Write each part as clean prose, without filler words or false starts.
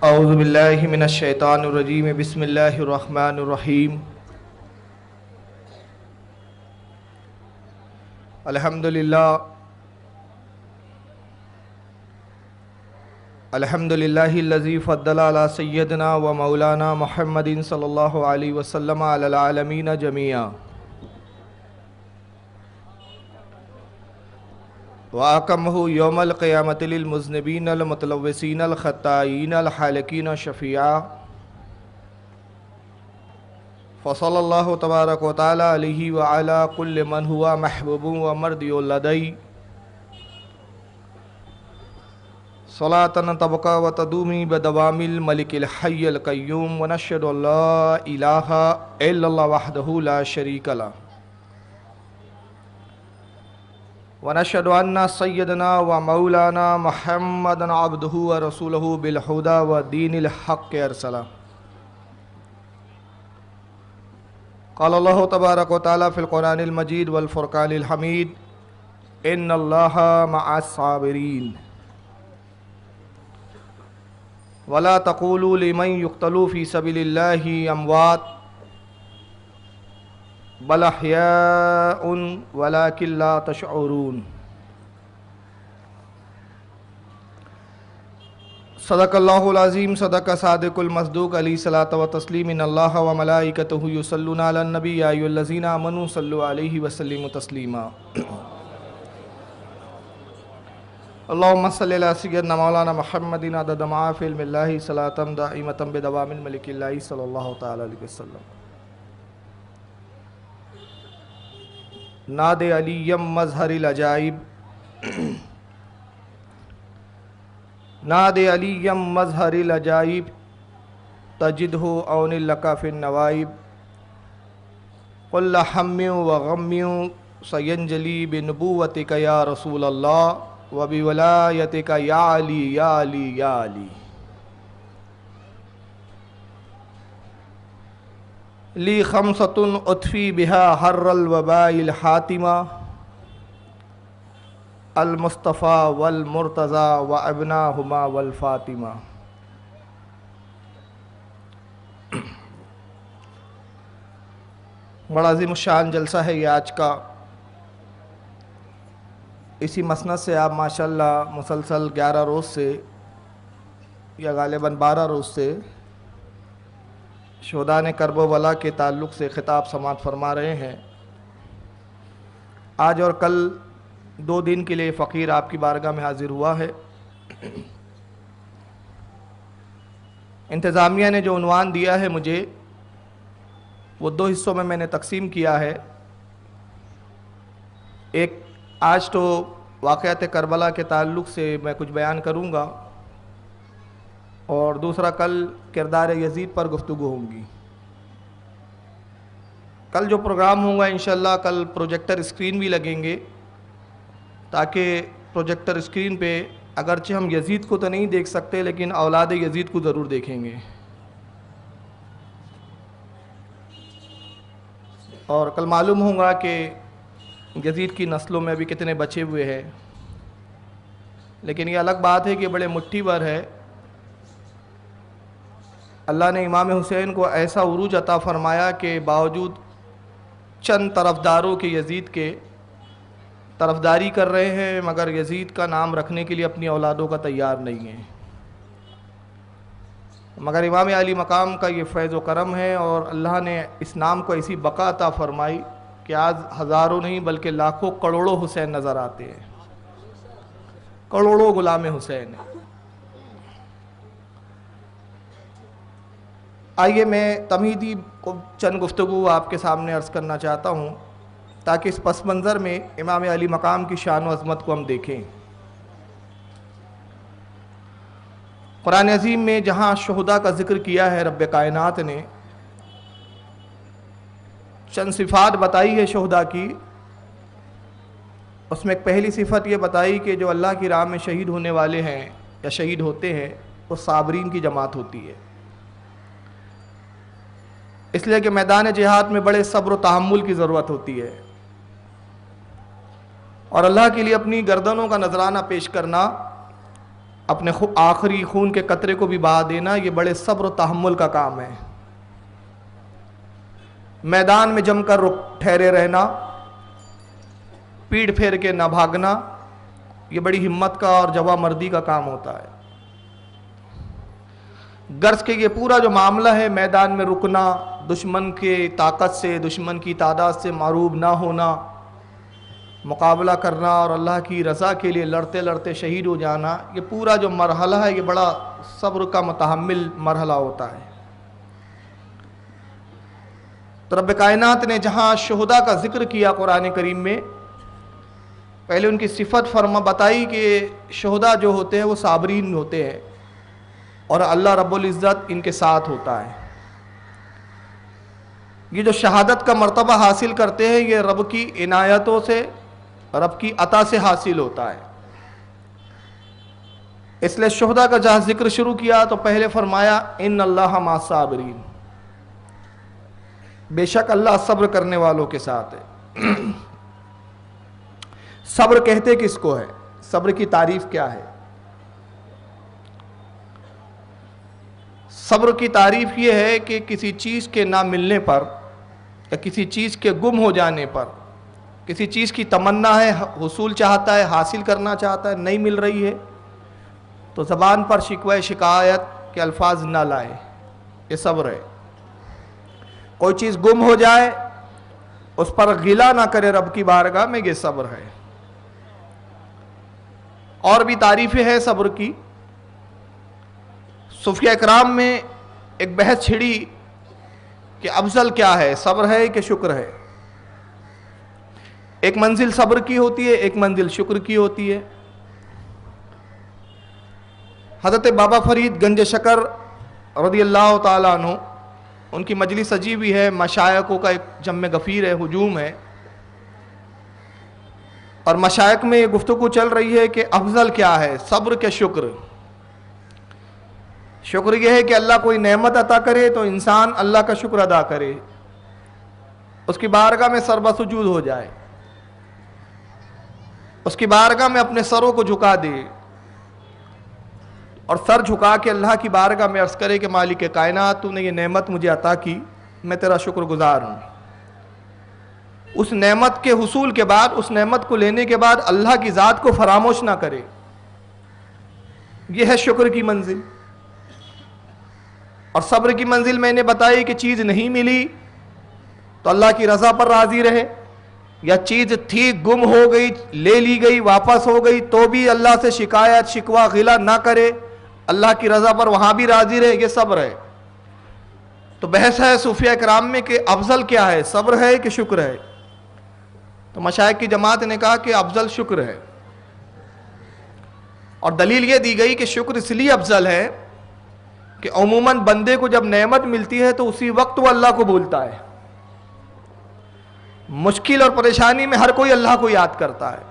اعوذ باللہ من الشیطان الرجیم بسم اللہ الرحمن الرحیم الحمدللہ الذی فضل علی سیدنا و مولانا محمد صلی اللہ علیہ وسلم علی العالمین جمیعا وَأَقَمَّهُ يَوْمَ الْقِيَامَةِ لِلْمُذْنِبِينَ الْمُتَلَوِّثِينَ الْخَطَّائِينَ الْحَالِقِينَ شَفِيعًا فصلی اللہ تبارک و تعالی علیہ وعلا کل من ہوا محبوب و مرضی لدی صلاة تبقى وتدومی بدوام الملک الحی القیوم ونشهد ان لا الہ الا اللہ وحدہ لا شریک له ونشهد ان سیدنا و مولانا محمد عبدہ و رسولہ بالہدى و دین الحق ارسلہ قال اللہ تبارک و تعالی فی القرآن المجید والفرقان الحمید ان اللہ مع الصابرین ولا تقولوا لمن يقتل في سبيل الله اموات بل احیاء ولكن لا تشعرون صدق اللہ العظیم صدق صادق المصدوق علیہ الصلاۃ والتسلیم ان اللہ و ملائکتہ یصلون علی النبی یا ایھا الذین آمنوا صلوا علیہ وسلموا تسلیما اللہم صلی علی سیدنا مولانا محمد عدد ما فی علم اللہ صلاۃ دائمۃ بدوام الملک اللہ صلی اللہ تعالی علیہ وسلم ناد علیم مظہر العجائب ناد علیم مظہر العجائب تجدہ عون لک فی النوائب کل ہم و غم سینجلی بنبوتک یا رسول اللہ و بولایتک یا علی یا علی یا علی لی خمسۃ اطفی بہا حر الوباء الحاتمہ المصطفیٰ والمرتضیٰ وابناہما والفاطمہ بڑا عظیم الشان جلسہ ہے یہ آج کا. اسی مسند سے آپ ماشاءاللہ مسلسل 11 روز سے یا غالباً 12 روز سے شہدائے کرب و بلا کے تعلق سے خطاب سماعت فرما رہے ہیں. آج اور کل 2 دن کے لیے فقیر آپ کی بارگاہ میں حاضر ہوا ہے. انتظامیہ نے جو عنوان دیا ہے مجھے وہ 2 حصوں میں نے تقسیم کیا ہے. ایک آج تو واقعات کربلا کے تعلق سے میں کچھ بیان کروں گا اور دوسرا کل کردار یزید پر گفتگو ہوں گی. کل جو پروگرام ہوں گا انشاءاللہ کل پروجیکٹر اسکرین بھی لگیں گے تاکہ پروجیکٹر اسکرین پہ اگرچہ ہم یزید کو تو نہیں دیکھ سکتے لیکن اولاد یزید کو ضرور دیکھیں گے. اور کل معلوم ہوگا کہ یزید کی نسلوں میں ابھی کتنے بچے ہوئے ہیں. لیکن یہ الگ بات ہے کہ بڑے مٹھی بھر ہے. اللہ نے امام حسین کو ایسا عروج عطا فرمایا کہ باوجود چند طرفداروں کے یزید کے طرفداری کر رہے ہیں مگر یزید کا نام رکھنے کے لیے اپنی اولادوں کا تیار نہیں ہیں. مگر امام علی مقام کا یہ فیض و کرم ہے اور اللہ نے اس نام کو ایسی بقا عطا فرمائی کہ آج ہزاروں نہیں بلکہ لاکھوں کروڑوں حسین نظر آتے ہیں. کروڑوں غلام حسین ہیں. آئیے میں تمہیدی کو چند گفتگو آپ کے سامنے عرض کرنا چاہتا ہوں تاکہ اس پس منظر میں امام علی مقام کی شان و عظمت کو ہم دیکھیں. قرآن عظیم میں جہاں شہداء کا ذکر کیا ہے رب کائنات نے چند صفات بتائی ہے شہداء کی. اس میں ایک پہلی صفت یہ بتائی کہ جو اللہ کی راہ میں شہید ہونے والے ہیں یا شہید ہوتے ہیں وہ صابرین کی جماعت ہوتی ہے. اس لیے کہ میدان جہاد میں بڑے صبر و تحمل کی ضرورت ہوتی ہے اور اللہ کے لیے اپنی گردنوں کا نذرانہ پیش کرنا اپنے آخری خون کے قطرے کو بھی بہا دینا، یہ بڑے صبر و تحمل کا کام ہے۔ میدان میں جم کر ٹھہرے رہنا، پیٹ پھیر کے نہ بھاگنا، یہ بڑی ہمت کا اور جواں مردی کا کام ہوتا ہے۔ غرض کہ یہ پورا جو معاملہ ہے، میدان میں رکنا، دشمن کے طاقت سے، دشمن کی تعداد سے معروب نہ ہونا، مقابلہ کرنا اور اللہ کی رضا کے لیے لڑتے لڑتے شہید ہو جانا، یہ پورا جو مرحلہ ہے یہ بڑا صبر کا متحمل مرحلہ ہوتا ہے۔ تو رب کائنات نے جہاں شہداء کا ذکر کیا قرآن کریم میں، پہلے ان کی صفت بتائی کہ شہداء جو ہوتے ہیں وہ صابرین ہوتے ہیں اور اللہ رب العزت ان کے ساتھ ہوتا ہے۔ یہ جو شہادت کا مرتبہ حاصل کرتے ہیں یہ رب کی عنایتوں سے، رب کی عطا سے حاصل ہوتا ہے۔ اس لیے شہداء کا جہاں ذکر شروع کیا تو پہلے فرمایا ان اللہ مع الصابرین، بے شک اللہ صبر کرنے والوں کے ساتھ ہے۔ صبر کہتے کس کو ہے؟ صبر کی تعریف کیا ہے؟ صبر کی تعریف یہ ہے کہ کسی چیز کے نہ ملنے پر یا کسی چیز کے گم ہو جانے پر، کسی چیز کی تمنا ہے، حصول چاہتا ہے، حاصل کرنا چاہتا ہے، نہیں مل رہی ہے تو زبان پر شکوہ شکایت کے الفاظ نہ لائے، یہ صبر ہے۔ کوئی چیز گم ہو جائے اس پر غلہ نہ کرے رب کی بارگاہ میں، یہ صبر ہے۔ اور بھی تعریفیں ہیں صبر کی۔ صوفیہ اکرام میں ایک بحث چھڑی کہ افضل کیا ہے، صبر ہے کہ شکر ہے؟ ایک منزل صبر کی ہوتی ہے، ایک منزل شکر کی ہوتی ہے۔ حضرت بابا فرید گنج شکر رضی اللہ تعالیٰ عنہ، ان کی مجلس عجیب ہی ہے، مشائخوں کا ایک جمع غفیر ہے، ہجوم ہے، اور مشائخ میں یہ گفتگو چل رہی ہے کہ افضل کیا ہے، صبر کے شکر؟ شکر یہ ہے کہ اللہ کوئی نعمت عطا کرے تو انسان اللہ کا شکر ادا کرے، اس کی بارگاہ میں سر بسجود ہو جائے، اس کی بارگاہ میں اپنے سروں کو جھکا دے اور سر جھکا کے اللہ کی بارگاہ میں عرض کرے کہ مالک کائنات، تو نے یہ نعمت مجھے عطا کی، میں تیرا شکر گزار ہوں۔ اس نعمت کے حصول کے بعد، اس نعمت کو لینے کے بعد اللہ کی ذات کو فراموش نہ کرے، یہ ہے شکر کی منزل۔ اور صبر کی منزل میں نے بتائی کہ چیز نہیں ملی تو اللہ کی رضا پر راضی رہے، یا چیز تھی گم ہو گئی، لے لی گئی، واپس ہو گئی تو بھی اللہ سے شکایت شکوہ غلہ نہ کرے، اللہ کی رضا پر وہاں بھی راضی رہے، یہ صبر ہے۔ تو بحث ہے صوفیہ اکرام میں کہ افضل کیا ہے، صبر ہے کہ شکر ہے؟ تو مشائخ کی جماعت نے کہا کہ افضل شکر ہے، اور دلیل یہ دی گئی کہ شکر اس لیے افضل ہے کہ عموماً بندے کو جب نعمت ملتی ہے تو اسی وقت وہ اللہ کو بھولتا ہے۔ مشکل اور پریشانی میں ہر کوئی اللہ کو یاد کرتا ہے۔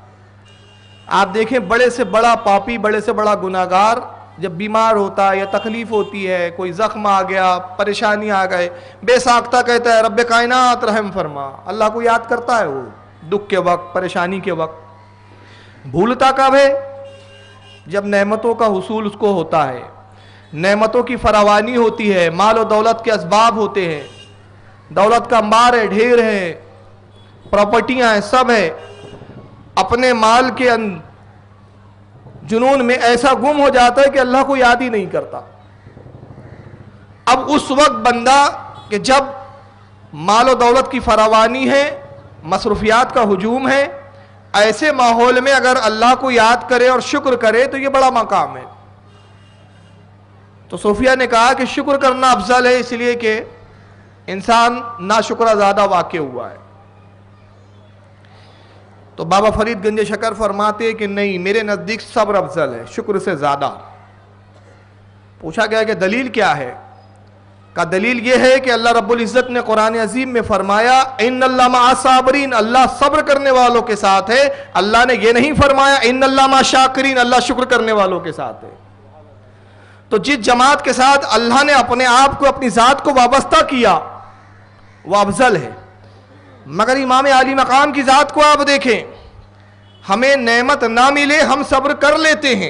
آپ دیکھیں بڑے سے بڑا پاپی، بڑے سے بڑا گناہگار جب بیمار ہوتا ہے یا تکلیف ہوتی ہے، کوئی زخم آ گیا، پریشانی آ گئے، بے ساختہ کہتا ہے رب کائنات رحم فرما، اللہ کو یاد کرتا ہے وہ دکھ کے وقت، پریشانی کے وقت۔ بھولتا کب ہے؟ جب نعمتوں کا حصول اس کو ہوتا ہے، نعمتوں کی فراوانی ہوتی ہے، مال و دولت کے اسباب ہوتے ہیں، دولت کا انبار ہے، ڈھیر ہے، پراپرٹیاں ہیں، سب ہے، اپنے مال کے جنون میں ایسا گم ہو جاتا ہے کہ اللہ کو یاد ہی نہیں کرتا۔ اب اس وقت بندہ کہ جب مال و دولت کی فراوانی ہے، مصروفیات کا ہجوم ہے، ایسے ماحول میں اگر اللہ کو یاد کرے اور شکر کرے تو یہ بڑا مقام ہے۔ تو صوفیہ نے کہا کہ شکر کرنا افضل ہے، اس لیے کہ انسان ناشکرہ زیادہ واقع ہوا ہے۔ تو بابا فرید گنج شکر فرماتے کہ نہیں، میرے نزدیک صبر افضل ہے شکر سے زیادہ۔ پوچھا گیا کہ دلیل کیا ہے؟ کا دلیل یہ ہے کہ اللہ رب العزت نے قرآن عظیم میں فرمایا ان اللہ مع الصابرین، اللہ صبر کرنے والوں کے ساتھ ہے۔ اللہ نے یہ نہیں فرمایا ان اللہ مع الشاکرین، اللہ شکر کرنے والوں کے ساتھ ہے۔ تو جس جماعت کے ساتھ اللہ نے اپنے آپ کو، اپنی ذات کو وابستہ کیا وہ افضل ہے۔ مگر امام عالی مقام کی ذات کو آپ دیکھیں، ہمیں نعمت نہ ملے ہم صبر کر لیتے ہیں،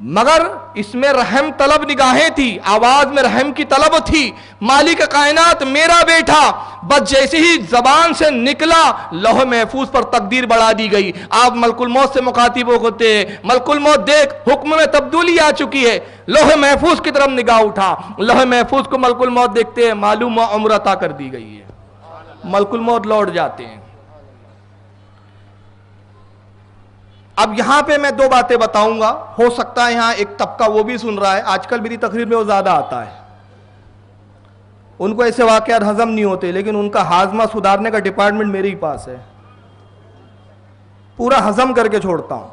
مگر اس میں رحم طلب نگاہیں تھی، آواز میں رحم کی طلب تھی. مالک کائنات میرا بیٹا، بس جیسے ہی زبان سے نکلا لوح محفوظ پر تقدیر بڑھا دی گئی. آپ ملک الموت سے مخاطب ہوتے ہیں، ملک الموت دیکھ حکم میں تبدیلی آ چکی ہے. لوح محفوظ کی طرف نگاہ اٹھا، لوح محفوظ کو ملک الموت دیکھتے ہیں، معلوم عمر عطا کر دی گئی ہے. ملک الموت لوٹ جاتے ہیں. اب یہاں پہ میں دو باتیں بتاؤں گا، ہو سکتا ہے یہاں ایک طبقہ وہ بھی سن رہا ہے. آج کل میری تقریر میں وہ زیادہ آتا ہے، ان کو ایسے واقعات ہضم نہیں ہوتے، لیکن ان کا ہاضمہ سدھارنے کا ڈپارٹمنٹ میرے ہی پاس ہے، پورا ہضم کر کے چھوڑتا ہوں.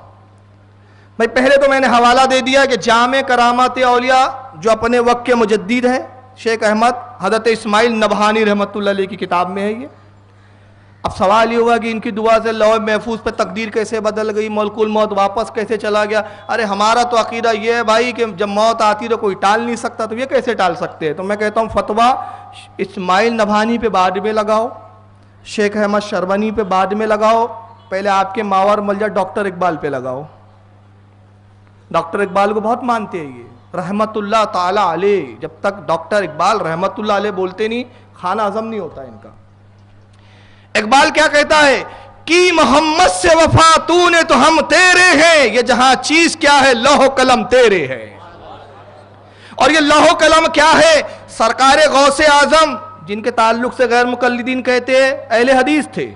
بھائی پہلے تو میں نے حوالہ دے دیا کہ جامع کرامات اولیاء جو اپنے وقت کے مجدد ہیں شیخ احمد حضرت اسماعیل نبہانی رحمۃ اللہ علیہ کی کتاب میں ہے یہ. اب سوال یہ ہوگا کہ ان کی دعا سے لوح محفوظ پہ تقدیر کیسے بدل گئی، ملک الموت واپس کیسے چلا گیا؟ ارے ہمارا تو عقیدہ یہ ہے بھائی کہ جب موت آتی تو کوئی ٹال نہیں سکتا، تو یہ کیسے ٹال سکتے ہیں؟ تو میں کہتا ہوں فتویٰ اسماعیل نبہانی پہ بعد میں لگاؤ، شیخ احمد شرونی پہ بعد میں لگاؤ، پہلے آپ کے ماور ملجا ڈاکٹر اقبال پہ لگاؤ. ڈاکٹر اقبال کو بہت مانتے ہیں یہ رحمت اللہ تعالی علیہ. جب تک ڈاکٹر اقبال رحمت اللہ علیہ بولتے نہیں کھانا ہضم نہیں ہوتا ان کا. اقبال کیا کہتا ہے کہ محمد سے وفا تو نے تو ہم تیرے ہیں، یہ جہاں چیز کیا ہے لوح قلم تیرے ہے. اور یہ لوح قلم کیا ہے؟ سرکار غوث اعظم جن کے تعلق سے غیر مقلدین کہتے ہیں اہل حدیث تھے،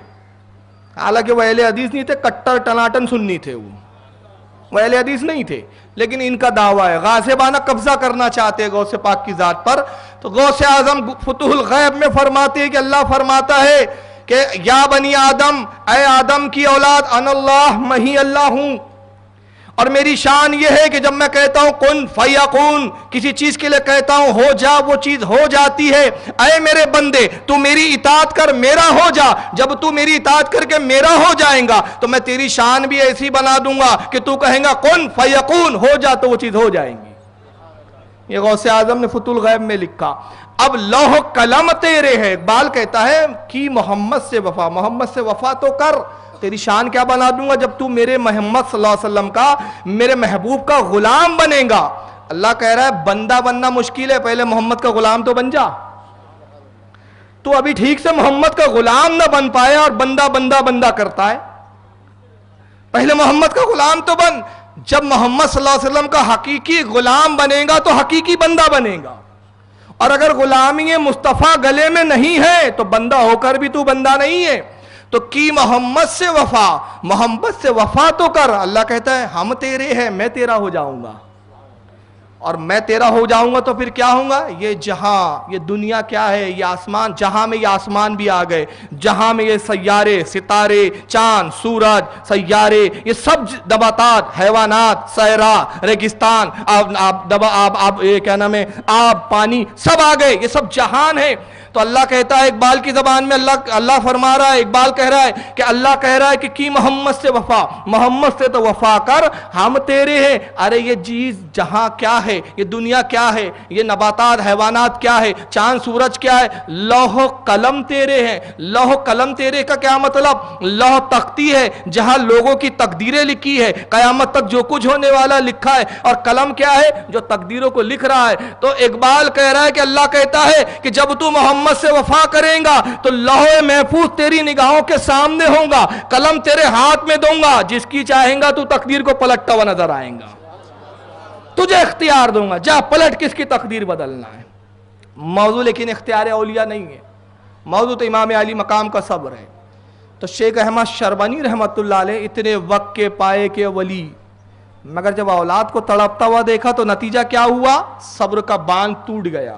حالانکہ وہ اہل حدیث نہیں تھے، کٹر ٹناٹن سنی تھے، وہ اہل حدیث نہیں تھے، لیکن ان کا دعویٰ ہے غاصبانہ قبضہ کرنا چاہتے ہیں غوث پاک کی ذات پر. تو غوث اعظم فتح الغیب میں فرماتے ہیں کہ اللہ فرماتا ہے کہ یا بنی آدم، اے آدم کی اولاد، انا اللہ، میں ہی اللہ ہوں، اور میری شان یہ ہے کہ جب میں کہتا ہوں کن فیکون، کسی چیز کے لیے کہتا ہوں ہو جا، وہ چیز ہو جاتی ہے. اے میرے بندے تو میری اطاعت کر، میرا ہو جا. جب تو میری اطاعت کر کے میرا ہو جائیں گا تو میں تیری شان بھی ایسی بنا دوں گا کہ تو کہیں گا کن فیکون، ہو جا، تو وہ چیز ہو جائیں گی. یہ غوث اعظم نے فتح الغیب میں لکھا. اب لوح قلم تیرے ہے. اقبال کہتا ہے کہ محمد سے وفا، محمد سے وفا تو کر، تیری شان کیا بنا دوں گا جب تو میرے محمد صلی اللہ علیہ وسلم کا، میرے محبوب کا غلام بنے گا. اللہ کہہ رہا ہے بندہ بننا مشکل ہے، پہلے محمد کا غلام تو بن جا. تو ابھی ٹھیک سے محمد کا غلام نہ بن پائے اور بندہ بندہ بندہ کرتا ہے. پہلے محمد کا غلام تو بن. جب محمد صلی اللہ علیہ وسلم کا حقیقی غلام بنے گا تو حقیقی بندہ بنے گا. اور اگر غلامی مصطفیٰ گلے میں نہیں ہے تو بندہ ہو کر بھی تو بندہ نہیں ہے. تو کی محمد سے وفا، محمد سے وفا تو کر. اللہ کہتا ہے ہم تیرے ہیں، میں تیرا ہو جاؤں گا. اور میں تیرا ہو جاؤں گا تو پھر کیا ہوں گا؟ یہ جہاں، یہ دنیا کیا ہے؟ یہ آسمان، جہاں میں یہ آسمان بھی آ گئے، جہاں میں یہ سیارے، ستارے، چاند، سورج، سیارے، یہ سب نباتات، حیوانات، صحرا، ریگستان، کیا نام ہے، آب، پانی، سب آ گئے. یہ سب جہان ہے. تو اللہ کہتا ہے اقبال کی زبان میں، اللہ فرما رہا ہے، اقبال کہہ رہا ہے کہ اللہ کہہ رہا ہے کہ کی محمد سے وفا، محمد سے تو وفا کر، ہم تیرے ہیں. ارے یہ چیز جہاں کیا ہے، یہ دنیا کیا ہے، یہ نباتات، حیوانات کیا ہے، چاند سورج کیا ہے، لوح قلم تیرے ہیں. لوح قلم تیرے کا کیا مطلب؟ لوح تختی ہے جہاں لوگوں کی تقدیریں لکھی ہے، قیامت تک جو کچھ ہونے والا لکھا ہے. اور قلم کیا ہے؟ جو تقدیروں کو لکھ رہا ہے. تو اقبال کہہ رہا ہے کہ اللہ کہتا ہے کہ جب تو محمد سے وفا کریں گا تو لوح محفوظ تیری نگاہوں کے سامنے ہوں گا، قلم تیرے ہاتھ میں دوں گا، جس کی چاہیں گا تو تقدیر کو پلٹتا ہوا نظر آئیں گا. تجھے اختیار دوں گا، جا پلٹ کس کی تقدیر بدلنا ہے. موضوع لیکن اختیار اولیاء نہیں ہے، موضوع تو امام علی مقام کا صبر ہے. تو شیخ احمد شرونی رحمت اللہ علیہ اتنے وقت کے پائے کے ولی، مگر جب اولاد کو تڑپتا ہوا دیکھا تو نتیجہ کیا ہوا؟ صبر کا باندھ ٹوٹ گیا،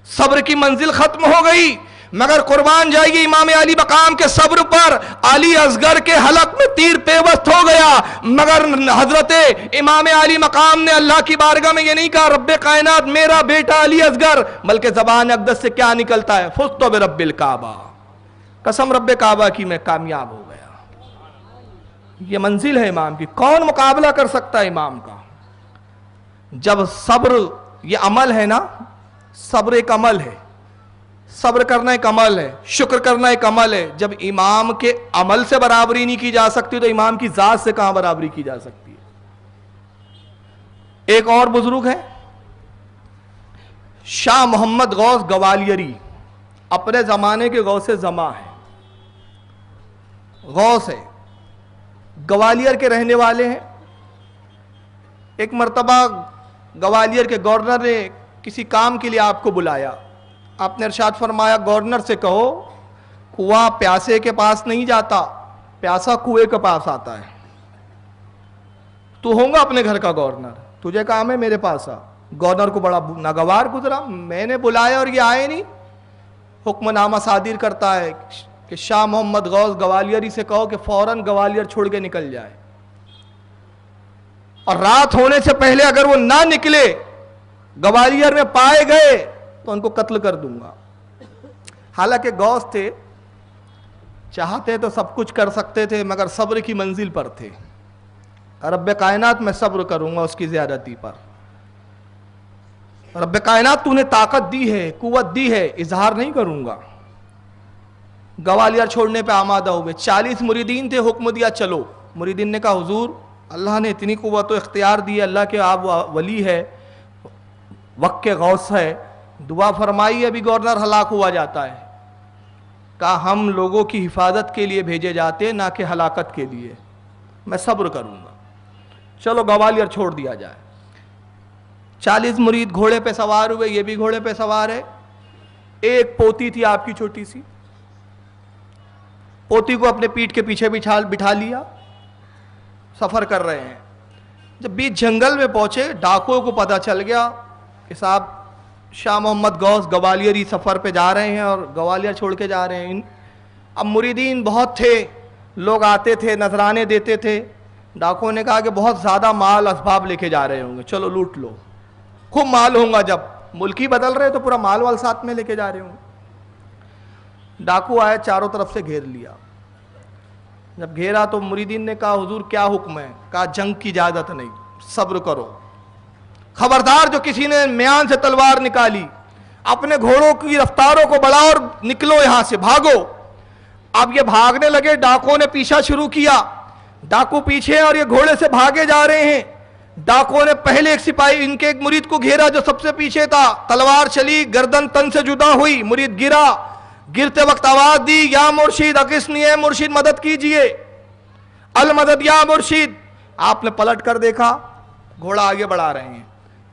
صبر کی منزل ختم ہو گئی. مگر قربان جائیے امام علی مقام کے صبر پر. علی اصغر کے حلق میں تیر پیوست ہو گیا، مگر حضرت امام علی مقام نے اللہ کی بارگاہ میں یہ نہیں کہا رب کائنات میرا بیٹا علی اصغر، بلکہ زبان اقدس سے کیا نکلتا ہے؟ فزت برب الکعبہ، قسم رب کعبہ کی میں کامیاب ہو گیا. یہ منزل ہے امام کی. کون مقابلہ کر سکتا ہے امام کا؟ جب صبر یہ عمل ہے نا، صبر ایک عمل ہے، صبر کرنا ایک عمل ہے، شکر کرنا ایک عمل ہے. جب امام کے عمل سے برابری نہیں کی جا سکتی تو امام کی ذات سے کہاں برابری کی جا سکتی ہے؟ ایک اور بزرگ ہے شاہ محمد غوث گوالیری، اپنے زمانے کے غوث زماں ہے، غوث ہے، گوالیئر کے رہنے والے ہیں۔ ایک مرتبہ گوالیئر کے گورنر نے کسی کام کے لیے آپ کو بلایا، آپ نے ارشاد فرمایا گورنر سے کہو کنواں پیاسے کے پاس نہیں جاتا، پیاسا کنویں کے پاس آتا ہے۔ تو ہوگا اپنے گھر کا گورنر، تجھے کام ہے میرے پاس آ۔ گورنر کو بڑا ناگوار گزرا، میں نے بلایا اور یہ آئے نہیں۔ حکم نامہ صادر کرتا ہے کہ شاہ محمد غوث گوالیری سے کہو کہ فوراً گوالیئر چھوڑ کے نکل جائے، اور رات ہونے سے پہلے اگر وہ نہ نکلے، گوالیئر میں پائے گئے تو ان کو قتل کر دوں گا۔ حالانکہ غوث تھے، چاہتے تو سب کچھ کر سکتے تھے، مگر صبر کی منزل پر تھے۔ رب کائنات میں صبر کروں گا اس کی زیادتی پر۔ رب کائنات تو نے طاقت دی ہے، قوت دی ہے، اظہار نہیں کروں گا۔ گوالیئر چھوڑنے پہ آمادہ ہوئے، 40 مریدین تھے، حکم دیا چلو۔ مریدین نے کہا حضور اللہ نے اتنی قوت و اختیار دی ہے، اللہ کے آپ ولی ہے، وقت کے غوث ہے، دعا فرمائی، ابھی گورنر ہلاک ہوا جاتا ہے۔ کہا ہم لوگوں کی حفاظت کے لیے بھیجے جاتے نہ کہ ہلاکت کے لیے، میں صبر کروں گا، چلو گوالیئر چھوڑ دیا جائے۔ 40 مرید گھوڑے پہ سوار ہوئے، یہ بھی گھوڑے پہ سوار ہے۔ ایک پوتی تھی آپ کی چھوٹی سی، پوتی کو اپنے پیٹھ کے پیچھے بٹھا لیا، سفر کر رہے ہیں۔ جب بیچ جنگل میں پہنچے، ڈاکوؤں کو پتہ چل گیا کہ صاحب شاہ محمد غوث گوالیری سفر پہ جا رہے ہیں اور گوالیئر چھوڑ کے جا رہے ہیں۔ اب مریدین بہت تھے، لوگ آتے تھے، نذرانے دیتے تھے۔ ڈاکوؤں نے کہا کہ بہت زیادہ مال اسباب لے کے جا رہے ہوں گے، چلو لوٹ لو، خوب مال ہوگا، جب ملک ہی بدل رہے تو پورا مال وال ساتھ میں لے کے جا رہے ہوں گے۔ ڈاکو آئے، چاروں طرف سے گھیر لیا۔ جب گھیرا تو مریدین نے کہا حضور کیا حکم ہے؟ کہا جنگ کی اجازت نہیں، صبر کرو، خبردار جو کسی نے میان سے تلوار نکالی، اپنے گھوڑوں کی رفتاروں کو بڑھاؤ اور نکلو یہاں سے، بھاگو۔ اب یہ بھاگنے لگے، ڈاکوؤں نے پیچھا شروع کیا، ڈاکو پیچھے اور یہ گھوڑے سے بھاگے جا رہے ہیں۔ ڈاکوؤں نے پہلے ایک سپاہی ان کے ایک مرید کو گھیرا جو سب سے پیچھے تھا، تلوار چلی، گردن تن سے جدا ہوئی، مرید گرا، گرتے وقت آواز دی یا مرشد اغثنی، ہے مرشد مدد کیجئے، المدد یا مرشد۔ آپ نے پلٹ کر دیکھا، گھوڑا آگے بڑھا رہے ہیں،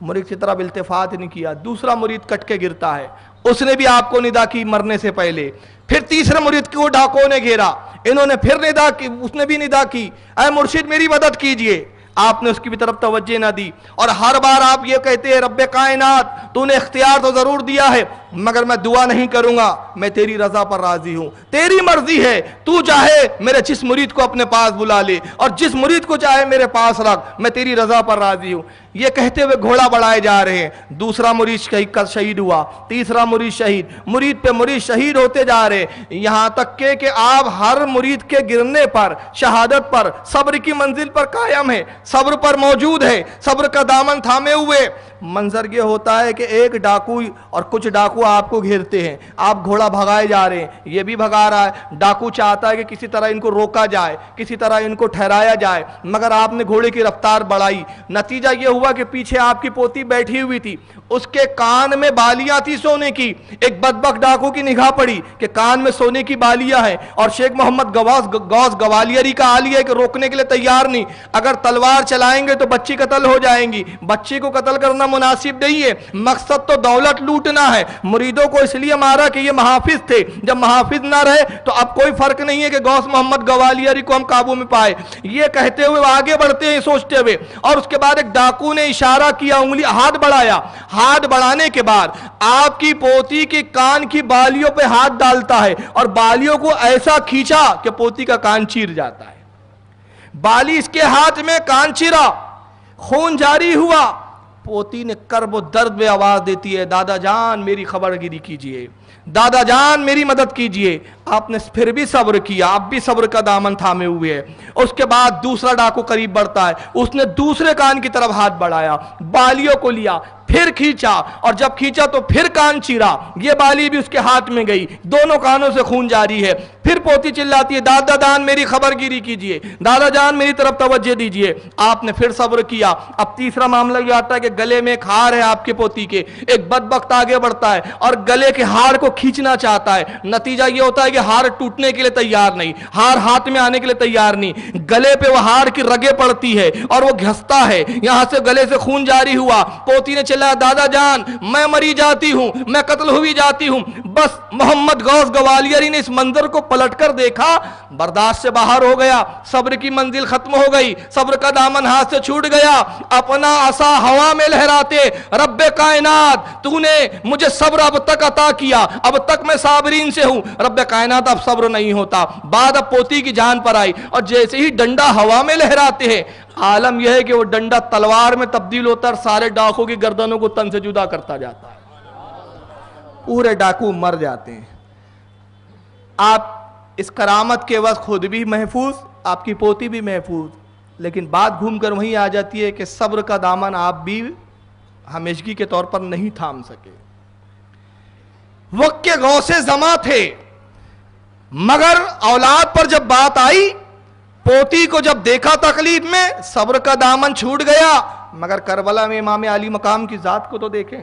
مرید کی طرف التفات نہیں کیا۔ دوسرا مرید کٹ کے گرتا ہے، اس نے بھی آپ کو ندا کی مرنے سے پہلے۔ پھر تیسرے مرید کو ڈاکوؤں نے گھیرا، انہوں نے پھر ندا کی، اس نے بھی ندا کی اے مرشد میری مدد کیجئے۔ آپ نے اس کی بھی طرف توجہ نہ دی، اور ہر بار آپ یہ کہتے ہیں رب کائنات تو نے اختیار تو ضرور دیا ہے، مگر میں دعا نہیں کروں گا، میں تیری رضا پر راضی ہوں، تیری مرضی ہے، تو چاہے میرے جس مرید کو اپنے پاس بلا لے اور جس مرید کو چاہے میرے پاس رکھ، میں تیری رضا پر راضی ہوں۔ یہ کہتے ہوئے گھوڑا بڑھائے جا رہے ہیں، دوسرا مرید شہید ہوا، تیسرا مرید شہید، مرید پہ مرید شہید ہوتے جا رہے، یہاں تک کہ آپ ہر مرید کے گرنے پر، شہادت پر، صبر کی منزل پر قائم ہے، صبر پر موجود ہے، صبر کا دامن تھامے ہوئے۔ منظر یہ ہوتا ہے کہ ایک ڈاکو اور کچھ ڈاکو آپ کو گھیرتے ہیں، آپ گھوڑا بھگائے جا رہے ہیں، یہ بھی بھگا رہا ہے، ڈاکو چاہتا ہے کہ کسی طرح ان کو روکا جائے، کسی طرح ان کو ٹھہرایا جائے، مگر آپ نے گھوڑے کی رفتار بڑھائی۔ نتیجہ یہ ہوا کہ پیچھے آپ کی پوتی بیٹھی ہوئی تھی، اس کے کان میں بالیاں تھی سونے کی۔ ایک بدبخت ڈاکو کی نگاہ پڑی کہ کان میں سونے کی بالیاں ہیں، اور شیخ محمد غوث گوالیری کا حال یہ ہے کہ روکنے کے لیے تیار نہیں، اگر تلوار چلائیں گے تو بچی قتل ہو جائیں گی، بچی کو قتل کرنا مناسب نہیں ہے، مقصد تو دولت لوٹنا ہے۔ مریدوں کو اس لیے مارا کہ یہ محافظ تھے، جب محافظ نہ رہے تو اب کوئی فرق نہیں ہے کہ غوث محمد گوالیری کو ہم قابو میں پائے۔ یہ کہتے ہوئے آگے بڑھتے ہیں سوچتے ہوئے، اور اس کے بعد ایک ڈاکو نے اشارہ کیا، انگلی ہاتھ بڑھایا، ہاتھ بڑھانے کے بعد آپ کی پوتی کے کان کی بالیوں پہ ہاتھ ڈالتا ہے اور بالیوں کو ایسا کھینچا کہ پوتی کا کان چیر جاتا ہے۔ بالی اس کے ہاتھ میں، کان چیرا، خون جاری ہوا۔ پوتی نے کرب و درد میں آواز دیتی ہے دادا جان میری خبرگیری کیجئے، دادا جان میری مدد کیجئے۔ آپ نے پھر بھی صبر کیا، اب بھی صبر کا دامن تھامے ہوئے ہے۔ اس کے بعد دوسرا ڈاکو قریب بڑھتا ہے، اس نے دوسرے کان کی طرف ہاتھ بڑھایا، بالیوں کو لیا، پھر کھینچا، اور جب کھینچا تو پھر کان چیرا، یہ بالی بھی اس کے ہاتھ میں گئی، دونوں کانوں سے خون جاری ہے۔ پھر پوتی چلاتی ہے دادا جان میری خبر گیری کیجئے، دادا جان میری طرف توجہ دیجئے۔ آپ نے پھر صبر کیا۔ اب تیسرا معاملہ یہ آتا ہے کہ گلے میں ایک ہار ہے آپ کے پوتی کے، ایک بدبخت آگے بڑھتا ہے اور گلے کے ہار کو کھینچنا چاہتا ہے، نتیجہ یہ ہوتا ہے کہ ہار ٹوٹنے کے لیے تیار نہیں، ہار ہاتھ میں آنے کے لیے تیار نہیں، گلے پہ وہ ہار کی رگیں پڑتی ہے اور وہ گھستا ہے، یہاں سے گلے سے خون جاری ہوا۔ پوتی نے چلا دادا جان میں مری جاتی ہوں، میں قتل ہوئی جاتی ہوں۔ بس محمد غوث گوالیاری نے اس منظر کو پلٹ کر دیکھا، برداشت سے باہر ہو گیا، صبر کی منزل ختم ہو گئی، صبر کا دامن ہاتھ سے چھوٹ گیا، اپنا عصا ہوا میں لہراتے رب کائنات تو نے مجھے صبر اب تک عطا کیا، اب تک میں صابرین سے ہوں۔ رب کائنات اب صبر نہیں ہوتا، بعد اب پوتی کی جان پر آئی، اور جیسے ہی ڈنڈا ہوا میں لہراتے ہیں، عالم یہ ہے کہ وہ ڈنڈا تلوار میں تبدیل ہوتا ہے اور سارے ڈاکوں کی گردنوں کو تن سے جدا کرتا جاتا ہے، پورے ڈاکو مر جاتے ہیں۔ آپ اس کرامت کے وقت خود بھی محفوظ، آپ کی پوتی بھی محفوظ، لیکن بات گھوم کر وہیں آ جاتی ہے کہ صبر کا دامن آپ بھی ہمیشگی کے طور پر نہیں تھام سکے۔ وقت کے غوث زماں تھے، مگر اولاد پر جب بات آئی، پوتی کو جب دیکھا تقلید میں، صبر کا دامن چھوٹ گیا۔ مگر کربلا میں امام علی مقام کی ذات کو تو دیکھیں،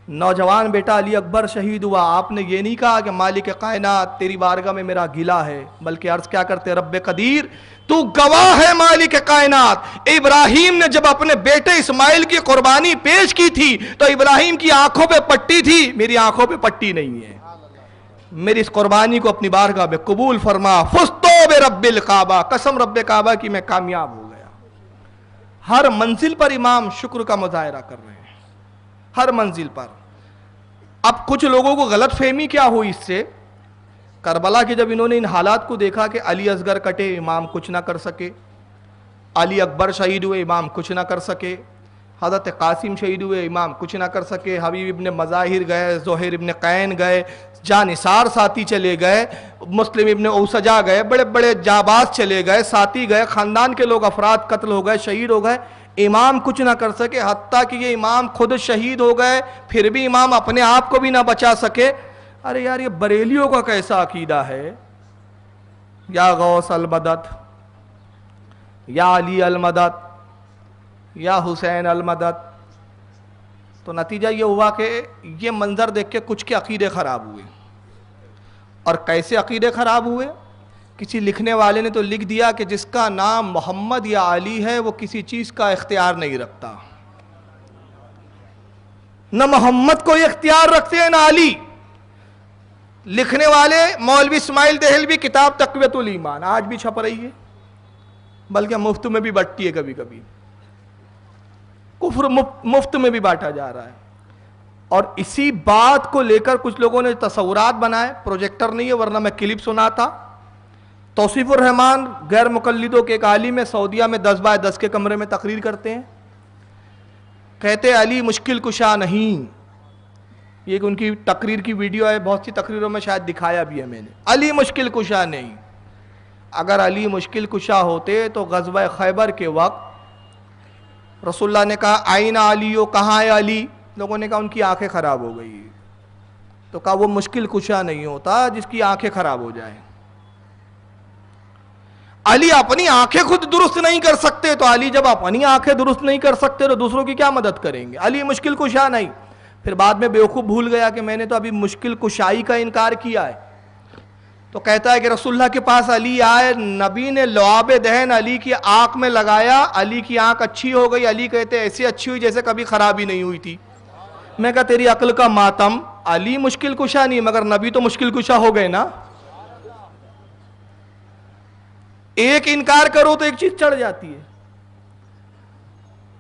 نوجوان بیٹا علی اکبر شہید ہوا، آپ نے یہ نہیں کہا کہ مالک کائنات تیری بارگاہ میں میرا گلہ ہے، بلکہ عرض کیا کرتے رب قدیر تو گواہ ہے مالک کائنات۔ ابراہیم نے جب اپنے بیٹے اسماعیل کی قربانی پیش کی تھی تو ابراہیم کی آنکھوں پہ پٹی تھی، میری آنکھوں پہ پٹی نہیں ہے، میری اس قربانی کو اپنی بارگاہ میں قبول فرما۔ فزتو برب الکعبہ، قسم رب کعبہ کی میں کامیاب ہو گیا۔ ہر منزل پر امام شکر کا مظاہرہ کر رہے ہیں، ہر منزل پر۔ اب کچھ لوگوں کو غلط فہمی کیا ہوئی اس سے، کربلا کے جب انہوں نے ان حالات کو دیکھا کہ علی اصغر کٹے امام کچھ نہ کر سکے، علی اکبر شہید ہوئے امام کچھ نہ کر سکے، حضرت قاسم شہید ہوئے امام کچھ نہ کر سکے، حبیب ابن مظاہر گئے، زہیر ابن قین گئے، جانثار ساتھی چلے گئے، مسلم ابن اوسجا گئے، بڑے بڑے جاباز چلے گئے، ساتھی گئے، خاندان کے لوگ افراد قتل ہو گئے، شہید ہو گئے، امام کچھ نہ کر سکے، حتیٰ کہ یہ امام خود شہید ہو گئے، پھر بھی امام اپنے آپ کو بھی نہ بچا سکے۔ ارے یار یہ بریلیوں کا کیسا عقیدہ ہے، یا غوث المدد، یا علی المدد، یا حسین المدد۔ تو نتیجہ یہ ہوا کہ یہ منظر دیکھ کے کچھ کے عقیدے خراب ہوئے، اور کیسے عقیدے خراب ہوئے؟ کسی لکھنے والے نے تو لکھ دیا کہ جس کا نام محمد یا علی ہے وہ کسی چیز کا اختیار نہیں رکھتا، نہ محمد کو اختیار رکھتے ہیں نہ علی۔ لکھنے والے مولوی اسماعیل دہلوی کتاب تقویت الایمان آج بھی چھپ رہی ہے، بلکہ مفت میں بھی بٹتی ہے، کبھی کبھی کفر مفت میں بھی بانٹا جا رہا ہے۔ اور اسی بات کو لے کر کچھ لوگوں نے تصورات بنائے، پروجیکٹر نہیں ہے ورنہ میں کلپ سنا تھا۔ توصیف الرحمان غیر مقلدوں کے ایک عالم ہے، سعودیہ میں 10x10 کے کمرے میں تقریر کرتے ہیں، کہتے علی مشکل کشا نہیں۔ یہ ان کی تقریر کی ویڈیو ہے، بہت سی تقریروں میں شاید دکھایا بھی ہے میں نے۔ علی مشکل کشا نہیں، اگر علی مشکل کشا ہوتے تو غزوہ خیبر کے وقت رسول اللہ نے کہا آئین علیو، کہاں ہے علی؟ لوگوں نے کہا ان کی آنکھیں خراب ہو گئی، تو کہا وہ مشکل کشا نہیں ہوتا جس کی آنکھیں خراب ہو جائیں۔ علی اپنی آنکھیں خود درست نہیں کر سکتے، تو علی جب اپنی آنکھیں درست نہیں کر سکتے تو دوسروں کی کیا مدد کریں گے؟ علی مشکل کشا نہیں۔ پھر بعد میں بیوقوف بھول گیا کہ میں نے تو ابھی مشکل کشائی کا انکار کیا ہے، تو کہتا ہے کہ رسول اللہ کے پاس علی آئے، نبی نے لعاب دہن علی کی آنکھ میں لگایا، علی کی آنکھ اچھی ہو گئی۔ علی کہتے ایسی اچھی ہوئی جیسے کبھی خرابی نہیں ہوئی تھی۔ میں کہا تیری عقل کا ماتم، علی مشکل کشا نہیں مگر نبی تو مشکل کشا ہو گئے نا۔ ایک انکار کرو تو ایک چیز چڑھ جاتی ہے۔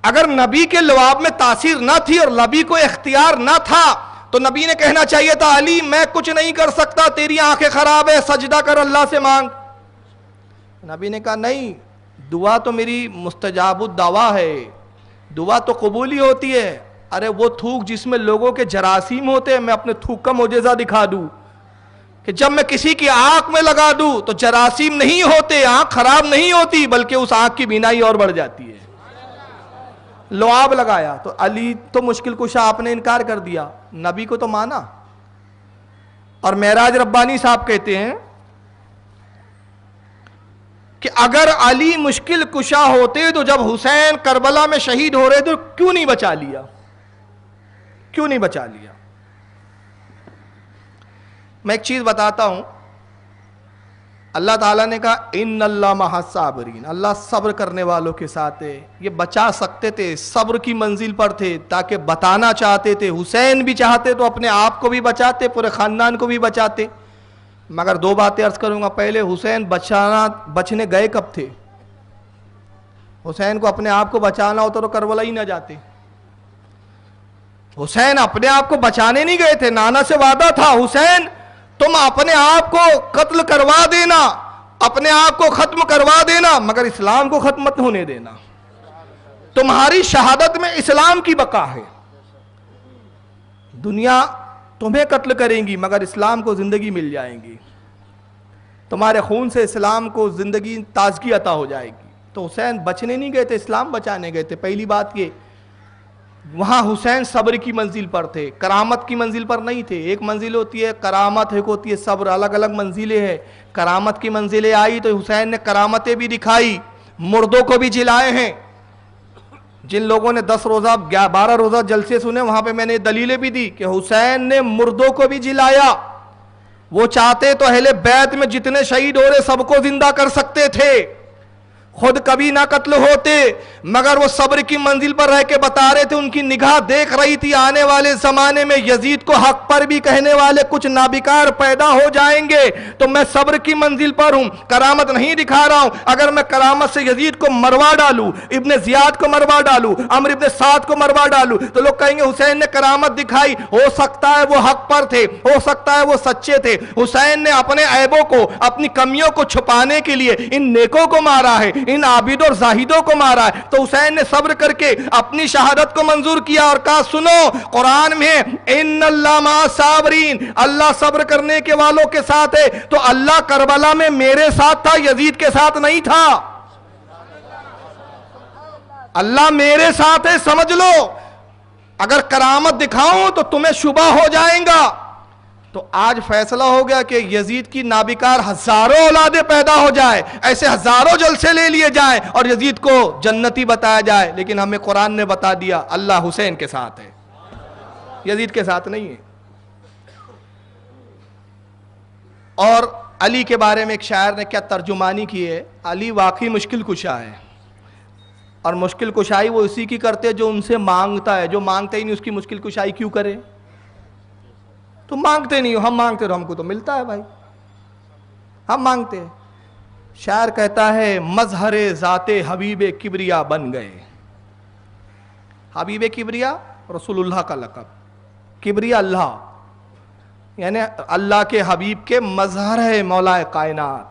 اگر نبی کے لعاب میں تاثیر نہ تھی اور نبی کو اختیار نہ تھا تو نبی نے کہنا چاہیے تھا علی میں کچھ نہیں کر سکتا، تیری آنکھیں خراب ہے، سجدہ کر اللہ سے مانگ۔ نبی نے کہا نہیں، دعا تو میری مستجاب الدعوا ہے، دعا تو قبول ہی ہوتی ہے۔ ارے وہ تھوک جس میں لوگوں کے جراثیم ہوتے ہیں، میں اپنے تھوک کا معجزہ دکھا دوں کہ جب میں کسی کی آنکھ میں لگا دوں تو جراثیم نہیں ہوتے، آنکھ خراب نہیں ہوتی، بلکہ اس آنکھ کی بینائی اور بڑھ جاتی ہے۔ لعاب لگایا تو علی تو مشکل کشا آپ نے انکار کر دیا، نبی کو تو مانا. اور معراج ربانی صاحب کہتے ہیں کہ اگر علی مشکل کشا ہوتے تو جب حسین کربلا میں شہید ہو رہے تو کیوں نہیں بچا لیا؟ کیوں نہیں بچا لیا؟ میں ایک چیز بتاتا ہوں. اللہ تعالیٰ نے کہا ان اللہ مع الصابرین، اللہ صبر کرنے والوں کے ساتھ ہے. یہ بچا سکتے تھے، صبر کی منزل پر تھے، تاکہ بتانا چاہتے تھے. حسین بھی چاہتے تو اپنے آپ کو بھی بچاتے، پورے خاندان کو بھی بچاتے. مگر دو باتیں عرض کروں گا. پہلے حسین بچنے گئے کب تھے؟ حسین کو اپنے آپ کو بچانا ہوتا تو کربلا ہی نہ جاتے. حسین اپنے آپ کو بچانے نہیں گئے تھے. نانا سے وعدہ تھا حسین تم اپنے آپ کو قتل کروا دینا، اپنے آپ کو ختم کروا دینا، مگر اسلام کو ختم مت ہونے دینا. تمہاری شہادت میں اسلام کی بقا ہے. دنیا تمہیں قتل کریں گی مگر اسلام کو زندگی مل جائیں گی. تمہارے خون سے اسلام کو زندگی تازگی عطا ہو جائے گی. تو حسین بچنے نہیں گئے تھے، اسلام بچانے گئے تھے. پہلی بات یہ، وہاں حسین صبر کی منزل پر تھے، کرامت کی منزل پر نہیں تھے. ایک منزل ہوتی ہے کرامت، ایک ہوتی ہے صبر، الگ الگ منزلیں ہیں. کرامت کی منزلیں آئی تو حسین نے کرامتیں بھی دکھائی، مردوں کو بھی جلائے ہیں. جن لوگوں نے 10 روزہ 12 روزہ جلسے سنے وہاں پہ میں نے دلیلیں بھی دی کہ حسین نے مردوں کو بھی جلایا. وہ چاہتے تو اہل بیت میں جتنے شہید ہو رہے سب کو زندہ کر سکتے تھے، خود کبھی نہ قتل ہوتے، مگر وہ صبر کی منزل پر رہ کے بتا رہے تھے. ان کی نگاہ دیکھ رہی تھی آنے والے زمانے میں یزید کو حق پر بھی کہنے والے کچھ نابکار پیدا ہو جائیں گے. تو میں صبر کی منزل پر ہوں، کرامت نہیں دکھا رہا ہوں. اگر میں کرامت سے یزید کو مروا ڈالوں، ابن زیاد کو مروا ڈالوں، عمرو ابن سعد کو مروا ڈالوں، تو لوگ کہیں گے حسین نے کرامت دکھائی. ہو سکتا ہے وہ حق پر تھے، ہو سکتا ہے وہ سچے تھے. حسین نے اپنے عیبوں کو، اپنی کمیوں کو چھپانے کے لیے ان نیکوں کو مارا ہے، ان عابد اور زاہدوں کو مارا ہے. تو حسین نے صبر کر کے اپنی شہادت کو منظور کیا اور کہا سنو قرآن میں ان اللہ مع الصابرین، اللہ صبر کرنے کے والوں کے ساتھ ہے. تو اللہ کربلا میں میرے ساتھ تھا، یزید کے ساتھ نہیں تھا. اللہ میرے ساتھ ہے، سمجھ لو. اگر کرامت دکھاؤں تو تمہیں شبہ ہو جائیں گا. تو آج فیصلہ ہو گیا کہ یزید کی نابکار ہزاروں اولادیں پیدا ہو جائے، ایسے ہزاروں جلسے لے لیے جائیں اور یزید کو جنتی بتایا جائے. لیکن ہمیں قرآن نے بتا دیا اللہ حسین کے ساتھ ہے، یزید کے ساتھ نہیں ہے. اور علی کے بارے میں ایک شاعر نے کیا ترجمانی کی ہے، علی واقعی مشکل کشا ہے. اور مشکل کشائی وہ اسی کی کرتے جو ان سے مانگتا ہے. جو مانگتے ہی نہیں اس کی مشکل کشائی کیوں کرے؟ تم مانگتے نہیں ہو، ہم مانگتے ہو، ہم کو تو ملتا ہے بھائی، ہم مانگتے ہیں. شاعر کہتا ہے مظہر ذات حبیب کبریا بن گئے. حبیب کبریا رسول اللہ کا لقب، کبریا اللہ، یعنی اللہ کے حبیب کے مظہر ہے مولا کائنات.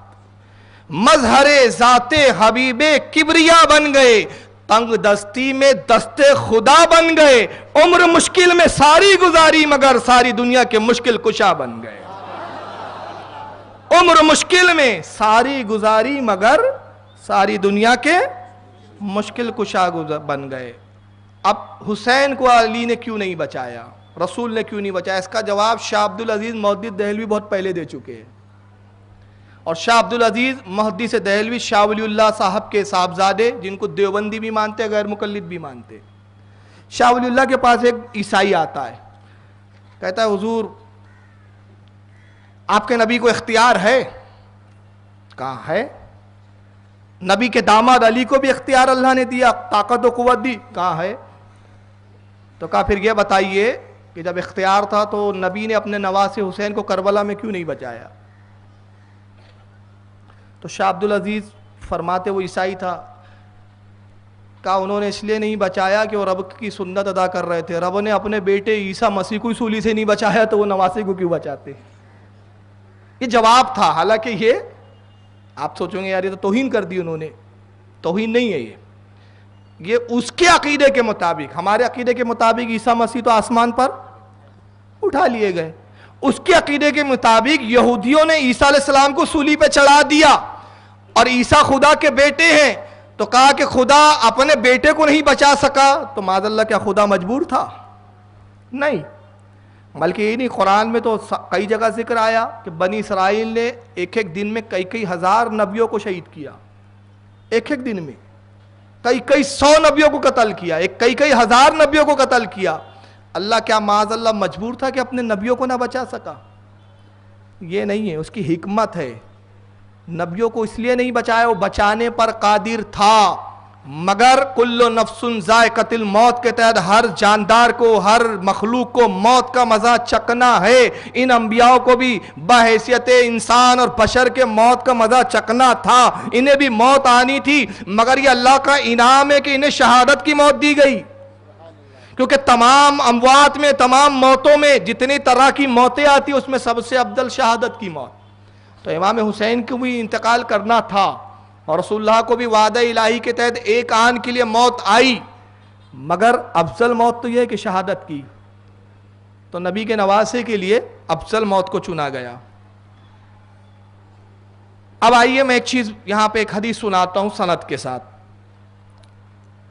مظہر ذات حبیب کبریا بن گئے، تنگ دستی میں دست خدا بن گئے. عمر مشکل میں ساری گزاری مگر ساری دنیا کے مشکل کشا بن گئے. عمر مشکل میں ساری گزاری مگر ساری دنیا کے مشکل کشا بن گئے. اب حسین کو علی نے کیوں نہیں بچایا، رسول نے کیوں نہیں بچایا؟ اس کا جواب شاہ عبدالعزیز محدث دہلوی بہت پہلے دے چکے ہیں. اور شاہ عبدالعزیز محدث دہلوی شاہ ولی اللہ صاحب کے صاحبزادے، جن کو دیوبندی بھی مانتے غیر مقلد بھی مانتے. شاہ ولی اللہ کے پاس ایک عیسائی آتا ہے، کہتا ہے حضور آپ کے نبی کو اختیار ہے؟ کہا ہے. نبی کے داماد علی کو بھی اختیار اللہ نے دیا، طاقت و قوت دی؟ کہا ہے. تو کہا پھر یہ بتائیے کہ جب اختیار تھا تو نبی نے اپنے نواسے حسین کو کربلا میں کیوں نہیں بچایا؟ تو شاہ عبدالعزیز فرماتے وہ عیسائی تھا. کہا انہوں نے اس لیے نہیں بچایا کہ وہ رب کی سنت ادا کر رہے تھے. رب نے اپنے بیٹے عیسیٰ مسیح کو سولی سے نہیں بچایا تو وہ نواسے کو کیوں بچاتے؟ یہ جواب تھا. حالانکہ یہ آپ سوچیں گے یار یہ تو توہین کر دی انہوں نے. توہین نہیں ہے یہ اس کے عقیدے کے مطابق. ہمارے عقیدے کے مطابق عیسیٰ مسیح تو آسمان پر اٹھا لیے گئے. اس کے عقیدے کے مطابق یہودیوں نے عیسیٰ علیہ السلام کو سولی پہ چڑھا دیا اور عیسیٰ خدا کے بیٹے ہیں. تو کہا کہ خدا اپنے بیٹے کو نہیں بچا سکا تو معاذ اللہ کیا خدا مجبور تھا؟ نہیں، بلکہ یہ نہیں، قرآن میں تو کئی جگہ ذکر آیا کہ بنی اسرائیل نے ایک ایک دن میں کئی ہزار نبیوں کو شہید کیا، ایک ایک دن میں کئی سو نبیوں کو قتل کیا، کئی ہزار نبیوں کو قتل کیا۔ اللہ کیا معاذ اللہ مجبور تھا کہ اپنے نبیوں کو نہ بچا سکا؟ یہ نہیں ہے، اس کی حکمت ہے۔ نبیوں کو اس لیے نہیں بچایا، وہ بچانے پر قادر تھا، مگر کل نفس ذائقۃ الموت کے تحت ہر جاندار کو، ہر مخلوق کو موت کا مزہ چکنا ہے۔ ان انبیاء کو بھی بحیثیت انسان اور بشر کے موت کا مزہ چکنا تھا، انہیں بھی موت آنی تھی، مگر یہ اللہ کا انعام ہے کہ انہیں شہادت کی موت دی گئی، کیونکہ تمام اموات میں، تمام موتوں میں جتنی طرح کی موتیں آتی اس میں سب سے افضل شہادت کی موت۔ تو امام حسین کو بھی انتقال کرنا تھا، اور رسول اللہ کو بھی وعدہ الہی کے تحت ایک آن کے لیے موت آئی، مگر افضل موت تو یہ ہے کہ شہادت کی، تو نبی کے نواسے کے لیے افضل موت کو چنا گیا۔ اب آئیے میں ایک چیز یہاں پہ ایک حدیث سناتا ہوں سند کے ساتھ،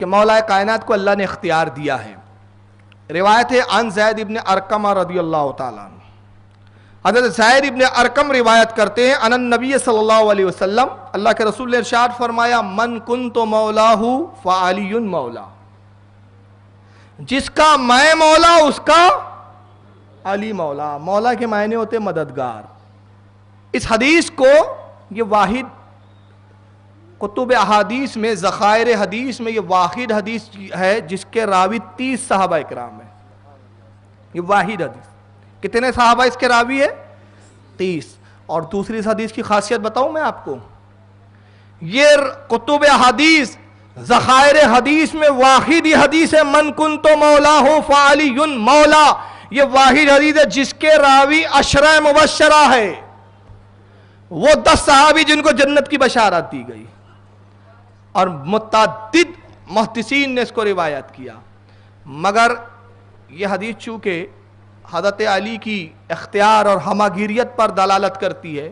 کہ مولا کائنات کو اللہ نے اختیار دیا ہے۔ روایت ہے عن زید ابن ارقم رضی اللہ تعالیٰ عنہ، حضرت زید ابن ارقم روایت کرتے ہیں ان النبی صلی اللہ علیہ وسلم، اللہ کے رسول نے ارشاد فرمایا من کنت مولاہ فعلی مولا، جس کا میں مولا اس کا علی مولا۔ مولا کے معنی ہوتے مددگار۔ اس حدیث کو یہ واحد کتب احادیث میں، ذخائر حدیث میں یہ واحد حدیث ہے جس کے راوی 30 صحابہ اکرام ہیں۔ یہ واحد حدیث، کتنے صحابہ اس کے راوی ہے؟ 30۔ اور دوسری اس حدیث کی خاصیت بتاؤں میں آپ کو، یہ کتب حدیث، ذخائر حدیث میں واحد ہی حدیث ہے من کنت مولاہ فعلی مولا، یہ واحد حدیث ہے جس کے راوی عشرہ مبشرہ ہے، وہ 10 صحابی جن کو جنت کی بشارت دی گئی، اور متعدد محدثین نے اس کو روایت کیا۔ مگر یہ حدیث چونکہ حضرت علی کی اختیار اور ہماگیریت پر دلالت کرتی ہے،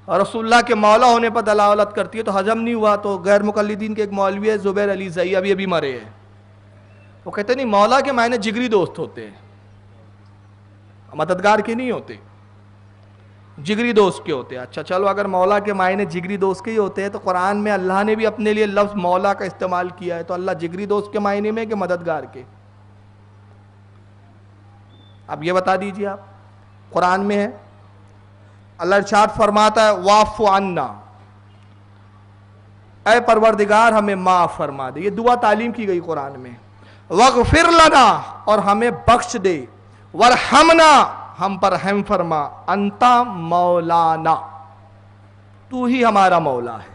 اور رسول اللہ کے مولا ہونے پر دلالت کرتی ہے، تو ہضم نہیں ہوا، تو غیر مقلدین کے ایک مولوی ہے زبیر علی زئی، ابھی مرے ہیں، وہ کہتے نہیں مولا کے معنی جگری دوست ہوتے ہیں، مددگار کے نہیں ہوتے، جگری دوست کے ہوتے ہیں۔ اچھا چلو، اگر مولا کے معنی جگری دوست کے ہی ہوتے ہیں تو قرآن میں اللہ نے بھی اپنے لیے لفظ مولا کا استعمال کیا ہے، تو اللہ جگری دوست کے معنی میں کہ مددگار کے؟ اب یہ بتا دیجئے آپ، قرآن میں ہے، اللہ ارشاد فرماتا ہے واعف عنا، اے پروردگار ہمیں معاف فرما دے، یہ دعا تعلیم کی گئی قرآن میں، واغفر لنا، اور ہمیں بخش دے، وارحمنا، ہم پر رحم فرما، انتا مولانا، تو ہی ہمارا مولا ہے۔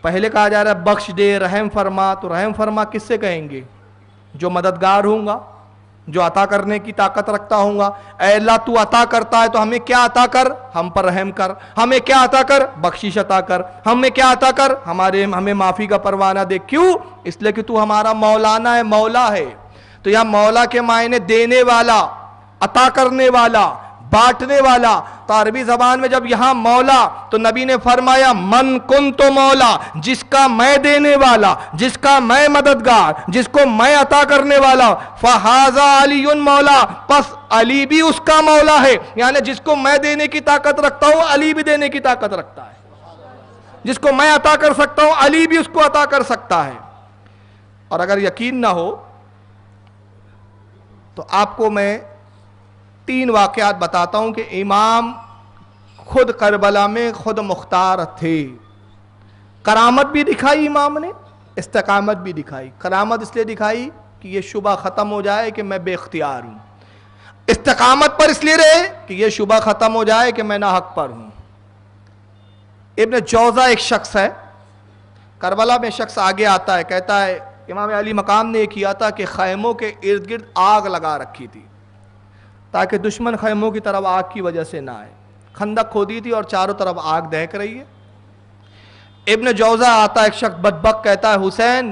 پہلے کہا جا رہا ہے بخش دے، رحم فرما، تو رحم فرما کس سے کہیں گے؟ جو مددگار ہوں گا، جو عطا کرنے کی طاقت رکھتا ہوں گا۔ اے اللہ تو عطا کرتا ہے تو ہمیں کیا عطا کر؟ ہم پر رحم کر۔ ہمیں کیا عطا کر؟ بخشش عطا کر۔ ہمیں کیا عطا کر؟ ہمیں معافی کا پروانہ دے۔ کیوں؟ اس لیے کہ تو ہمارا مولانا ہے، مولا ہے۔ تو یہاں مولا کے معنی دینے والا، عطا کرنے والا، بانٹنے والا۔ تو عربی زبان میں جب یہاں مولا، تو نبی نے فرمایا من کنت مولا، جس کا میں دینے والا، جس کا میں مددگار، جس کو میں عطا کرنے والا، فہذا علی مولا، پس علی بھی اس کا مولا ہے۔ یعنی جس کو میں دینے کی طاقت رکھتا ہوں علی بھی دینے کی طاقت رکھتا ہے، جس کو میں عطا کر سکتا ہوں علی بھی اس کو عطا کر سکتا ہے۔ اور اگر یقین نہ ہو تو آپ کو میں 3 واقعات بتاتا ہوں کہ امام خود کربلا میں خود مختار تھے۔ کرامت بھی دکھائی امام نے، استقامت بھی دکھائی۔ کرامت اس لیے دکھائی کہ یہ شبہ ختم ہو جائے کہ میں بے اختیار ہوں، استقامت پر اس لیے رہے کہ یہ شبہ ختم ہو جائے کہ میں ناحق پر ہوں۔ ابن جوزہ ایک شخص ہے، کربلا میں شخص آگے آتا ہے، کہتا ہے امام علی مقام نے یہ کیا تھا کہ خیموں کے ارد گرد آگ لگا رکھی تھی تاکہ دشمن خیموں کی طرف آگ کی وجہ سے نہ آئے۔ خندق کھودی تھی اور چاروں طرف آگ دہک رہی ہے۔ ابن جوزہ آتا ایک شخص بدبخت، کہتا ہے حسین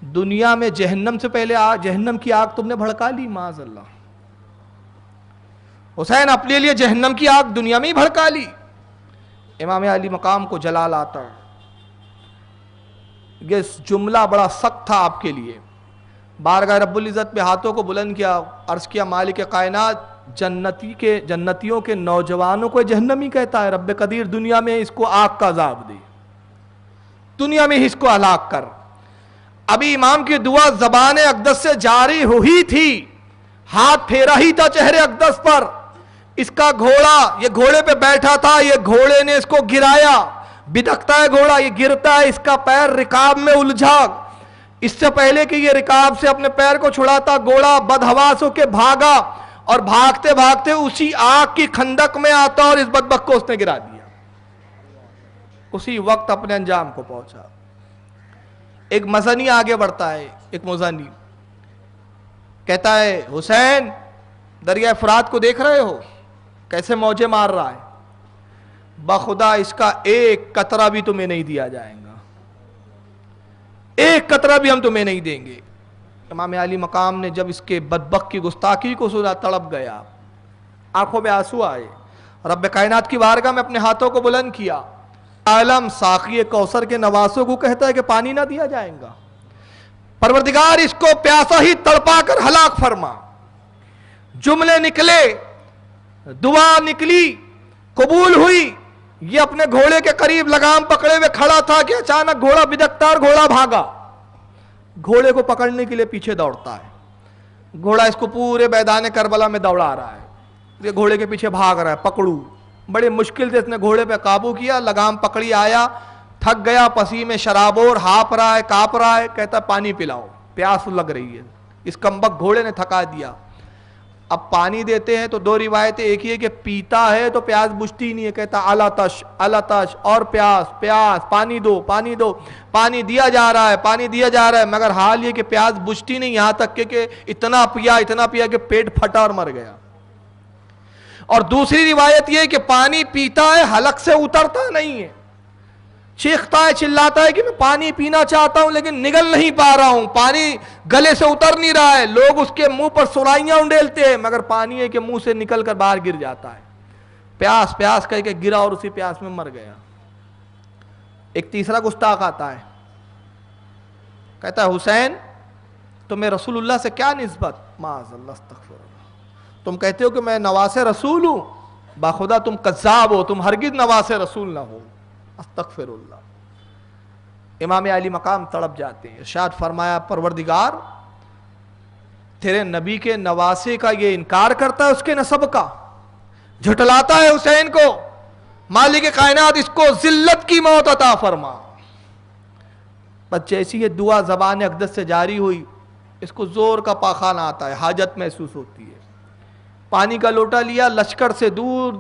دنیا میں جہنم سے پہلے جہنم کی آگ تم نے بھڑکا لی، معاذ اللہ۔ حسین اپنے لیے جہنم کی آگ دنیا میں ہی بھڑکا لی۔ امام علی مقام کو جلال آتا ہے، یہ جملہ بڑا سخت تھا آپ کے لیے. بارگاہ رب العزت پہ ہاتھوں کو بلند کیا, عرض کیا مالک کائنات جنتیوں کے نوجوانوں کو جہنمی کہتا ہے, رب قدیر دنیا میں اس کو آگ کا عذاب دے, دنیا میں اس کو ہلاک کر. ابھی امام کی دعا زبان اقدس سے جاری ہوئی تھی, ہاتھ پھیرا ہی تھا چہرے اقدس پر, اس کا گھوڑا, یہ گھوڑے پہ بیٹھا تھا, یہ گھوڑے نے اس کو گرایا, بدکتا ہے گھوڑا, یہ گرتا ہے, اس کا پیر رکاب میں الجھا. اس سے پہلے کہ یہ رکاب سے اپنے پیر کو چھڑاتا, گھوڑا بدحواس ہو کے بھاگا, اور بھاگتے بھاگتے اسی آگ کی خندق میں آتا اور اس بدبخت کو اس نے گرا دیا. اسی وقت اپنے انجام کو پہنچا. ایک مزنی آگے بڑھتا ہے, ایک مزنی کہتا ہے حسین دریائے فرات کو دیکھ رہے ہو کیسے موجیں مار رہا ہے, بخدا اس کا ایک قطرہ بھی تمہیں نہیں دیا جائے گا, ایک قطرہ بھی ہم تمہیں نہیں دیں گے. امام علی مقام نے جب اس کے بدبخت کی گستاخی کو سنا تڑپ گیا, آنکھوں میں آنسو آئے, رب کائنات کی بارگاہ میں اپنے ہاتھوں کو بلند کیا. عالم ساقی کوثر کے نواسوں کو کہتا ہے کہ پانی نہ دیا جائے گا, پروردگار اس کو پیاسا ہی تڑپا کر ہلاک فرما. جملے نکلے, دعا نکلی, قبول ہوئی. یہ اپنے گھوڑے کے قریب لگام پکڑے ہوئے کھڑا تھا کہ اچانک گھوڑا بدکتا اور گھوڑا بھاگا. گھوڑے کو پکڑنے کے لیے پیچھے دوڑتا ہے, گھوڑا اس کو پورے میدان کربلا میں دوڑا رہا ہے, یہ گھوڑے کے پیچھے بھاگ رہا ہے, پکڑو. بڑے مشکل سے اس نے گھوڑے پہ قابو کیا, لگام پکڑی, آیا, تھک گیا, پسی میں شرابور, ہاپ رہا ہے, کاپ رہا ہے, کہتا پانی پلاؤ, پیاس لگ رہی ہے. اس کمبخت گھوڑے نے تھکا دیا. اب پانی دیتے ہیں تو دو روایتیں, ایک ہی ہے کہ پیتا ہے تو پیاس بجھتی نہیں ہے, کہتا الاتش الاتش, اور پیاس پیاس, پانی دو پانی دو. پانی دیا جا رہا ہے, پانی دیا جا رہا ہے, مگر حال یہ کہ پیاس بجھتی نہیں, یہاں تک کہ اتنا پیا کہ پیٹ پھٹا اور مر گیا. اور دوسری روایت یہ کہ پانی پیتا ہے, حلق سے اترتا نہیں ہے, چیختا ہے, چلاتا ہے کہ میں پانی پینا چاہتا ہوں لیکن نگل نہیں پا رہا ہوں, پانی گلے سے اتر نہیں رہا ہے. لوگ اس کے منہ پر سرائیاں انڈیلتے ہیں, مگر پانی ہے کہ منہ سے نکل کر باہر گر جاتا ہے. پیاس پیاس کہہ کے گرا اور اسی پیاس میں مر گیا. ایک تیسرا گستاخ آتا ہے, کہتا ہے حسین تمہیں رسول اللہ سے کیا نسبت؟ معاذ اللہ, استغفر اللہ, تم کہتے ہو کہ میں نواس رسول ہوں, باخدا تم کذاب ہو, تم ہرگز نواس رسول نہ ہو. استغفر اللہ. امام علی مقام تڑپ جاتے ہیں. ارشاد فرمایا پروردگار تیرے نبی کے نواسے کا یہ انکار کرتا ہے, اس کے نسب کا جھٹلاتا ہے حسین کو, مالک کائنات اس کو ذلت کی موت عطا فرما. بس جیسی یہ دعا زبان اقدس سے جاری ہوئی, اس کو زور کا پاخانہ آتا ہے, حاجت محسوس ہوتی ہے. پانی کا لوٹا لیا, لشکر سے دور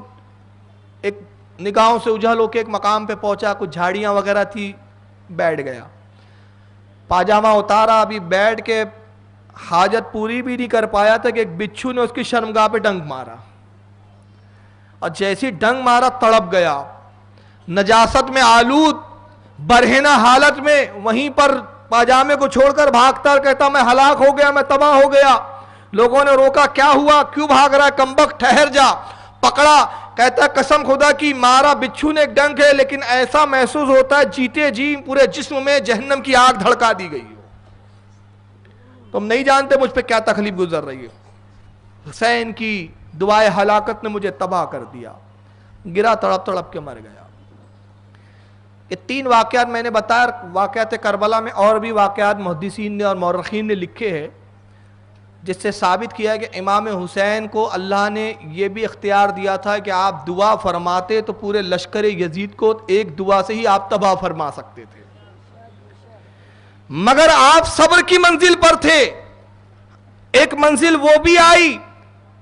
ایک نگاہوں سے اجھل ہو کے ایک مقام پہ پہنچا, کچھ جھاڑیاں وغیرہ تھی, بیٹھ گیا. پاجامہ اتارا, ابھی بیٹھ کے حاجت پوری بھی نہیں کر پایا تھا کہ ایک بچھو نے اس کی شرمگاہ پہ ڈنک مارا, اور جیسی ڈنک مارا تڑپ گیا. نجاست میں آلود, برہنہ حالت میں وہیں پر پاجامے کو چھوڑ کر بھاگتا اور کہتا میں ہلاک ہو گیا, میں تباہ ہو گیا. لوگوں نے روکا, کیا ہوا, کیوں بھاگ رہا ہے, کمبخت ٹھہر جا. پکڑا, کہتا قسم خدا کی مارا بچھو نے ایک ڈنک ہے, لیکن ایسا محسوس ہوتا ہے جیتے جی پورے جسم میں جہنم کی آگ دھڑکا دی گئی ہو. تم نہیں جانتے مجھ پہ کیا تکلیف گزر رہی ہے. حسین کی دعائے ہلاکت نے مجھے تباہ کر دیا. گرا, تڑپ تڑپ کے مر گیا. یہ 3 واقعات میں نے بتایا. واقعات کربلا میں اور بھی واقعات محدثین نے اور مورخین نے لکھے ہیں, جس سے ثابت کیا کہ امام حسین کو اللہ نے یہ بھی اختیار دیا تھا کہ آپ دعا فرماتے تو پورے لشکر یزید کو ایک دعا سے ہی آپ تباہ فرما سکتے تھے, مگر آپ صبر کی منزل پر تھے. ایک منزل وہ بھی آئی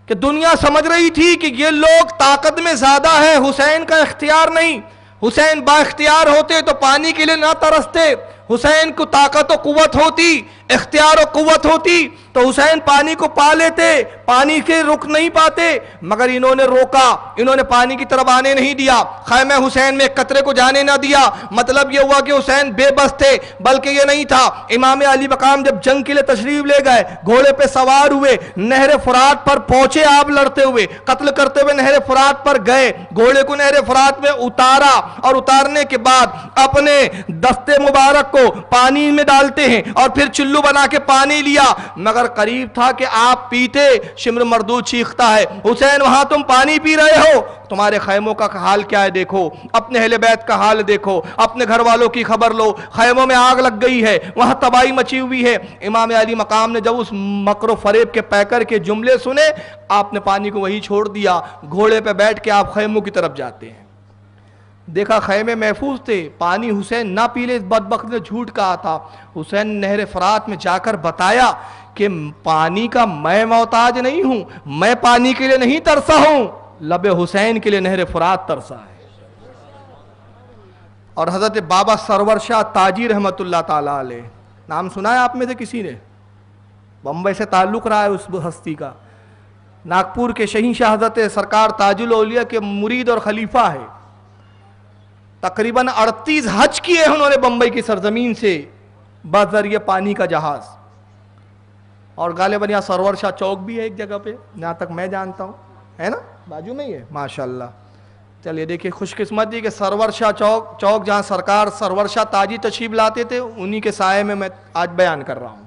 کہ دنیا سمجھ رہی تھی کہ یہ لوگ طاقت میں زیادہ ہیں, حسین کا اختیار نہیں. حسین با اختیار ہوتے تو پانی کے لیے نہ ترستے, حسین کو طاقت و قوت ہوتی, اختیار و قوت ہوتی تو حسین پانی کو پا لیتے, پانی کے رک نہیں پاتے, مگر انہوں نے روکا, انہوں نے پانی کی طرف آنے نہیں دیا, خیمہ حسین میں ایک قطرے کو جانے نہ دیا. مطلب یہ ہوا کہ حسین بے بس تھے, بلکہ یہ نہیں تھا. امام علی مقام جب جنگ کے لیے تشریف لے گئے, گھوڑے پہ سوار ہوئے, نہر فرات پر پہنچے, آپ لڑتے ہوئے, قتل کرتے ہوئے نہر فرات پر گئے, گھوڑے کو نہر فرات میں اتارا, اور اتارنے کے بعد اپنے دستے مبارک کو پانی میں ڈالتے ہیں اور پھر چلو بنا کے پانی لیا. مگر قریب تھا کہ آپ پیتے, شمر مردود چیختا ہے, حسین وہاں تم پانی پی رہے ہو, تمہارے خیموں کا حال کیا ہے دیکھو, اپنے اہل بیت کا حال دیکھو, اپنے گھر والوں کی خبر لو, خیموں میں آگ لگ گئی ہے, وہاں تباہی مچی ہوئی ہے. امام علی مقام نے جب اس مکر و فریب کے پیکر کے جملے سنے, آپ نے پانی کو وہی چھوڑ دیا, گھوڑے پہ بیٹھ کے آپ خیموں کی طرف جاتے ہیں. دیکھا خیمے محفوظ تھے, پانی حسین نہ پی لے, اس بدبخت نے جھوٹ کہا تھا. حسین نہر فرات میں جا کر بتایا کہ پانی کا میں محتاج نہیں ہوں, میں پانی کے لیے نہیں ترسا ہوں, لب حسین کے لیے نہر فرات ترسا ہے. اور حضرت بابا سرور شاہ تاجی رحمت اللہ تعالیٰ علیہ, نام سنا ہے آپ میں سے کسی نے؟ بمبئی سے تعلق رہا ہے اس ہستی کا. ناگپور کے شہنشاہ حضرت سرکار تاج الاولیاء کے مرید اور خلیفہ ہے. تقریباً 38 حج کیے ہیں انہوں نے بمبئی کی سرزمین سے بذریعہ پانی کا جہاز. اور غالباً یہاں سرور شاہ چوک بھی ہے ایک جگہ پہ, جہاں تک میں جانتا ہوں, ہے نا, بازو میں ہی ہے ماشاءاللہ. چلیے دیکھیں خوش قسمتی کہ سرور شاہ چوک جہاں سرکار سرور شاہ تاجی تشریف لاتے تھے, انہی کے سائے میں آج بیان کر رہا ہوں.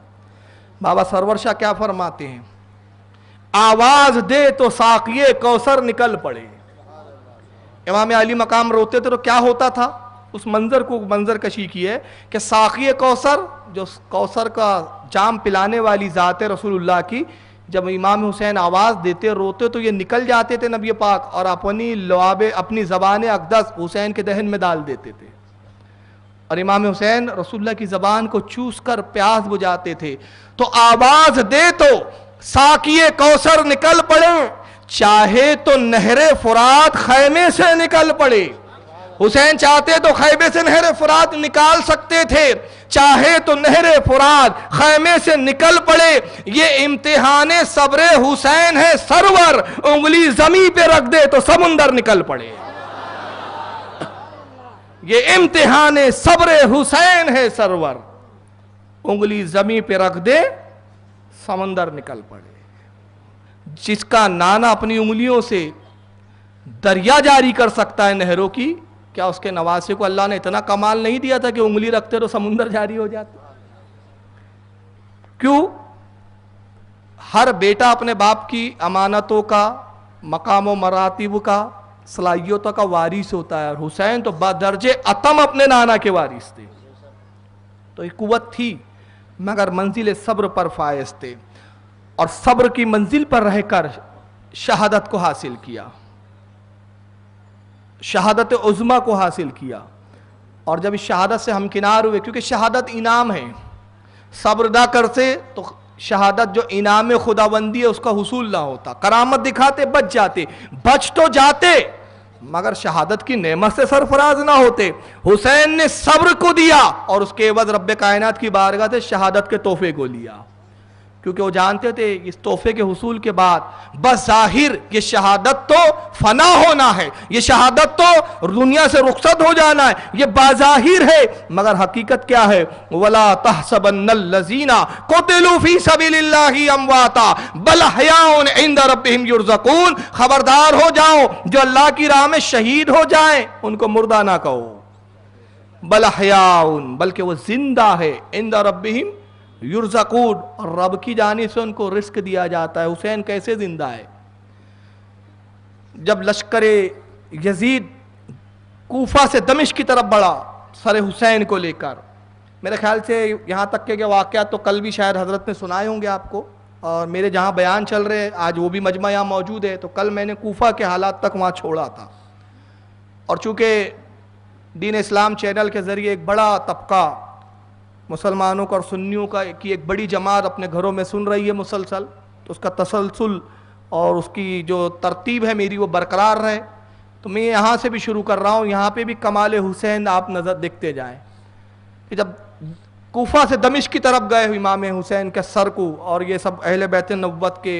بابا سرور شاہ کیا فرماتے ہیں, آواز دے تو ساقیے کوثر نکل پڑے. امام علی مقام روتے تھے تو کیا ہوتا تھا, اس منظر کو منظر کشی کی ہے کہ ساقی کوثر, جو کوثر کا جام پلانے والی ذات رسول اللہ کی, جب امام حسین آواز دیتے روتے تو یہ نکل جاتے تھے نبی پاک, اور اپنی لعاب اپنی زبان اقدس حسین کے دہن میں ڈال دیتے تھے, اور امام حسین رسول اللہ کی زبان کو چوس کر پیاس بجھاتے تھے. تو آواز دے تو ساقی کوثر نکل پڑے, چاہے تو نہر فرات خیمے سے نکل پڑے. حسین چاہتے تو خیمے سے نہر فرات نکال سکتے تھے, چاہے تو نہر فرات خیمے سے نکل پڑے. یہ امتحان صبر حسین ہے سرور, انگلی زمین پہ رکھ دے تو سمندر نکل پڑے. یہ امتحان صبر حسین ہے سرور, انگلی زمین پہ رکھ دے سمندر نکل پڑے. جس کا نانا اپنی انگلیوں سے دریا جاری کر سکتا ہے نہروں کی, کیا اس کے نواسے کو اللہ نے اتنا کمال نہیں دیا تھا کہ انگلی رکھتے تو سمندر جاری ہو جاتا؟ کیوں؟ ہر بیٹا اپنے باپ کی امانتوں کا, مقام و مراتب کا, صلاحیتوں کا وارث ہوتا ہے, اور حسین تو بدرجے اتم اپنے نانا کے وارث تھے. تو ایک قوت تھی, مگر منزل صبر پر فائز تھے, اور صبر کی منزل پر رہ کر شہادت کو حاصل کیا, شہادت عظمیٰ کو حاصل کیا. اور جب اس شہادت سے ہمکنار ہوئے, کیونکہ شہادت انعام ہے, صبر نہ کرتے تو شہادت جو انعام خداوندی ہے اس کا حصول نہ ہوتا. کرامت دکھاتے بچ جاتے, بچ تو جاتے مگر شہادت کی نعمت سے سرفراز نہ ہوتے. حسین نے صبر کو دیا اور اس کے عوض رب کائنات کی بارگاہ سے شہادت کے تحفے کو لیا, کیونکہ وہ جانتے تھے اس تحفے کے حصول کے بعد بظاہر یہ شہادت تو فنا ہونا ہے, یہ شہادت تو دنیا سے رخصت ہو جانا ہے, یہ بظاہر ہے, مگر حقیقت کیا ہے؟ وَلَا تَحْسَبَنَّ الَّذِينَ قُتِلُوا فِي سَبِيلِ اللَّهِ أَمْوَاتًا بَلْ أَحْيَاءٌ عِندَ رَبِّهِمْ يُرْزَقُونَ. خبردار ہو جاؤ, جو اللہ کی راہ میں شہید ہو جائیں ان کو مردہ نہ کہو, بَلْ أَحْيَاءٌ, بلکہ وہ زندہ ہے, عِندَ رَبِّهِمْ یرزقون, اور رب کی جانب سے ان کو رزق دیا جاتا ہے. حسین کیسے زندہ ہے؟ جب لشکر یزید کوفہ سے دمشق کی طرف بڑھا سر حسین کو لے کر, میرے خیال سے یہاں تک کہ واقعات تو کل بھی شاید حضرت نے سنائے ہوں گے آپ کو, اور میرے جہاں بیان چل رہے آج وہ بھی مجمع یہاں موجود ہے, تو کل میں نے کوفہ کے حالات تک وہاں چھوڑا تھا. اور چونکہ دین اسلام چینل کے ذریعے ایک بڑا طبقہ مسلمانوں کا اور سنیوں کی ایک بڑی جماعت اپنے گھروں میں سن رہی ہے مسلسل, تو اس کا تسلسل اور اس کی جو ترتیب ہے میری وہ برقرار رہے, تو میں یہاں سے بھی شروع کر رہا ہوں. یہاں پہ بھی کمال حسین آپ نظر دیکھتے جائیں کہ جب کوفہ سے دمشق کی طرف گئے امام حسین کے سر کو، اور یہ سب اہل بیت نبوت کے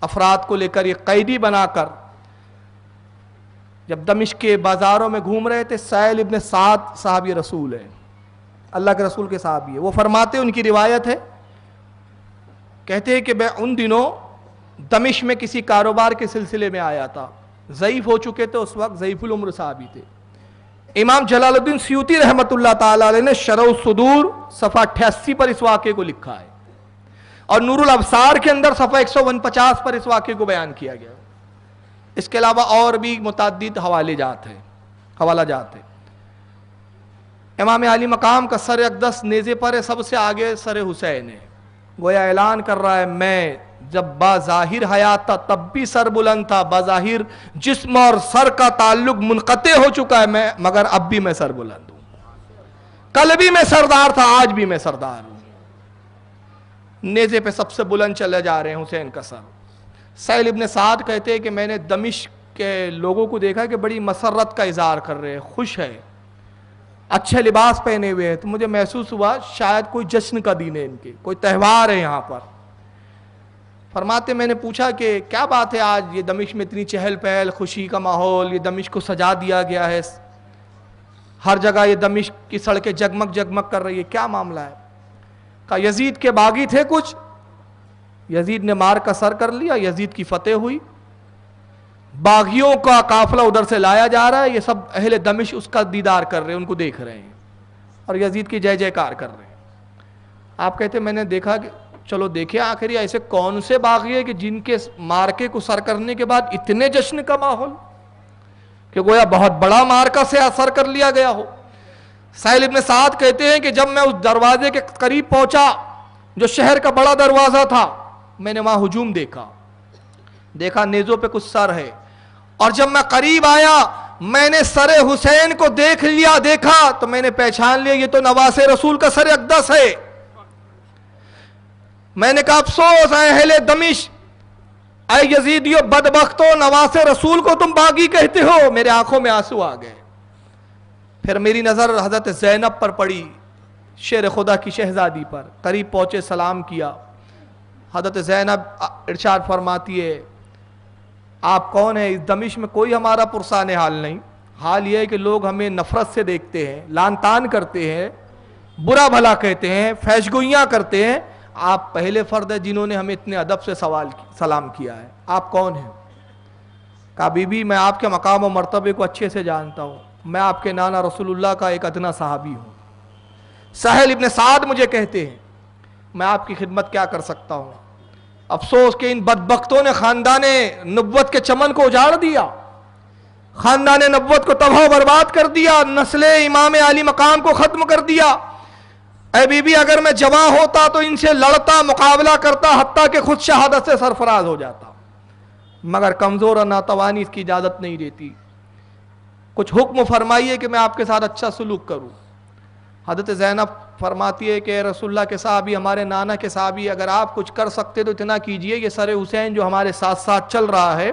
افراد کو لے کر یہ قیدی بنا کر جب دمشق کے بازاروں میں گھوم رہے تھے، سہیل ابن سعد صحابی رسول ہے، اللہ کے رسول کے صحابی ہے، وہ فرماتے ہیں، ان کی روایت ہے، کہتے ہیں کہ میں ان دنوں دمشق میں کسی کاروبار کے سلسلے میں آیا تھا، ضعیف ہو چکے تھے اس وقت، ضعیف العمر صحابی تھے۔ امام جلال الدین سیوطی رحمۃ اللہ تعالی علیہ نے شرح الصدور صفحہ 88 پر اس واقعے کو لکھا ہے، اور نور الابصار کے اندر صفحہ 149 پر اس واقعے کو بیان کیا گیا۔ اس کے علاوہ اور بھی متعدد حوالہ جات ہیں۔ امام علی مقام کا سر اقدس نیزے پر ہے، سب سے آگے سر حسین ہے، گویا اعلان کر رہا ہے میں جب بظاہر حیات تھا تب بھی سر بلند تھا، بظاہر جسم اور سر کا تعلق منقطع ہو چکا ہے مگر اب بھی میں سر بلند ہوں، کل بھی میں سردار تھا، آج بھی میں سردار ہوں۔ نیزے پہ سب سے بلند چلے جا رہے ہیں حسین کا سر۔ سہیل ابن سعد کہتے ہیں کہ میں نے دمشق کے لوگوں کو دیکھا کہ بڑی مسرت کا اظہار کر رہے ہیں، خوش ہے، اچھے لباس پہنے ہوئے ہیں، تو مجھے محسوس ہوا شاید کوئی جشن کا دن ہے، ان کے کوئی تہوار ہے یہاں پر۔ فرماتے میں نے پوچھا کہ کیا بات ہے آج یہ دمشق میں اتنی چہل پہل، خوشی کا ماحول، یہ دمشق کو سجا دیا گیا ہے، ہر جگہ یہ دمشق کی سڑکیں جگمگ جگمگ کر رہی ہے، کیا معاملہ ہے؟ کہا یزید کے باغی تھے کچھ، یزید نے مار کا سر کر لیا، یزید کی فتح ہوئی، باغیوں کا قافلہ ادھر سے لایا جا رہا ہے، یہ سب اہل دمشق اس کا دیدار کر رہے ہیں، ان کو دیکھ رہے ہیں اور یزید کی جے جے کار کر رہے ہیں۔ آپ کہتے ہیں میں نے دیکھا کہ چلو دیکھیں آخر یہ ایسے کون سے باغی ہے کہ جن کے مارکے کو سر کرنے کے بعد اتنے جشن کا ماحول کہ گویا بہت بڑا مارکا سے اثر کر لیا گیا ہو۔ سہیل ابن سعد کہتے ہیں کہ جب میں اس دروازے کے قریب پہنچا جو شہر کا بڑا دروازہ تھا، میں نے وہاں ہجوم دیکھا نیزوں پہ کچھ سر ہے، اور جب میں قریب آیا میں نے سر حسین کو دیکھا تو میں نے پہچان لیا یہ تو نواس رسول کا سر اقدس ہے۔ میں نے کہا افسوس اے اہل دمشق، اے یزیدیو بدبختو، نواس رسول کو تم باغی کہتے ہو۔ میرے آنکھوں میں آنسو آ گئے۔ پھر میری نظر حضرت زینب پر پڑی، شیر خدا کی شہزادی پر، قریب پہنچے سلام کیا۔ حضرت زینب ارشاد فرماتی ہے آپ کون ہیں؟ اس دمشق میں کوئی ہمارا پرسان حال نہیں، حال یہ ہے کہ لوگ ہمیں نفرت سے دیکھتے ہیں، لان تان کرتے ہیں، برا بھلا کہتے ہیں، فحشگوئیاں کرتے ہیں، آپ پہلے فرد ہیں جنہوں نے ہمیں اتنے ادب سے سلام کیا ہے، آپ کون ہیں؟ کہا بی بی میں آپ کے مقام و مرتبے کو اچھے سے جانتا ہوں، میں آپ کے نانا رسول اللہ کا ایک ادنا صحابی ہوں۔ سہیل ابن سعد مجھے کہتے ہیں میں آپ کی خدمت کیا کر سکتا ہوں؟ افسوس کہ ان بدبختوں نے خاندان نبوت کے چمن کو اجاڑ دیا، خاندان نبوت کو تباہ و برباد کر دیا، نسل امام علی مقام کو ختم کر دیا۔ اے بی بی اگر میں جواں ہوتا تو ان سے لڑتا، مقابلہ کرتا، حتیٰ کہ خود شہادت سے سرفراز ہو جاتا، مگر کمزور اور ناتوانی اس کی اجازت نہیں دیتی۔ کچھ حکم فرمائیے کہ میں آپ کے ساتھ اچھا سلوک کروں۔ حضرت زینب فرماتی ہے کہ اے رسول اللہ کے صحابی، ہمارے نانا کے صحابی، اگر آپ کچھ کر سکتے تو اتنا کیجئے، یہ سر حسین جو ہمارے ساتھ ساتھ چل رہا ہے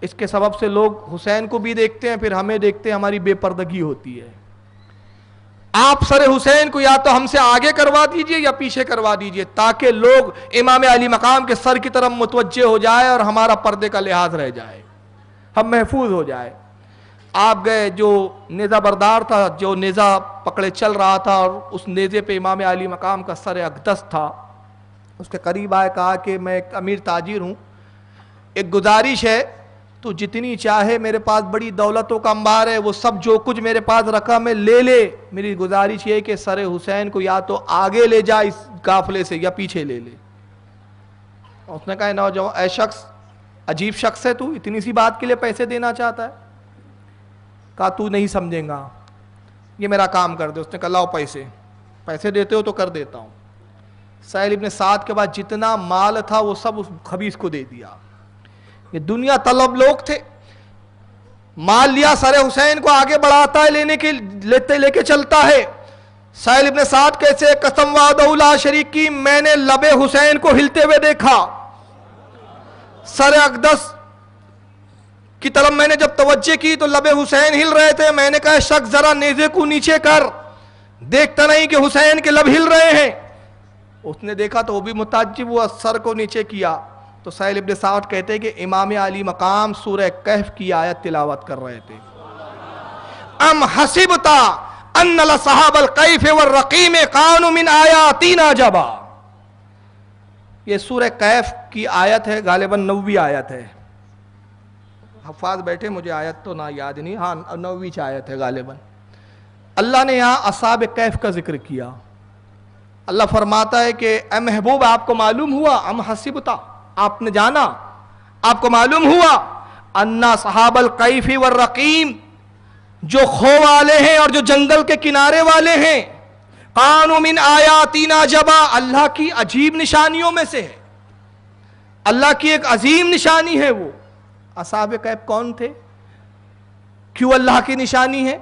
اس کے سبب سے لوگ حسین کو بھی دیکھتے ہیں، پھر ہمیں دیکھتے ہیں، ہماری بے پردگی ہوتی ہے۔ آپ سر حسین کو یا تو ہم سے آگے کروا دیجئے یا پیچھے کروا دیجئے، تاکہ لوگ امام علی مقام کے سر کی طرف متوجہ ہو جائے اور ہمارا پردے کا لحاظ رہ جائے، ہم محفوظ ہو جائے۔ آپ گئے، جو نیزہ بردار تھا، جو نیزہ پکڑے چل رہا تھا، اور اس نیزے پہ امام علی مقام کا سر اقدس تھا، اس کے قریب آئے، کہا کہ میں ایک امیر تاجر ہوں، ایک گزارش ہے، تو جتنی چاہے، میرے پاس بڑی دولتوں کا انبار ہے، وہ سب جو کچھ میرے پاس رکھا میں لے لے، میری گزارش یہ ہے کہ سر حسین کو یا تو آگے لے جا اس قافلے سے یا پیچھے لے لے۔ اس نے کہا نوجوان، اے شخص، عجیب شخص ہے تو، اتنی سی بات کے لیے پیسے دینا چاہتا ہے؟ کہا تو نہیں سمجھیں گا، یہ میرا کام کر دے۔ اس نے کہا لاؤ پیسے دیتے ہو تو کر دیتا ہوں۔ سہیل ابن سعد کے بعد جتنا مال تھا وہ سب اس خبیث کو دے دیا۔ یہ دنیا طلب لوگ تھے، مال لیا، سر حسین کو آگے بڑھاتا ہے، لے کے چلتا ہے۔ سہیل ابن سعد کیسے؟ قسم وعدہ لا شریک کی، میں نے لب حسین کو ہلتے ہوئے دیکھا، سر اقدس کی طرف میں نے جب توجہ کی تو لب حسین ہل رہے تھے۔ میں نے کہا شخص ذرا نیزے کو نیچے کر، دیکھتا نہیں کہ حسین کے لب ہل رہے ہیں. اس نے دیکھا تو وہ بھی متعجب ہوا, سر کو نیچے کیا. تو سہیل ابن سعد کہتے ہیں کہ امام علی مقام سورہ کہف کی آیت تلاوت کر رہے تھے. ام حسبتا ان لصحاب الکیف والرقیم کانوا من آیاتنا عجبا. یہ سورہ کہف کی آیت ہے, غالباً 9ویں آیت ہے. حفاظ بیٹھے, مجھے آیت تو نہ یاد نہیں, ہاں 9ویں آیت ہے غالباً. اللہ نے یہاں اصحاب کہف کا ذکر کیا. اللہ فرماتا ہے کہ اے محبوب آپ کو معلوم ہوا, ام حسبتا آپ نے جانا, آپ کو معلوم ہوا, انا صحاب الکیف والرقیم جو کھو والے ہیں اور جو جنگل کے کنارے والے ہیں, کانوا من آیاتنا عجبا اللہ کی عجیب نشانیوں میں سے ہے, اللہ کی ایک عظیم نشانی ہے وہ. اصحاب کہف کون تھے؟ کیوں اللہ کی نشانی ہے؟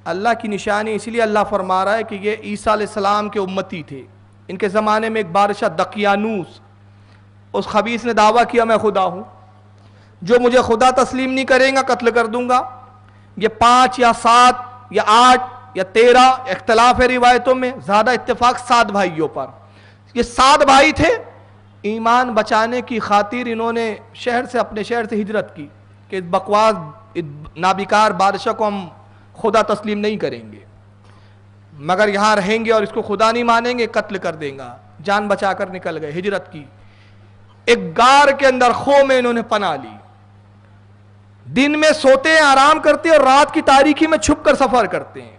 اللہ کی نشانی اس لیے اللہ فرما رہا ہے کہ یہ عیسیٰ علیہ السلام کے امتی تھے. ان کے زمانے میں ایک بادشاہ دقیانوس, اس خبیث نے دعویٰ کیا میں خدا ہوں, جو مجھے خدا تسلیم نہیں کرے گا قتل کر دوں گا. یہ 5 یا 7 یا 8 یا 13 اختلاف ہے روایتوں میں, زیادہ اتفاق 7 بھائیوں پر. یہ 7 بھائی تھے, ایمان بچانے کی خاطر انہوں نے اپنے شہر سے ہجرت کی کہ اس بکواس نابیکار بادشاہ کو ہم خدا تسلیم نہیں کریں گے, مگر یہاں رہیں گے اور اس کو خدا نہیں مانیں گے, قتل کر دیں گا. جان بچا کر نکل گئے, ہجرت کی. ایک غار کے اندر خو میں انہوں نے پناہ لی. دن میں سوتے ہیں, آرام کرتے ہیں, اور رات کی تاریکی میں چھپ کر سفر کرتے ہیں.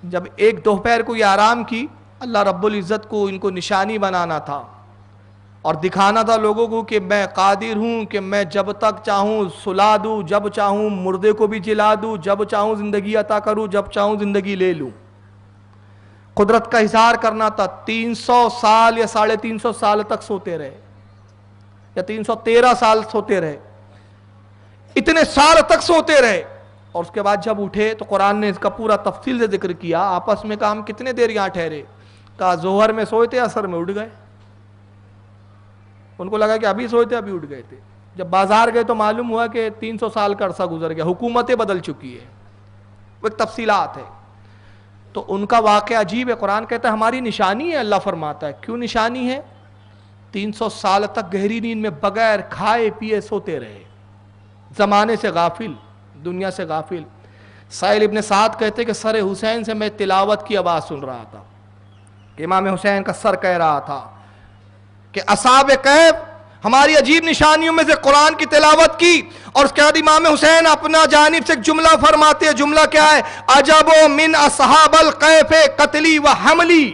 جب ایک دوپہر کو یہ آرام کی, اللہ رب العزت کو ان کو نشانی بنانا تھا اور دکھانا تھا لوگوں کو کہ میں قادر ہوں کہ میں جب تک چاہوں سلا دوں, جب چاہوں مردے کو بھی جلا دوں, جب چاہوں زندگی عطا کروں, جب چاہوں زندگی لے لوں. قدرت کا اظہار کرنا تھا. 300 سال یا 350 سال تک سوتے رہے, یا 313 سال سوتے رہے, اتنے سال تک سوتے رہے. اور اس کے بعد جب اٹھے تو قرآن نے اس کا پورا تفصیل سے ذکر کیا. آپس میں کہا ہم کتنے دیر یہاں ٹھہرے, کہا ظہر میں سوئے تھے, عصر میں اٹھ گئے. ان کو لگا کہ ابھی سوئے تھے, ابھی اٹھ گئے تھے. جب بازار گئے تو معلوم ہوا کہ 300 سال کا عرصہ گزر گیا, حکومتیں بدل چکی ہے, وہ ایک تفصیلات ہے. تو ان کا واقعہ عجیب ہے. قرآن کہتا ہے ہماری نشانی ہے. اللہ فرماتا ہے کیوں نشانی ہے؟ 300 سال تک گہری نیند میں بغیر کھائے پیے سوتے رہے, زمانے سے غافل, دنیا سے غافل. سہیل ابن سعد کہتے کہ سر حسین سے میں تلاوت کی آواز سن رہا تھا کہ امام حسین کا سر کہہ رہا تھا کہ اصحاب کہف ہماری عجیب نشانیوں میں سے قرآن کی تلاوت کی. اور اس کے بعد امام حسین اپنا جانب سے ایک جملہ فرماتے ہیں. جملہ کیا ہے؟ عجب من اصحاب الکہف قتلی و حملی.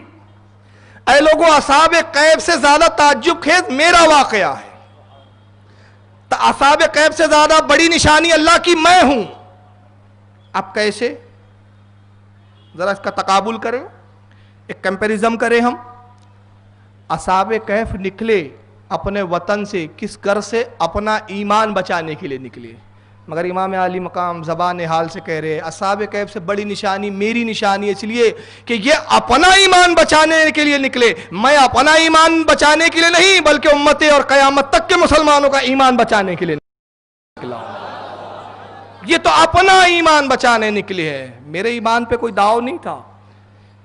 اے لوگوں, اصحاب کہف سے زیادہ تعجب خیز میرا واقعہ ہے. اصحاب کہف سے زیادہ بڑی نشانی اللہ کی میں ہوں. اب کیسے؟ ذرا اس کا تقابل کریں, ایک کمپیریزم کریں ہم. اصحاب کہف نکلے اپنے وطن سے, کس گر سے؟ اپنا ایمان بچانے کے لیے نکلے. مگر امام علی مقام زبان حال سے کہہ رہے اصحاب کہف سے بڑی نشانی میری نشانی ہے, اس لیے کہ یہ اپنا ایمان بچانے کے لیے نکلے. میں اپنا ایمان بچانے کے لیے نہیں, بلکہ امت اور قیامت تک کے مسلمانوں کا ایمان بچانے کے لیے نکلا. یہ تو اپنا ایمان بچانے نکلے ہیں. میرے ایمان پہ کوئی داؤ نہیں تھا,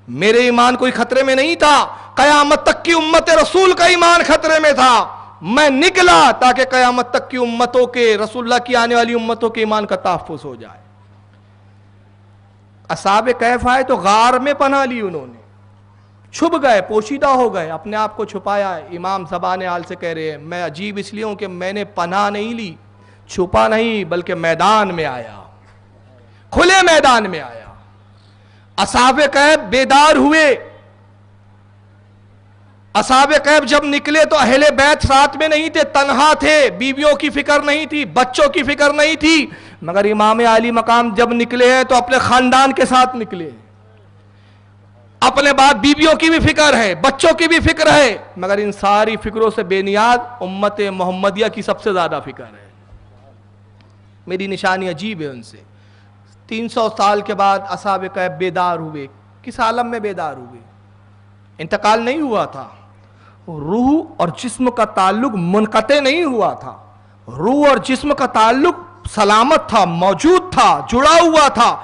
میرے ایمان کوئی خطرے میں نہیں تھا. قیامت تک کی امت رسول کا ایمان خطرے میں تھا. میں نکلا تاکہ قیامت تک کی امتوں کے, رسول اللہ کی آنے والی امتوں کے ایمان کا تحفظ ہو جائے. اصحاب کہف آئے تو غار میں پناہ لی, انہوں نے چھپ گئے, پوشیدہ ہو گئے, اپنے آپ کو چھپایا. امام زبان حال سے کہہ رہے ہیں میں عجیب اس لیے ہوں کہ میں نے پناہ نہیں لی, چھپا نہیں, بلکہ میدان میں آیا, کھلے میدان میں آیا. اصحاب کہف بیدار ہوئے. اصحاب کہف جب نکلے تو اہل بیت ساتھ میں نہیں تھے, تنہا تھے, بیویوں کی فکر نہیں تھی, بچوں کی فکر نہیں تھی. مگر امام علی مقام جب نکلے ہیں تو اپنے خاندان کے ساتھ نکلے. اپنے بعد بیویوں کی بھی فکر ہے, بچوں کی بھی فکر ہے, مگر ان ساری فکروں سے بے نیاز امت محمدیہ کی سب سے زیادہ فکر ہے. میری نشانی عجیب ہے ان سے. 300 سال کے بعد اصحاب کہف بیدار ہوئے. کس عالم میں بیدار ہوئے؟ انتقال نہیں ہوا تھا, روح اور جسم کا تعلق منقطع نہیں ہوا تھا. روح اور جسم کا تعلق سلامت تھا, موجود تھا, جڑا ہوا تھا.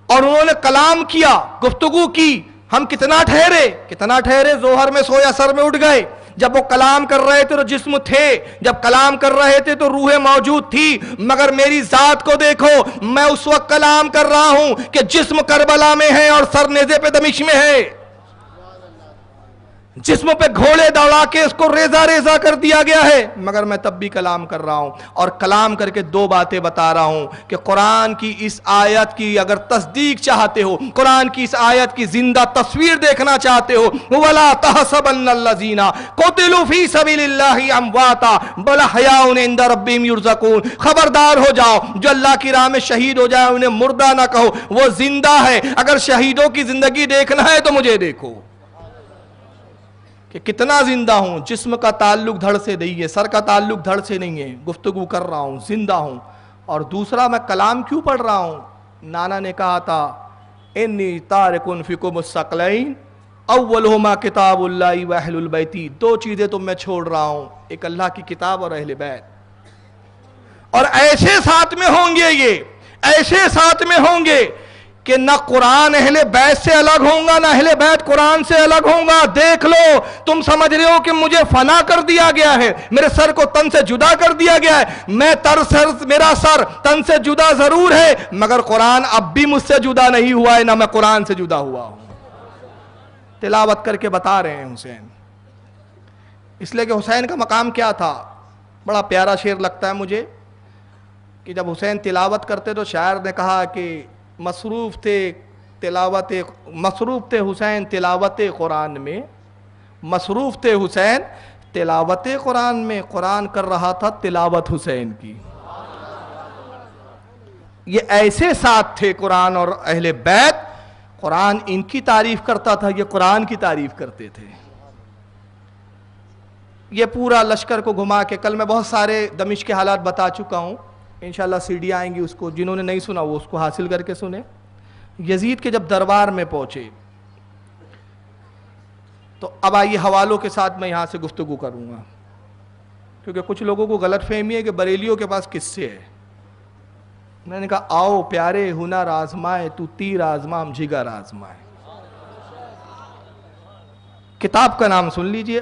اور انہوں نے کلام کیا، گفتگو کی. ہم کتنا ٹھہرے، ظہر میں سویا سر میں اٹھ گئے. جب وہ کلام کر رہے تھے تو جسم تھے، جب کلام کر رہے تھے تو روح موجود تھی. مگر میری ذات کو دیکھو، میں اس وقت کلام کر رہا ہوں کہ جسم کربلا میں ہے اور سر نیزے پہ دمشق میں ہے. جسم پہ گھوڑے دوڑا کے اس کو ریزہ کر دیا گیا ہے، مگر میں تب بھی کلام کر رہا ہوں. اور کلام کر کے دو باتیں بتا رہا ہوں کہ قرآن کی اس آیت کی اگر تصدیق چاہتے ہو، قرآن کی اس آیت کی زندہ تصویر دیکھنا چاہتے ہو، وَلَا تَحْسَبَنَّ الَّذِينَ قُتِلُوا فِي سَبِيلِ اللَّهِ أَمْوَاتًا بَلْ أَحْيَاءٌ عِندَ رَبِّهِمْ يُرْزَقُونَ. خبردار ہو جاؤ، جو اللہ کی راہ میں شہید ہو جائے انہیں مردہ نہ کہو، وہ زندہ ہے. اگر شہیدوں کی زندگی دیکھنا ہے تو مجھے دیکھو کہ کتنا زندہ ہوں. جسم کا تعلق دھڑ سے نہیں ہے، سر کا تعلق دھڑ سے نہیں ہے. گفتگو کر رہا ہوں، زندہ ہوں. اور دوسرا، میں کلام کیوں پڑھ رہا ہوں؟ نانا نے کہا تھا انی تارکن فیکم الثقلین اولہما کتاب اللہ و اہل البیت. دو چیزیں تم میں چھوڑ رہا ہوں، ایک اللہ کی کتاب اور اہل بیت. اور ایسے ساتھ میں ہوں گے، یہ ایسے ساتھ میں ہوں گے کہ نہ قرآن اہل بیت سے الگ ہوں گا، نہ اہل بیت قرآن سے الگ ہوں گا. دیکھ لو، تم سمجھ رہے ہو کہ مجھے فنا کر دیا گیا ہے، میرے سر کو تن سے جدا کر دیا گیا ہے. میرا سر تن سے جدا ضرور ہے، مگر قرآن اب بھی مجھ سے جدا نہیں ہوا ہے، نہ میں قرآن سے جدا ہوا ہوں. تلاوت کر کے بتا رہے ہیں حسین. اس لیے کہ حسین کا مقام کیا تھا. بڑا پیارا شعر لگتا ہے مجھے کہ جب حسین تلاوت کرتے تو شاعر نے کہا کہ مصروف تھے حسین تلاوت قرآن میں، مصروف تھے حسین تلاوت قرآن میں. قرآن کر رہا تھا تلاوت حسین کی. یہ ایسے ساتھ تھے قرآن اور اہل بیت. قرآن ان کی تعریف کرتا تھا، یہ قرآن کی تعریف کرتے تھے. یہ پورا لشکر کو گھما کے کل میں بہت سارے دمشق کے حالات بتا چکا ہوں. انشاءاللہ سی ڈی آئیں گی، اس کو جنہوں نے نہیں سنا وہ اس کو حاصل کر کے سنیں. یزید کے جب دربار میں پہنچے تو اب آئیے حوالوں کے ساتھ میں یہاں سے گفتگو کروں گا، کیونکہ کچھ لوگوں کو غلط فہمی ہے کہ بریلیوں کے پاس قصے ہے. میں نے کہا آؤ پیارے ہنر آزمائے، تو تیر آزما ہم جگر آزمائے. کتاب کا نام سن لیجئے،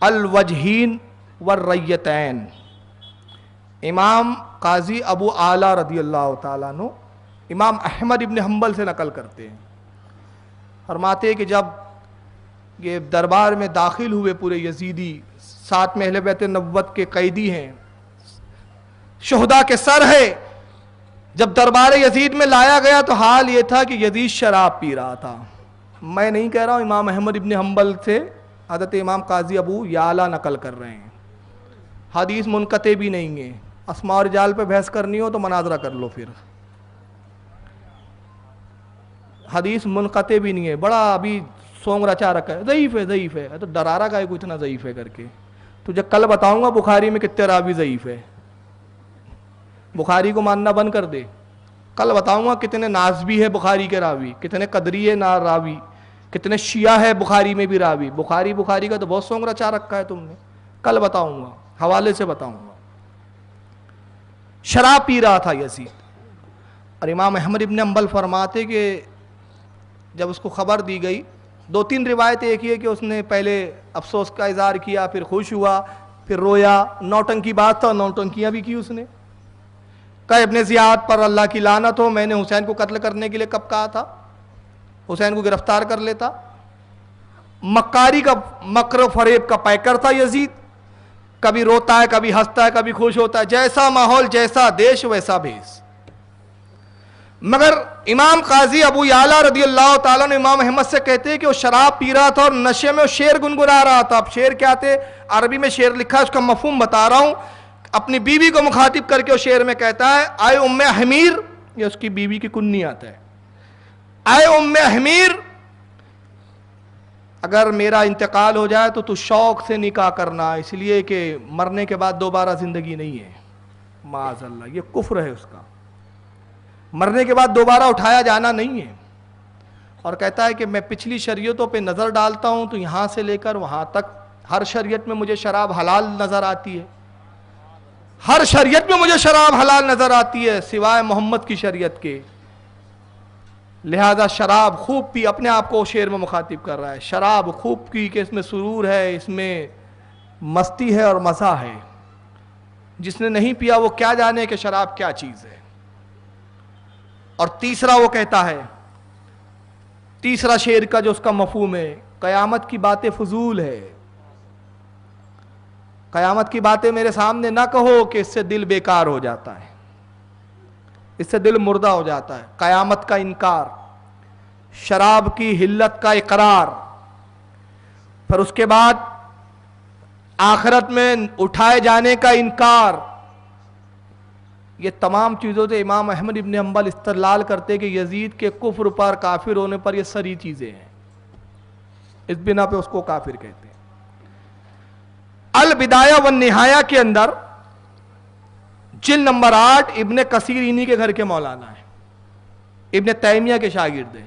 الوجہین والریتین. امام قاضی ابو اعلیٰ رضی اللہ تعالیٰ عنہ امام احمد ابن حنبل سے نقل کرتے ہیں. فرماتے ہیں کہ جب یہ دربار میں داخل ہوئے پورے یزیدی، ساتھ میں اہل بیت نبوت کے قیدی ہیں، شہداء کے سر ہے. جب دربار یزید میں لایا گیا تو حال یہ تھا کہ یزید شراب پی رہا تھا. میں نہیں کہہ رہا ہوں، امام احمد ابن حنبل سے حضرت امام قاضی ابو یعلا نقل کر رہے ہیں. حدیث منقطع بھی نہیں ہے. اسماء و رجال پہ بحث کرنی ہو تو مناظرہ کر لو. پھر حدیث منقطع بھی نہیں ہے. بڑا ابھی سونگ رچا رکھا ہے، ضعیف ہے. تو ڈرا رہا ہے کو اتنا ضعیف ہے کر کے. تجھے کل بتاؤں گا بخاری میں کتنے راوی ضعیف ہے. بخاری کو ماننا بند کر دے. کل بتاؤں گا کتنے نازبی ہے بخاری کے راوی، کتنے قدری ہے راوی، کتنے شیعہ ہے بخاری میں بھی راوی. بخاری کا تو بہت سونگ رچا رکھا ہے تم نے. کل بتاؤں گا، حوالے سے بتاؤں گا. شراب پی رہا تھا یزید. اور امام احمد ابن حنبل فرماتے کہ جب اس کو خبر دی گئی، دو تین روایت ایک ہی ہے کہ اس نے پہلے افسوس کا اظہار کیا، پھر خوش ہوا، پھر رویا. نوٹنکی بات تھا، نوٹنکیاں بھی کی اس نے. کہ ابن زیاد پر اللہ کی لعنت ہو، میں نے حسین کو قتل کرنے کے لیے کب کہا تھا؟ حسین کو گرفتار کر لیتا. مکاری کا، مکر و فریب کا پیکر تھا یزید. کبھی روتا ہے، کبھی ہنستا ہے، کبھی خوش ہوتا ہے. جیسا ماحول، جیسا دیش، ویسا بھیس. مگر امام قاضی ابو یعلا رضی اللہ تعالیٰ نے امام احمد سے کہتے ہیں کہ وہ شراب پی رہا تھا اور نشے میں وہ شعر گنگنا رہا تھا. اب شعر کیا تھے؟ عربی میں شعر لکھا ہے، اس کا مفہوم بتا رہا ہوں. اپنی بیوی کو مخاطب کر کے وہ شعر میں کہتا ہے، آئے ام حمیر، یہ اس کی بیوی کی کنیت ہے. آئے ام حمیر، اگر میرا انتقال ہو جائے تو شوق سے نکاح کرنا، اس لیے کہ مرنے کے بعد دوبارہ زندگی نہیں ہے. معاذ اللہ، یہ کفر ہے اس کا. مرنے کے بعد دوبارہ اٹھایا جانا نہیں ہے. اور کہتا ہے کہ میں پچھلی شریعتوں پہ نظر ڈالتا ہوں تو یہاں سے لے کر وہاں تک ہر شریعت میں مجھے شراب حلال نظر آتی ہے. ہر شریعت میں مجھے شراب حلال نظر آتی ہے سوائے محمد کی شریعت کے. لہذا شراب خوب پی، اپنے آپ کو شعر میں مخاطب کر رہا ہے، شراب خوب پی کہ اس میں سرور ہے، اس میں مستی ہے اور مزہ ہے، جس نے نہیں پیا وہ کیا جانے کہ شراب کیا چیز ہے۔ اور تیسرا وہ کہتا ہے، تیسرا شعر کا جو اس کا مفہوم ہے، قیامت کی باتیں فضول ہے، قیامت کی باتیں میرے سامنے نہ کہو کہ اس سے دل بیکار ہو جاتا ہے، اس سے دل مردہ ہو جاتا ہے۔ قیامت کا انکار، شراب کی حلت کا اقرار، پھر اس کے بعد آخرت میں اٹھائے جانے کا انکار، یہ تمام چیزوں سے امام احمد ابن حنبل استدلال کرتے کہ یزید کے کفر پر، کافر ہونے پر یہ ساری چیزیں ہیں، اس بنا پہ اس کو کافر کہتے ہیں۔ البدایہ والنہایہ کے اندر جلد نمبر 8 ابن کثیر انہی کے گھر کے مولانا ہے، ابن تیمیہ کے شاگرد ہیں۔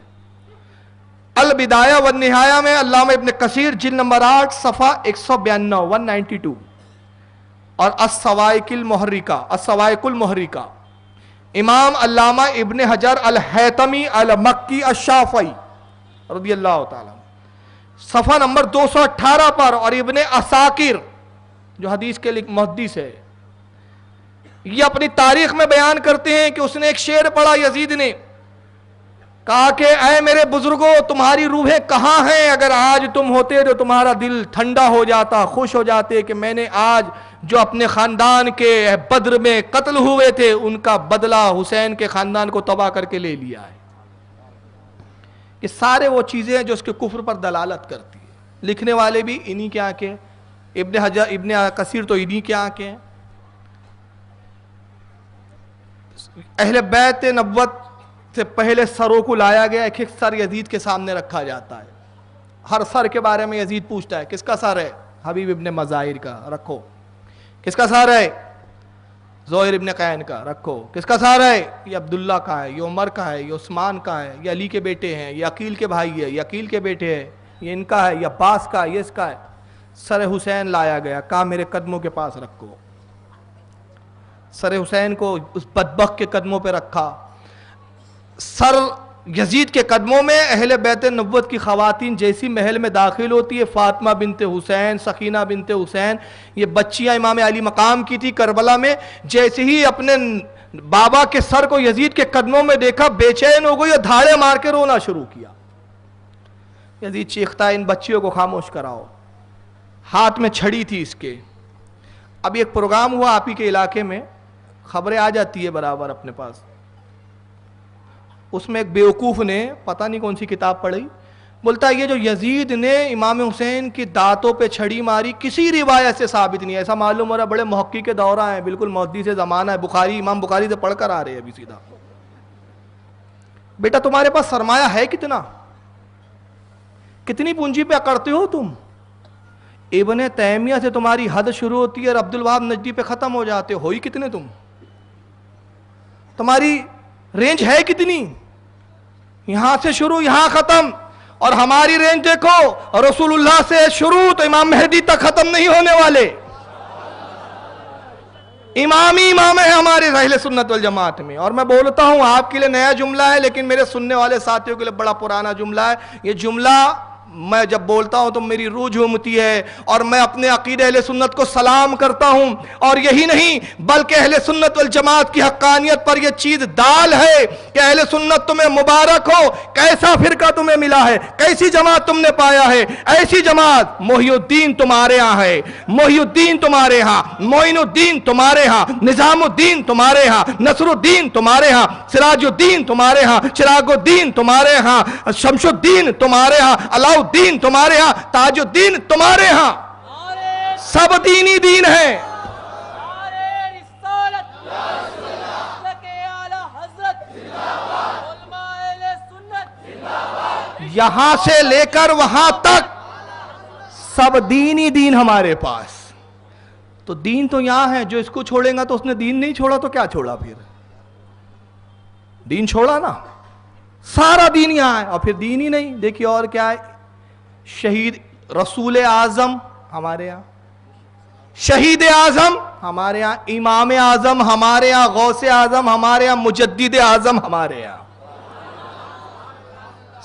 البدایہ والنہایہ میں علامہ ابن کثیر جلد نمبر 8 صفحہ 192 اور الصواعق المحرقہ امام علامہ ابن حجر الہیثمی المکی الشافعی رضی اللہ تعالیٰ صفحہ نمبر 218 پر، اور ابن عساکر جو حدیث کے محدث ہے، یہ اپنی تاریخ میں بیان کرتے ہیں کہ اس نے ایک شعر پڑھا، یزید نے کہا کہ اے میرے بزرگوں تمہاری روحیں کہاں ہیں، اگر آج تم ہوتے تو تمہارا دل ٹھنڈا ہو جاتا، خوش ہو جاتے کہ میں نے آج جو اپنے خاندان کے بدر میں قتل ہوئے تھے ان کا بدلہ حسین کے خاندان کو تباہ کر کے لے لیا ہے۔ یہ سارے وہ چیزیں ہیں جو اس کے کفر پر دلالت کرتی ہیں۔ لکھنے والے بھی انہی کے آنکھ ہیں، ابن کثیر تو انہی کے آنکھ ہیں۔ اہل بیت نبوت سے پہلے سروں کو لایا گیا، ایک ایک سر یزید کے سامنے رکھا جاتا ہے، ہر سر کے بارے میں یزید پوچھتا ہے کس کا سر ہے؟ حبیب ابن مظاہر کا، رکھو۔ کس کا سر ہے؟ زہیر ابن قین کا، رکھو۔ کس کا سر ہے؟ یہ عبداللہ کا ہے، یہ عمر کا ہے، یہ عثمان کا ہے، یہ علی کے بیٹے ہیں، یہ عقیل کے بھائی ہے، یہ عقیل کے بیٹے ہیں، یہ ان کا ہے، یہ عباس کا ہے، یہ اس کا ہے۔ سر حسین لایا گیا، کہا میرے قدموں کے پاس رکھو۔ سر حسین کو اس بدبخت کے قدموں پہ رکھا۔ سر یزید کے قدموں میں اہل بیت نبوت کی خواتین جیسی محل میں داخل ہوتی ہے، فاطمہ بنت حسین، سکینہ بنت حسین، یہ بچیاں امام علی مقام کی تھی کربلا میں، جیسے ہی اپنے بابا کے سر کو یزید کے قدموں میں دیکھا بے چین ہو گئی اور دھاڑے مار کے رونا شروع کیا۔ یزید چیختا ہے ان بچیوں کو خاموش کراؤ، ہاتھ میں چھڑی تھی اس کے۔ اب ایک پروگرام ہوا آپ ہی کے علاقے میں، خبریں آ جاتی ہے برابر اپنے پاس، اس میں ایک بیوقوف نے پتہ نہیں کون سی کتاب پڑھی، بولتا ہے یہ جو یزید نے امام حسین کی دانتوں پہ چھڑی ماری کسی روایت سے ثابت نہیں ہے، ایسا معلوم ہو رہا ہے بڑے محقق کے دورہ ہیں، بالکل محدث زمانہ ہے، بخاری امام بخاری سے پڑھ کر آ رہے ہیں ابھی سیدھا۔ بیٹا تمہارے پاس سرمایہ ہے کتنا؟ کتنی پونجی پہ اکڑتے ہو تم؟ ابن تیمیہ سے تمہاری حد شروع ہوتی ہے اور عبد الوہاب نجدی پہ ختم ہو جاتے ہو ہی کتنے تم؟ تمہاری رینج ہے کتنی؟ یہاں سے شروع یہاں ختم، اور ہماری رینج دیکھو رسول اللہ سے شروع تو امام مہدی تک ختم نہیں ہونے والے۔ امام ہے ہمارے اہل سنت والجماعت میں۔ اور میں بولتا ہوں آپ کے لیے نیا جملہ ہے لیکن میرے سننے والے ساتھیوں کے لیے بڑا پرانا جملہ ہے۔ یہ جملہ میں جب بولتا ہوں تو میری روح جھومتی ہے اور میں اپنے عقیدہ اہل سنت کو سلام کرتا ہوں، اور یہی نہیں بلکہ اہل سنت والجماعت کی حقانیت پر یہ چیز دال ہے کہ اہل سنت تمہیں مبارک ہو، کیسا فرقہ تمہیں ملا ہے، کیسی جماعت تم نے پایا ہے، ایسی جماعت محی الدین تمہارے ہاں ہے، محی الدین تمہارے ہاں، معین الدین تمہارے ہاں، نظام الدین تمہارے ہاں، نصر الدین تمہارے ہاں، سراج الدین تمہارے ہاں، چراغ الدین تمہارے ہاں، شمس الدین تمہارے ہاں، علاء الدین تمہارے ہاں، تاج الدین تمہارے ہاں، سب دینی دین ہے۔ یہاں سے لے کر وہاں تک سب دینی دین ہمارے پاس۔ تو دین تو یہاں ہے، جو اس کو چھوڑیں گا تو اس نے دین نہیں چھوڑا تو کیا چھوڑا؟ پھر دین چھوڑا نا، سارا دین یہاں ہے۔ اور پھر دین ہی نہیں، دیکھیے اور کیا ہے، شہید رسول اعظم ہمارے یہاں، شہید اعظم ہمارے یہاں، امام اعظم ہمارے یہاں، غوث اعظم ہمارے یہاں، مجدد اعظم ہمارے یہاں۔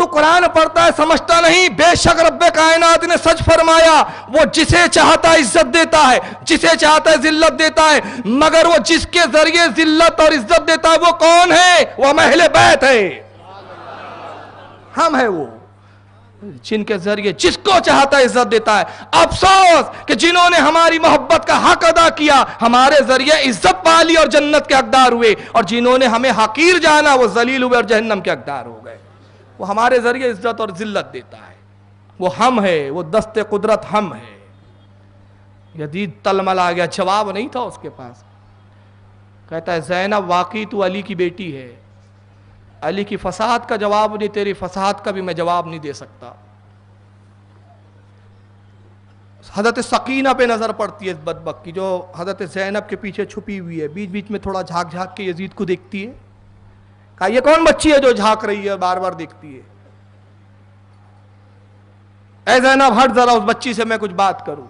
تو قرآن پڑھتا ہے سمجھتا نہیں. بے شک رب کائنات نے سچ فرمایا, وہ جسے چاہتا ہے عزت دیتا ہے, جسے چاہتا ہے ذلت دیتا ہے, مگر وہ جس کے ذریعے ذلت اور عزت دیتا ہے وہ کون ہے؟ وہ اہل بیت ہے, ہم ہیں وہ جن کے ذریعے جس کو چاہتا ہے عزت دیتا ہے. افسوس کہ جنہوں نے ہماری محبت کا حق ادا کیا ہمارے ذریعے عزت پالی اور جنت کے حقدار ہوئے, اور جنہوں نے ہمیں حقیر جانا وہ ذلیل ہوئے اور جہنم کے حقدار ہو گئے. وہ ہمارے ذریعے عزت اور ذلت دیتا ہے, وہ ہم ہے, وہ دست قدرت ہم ہے. یزید تلمل آ گیا, جواب نہیں تھا اس کے پاس. کہتا ہے زینب واقعی تو علی کی بیٹی ہے, علی کی فساد کا جواب نہیں, تیری فساد کا بھی میں جواب نہیں دے سکتا. حضرت سکینہ پہ نظر پڑتی ہے اس بدبخت کی, جو حضرت زینب کے پیچھے چھپی ہوئی ہے, بیچ بیچ میں تھوڑا جھاک جھاک کے یزید کو دیکھتی ہے. کہا یہ کون بچی ہے جو جھانک رہی ہے, بار بار دیکھتی ہے؟ اے زینب ہٹ ذرا, اس بچی سے میں کچھ بات کروں.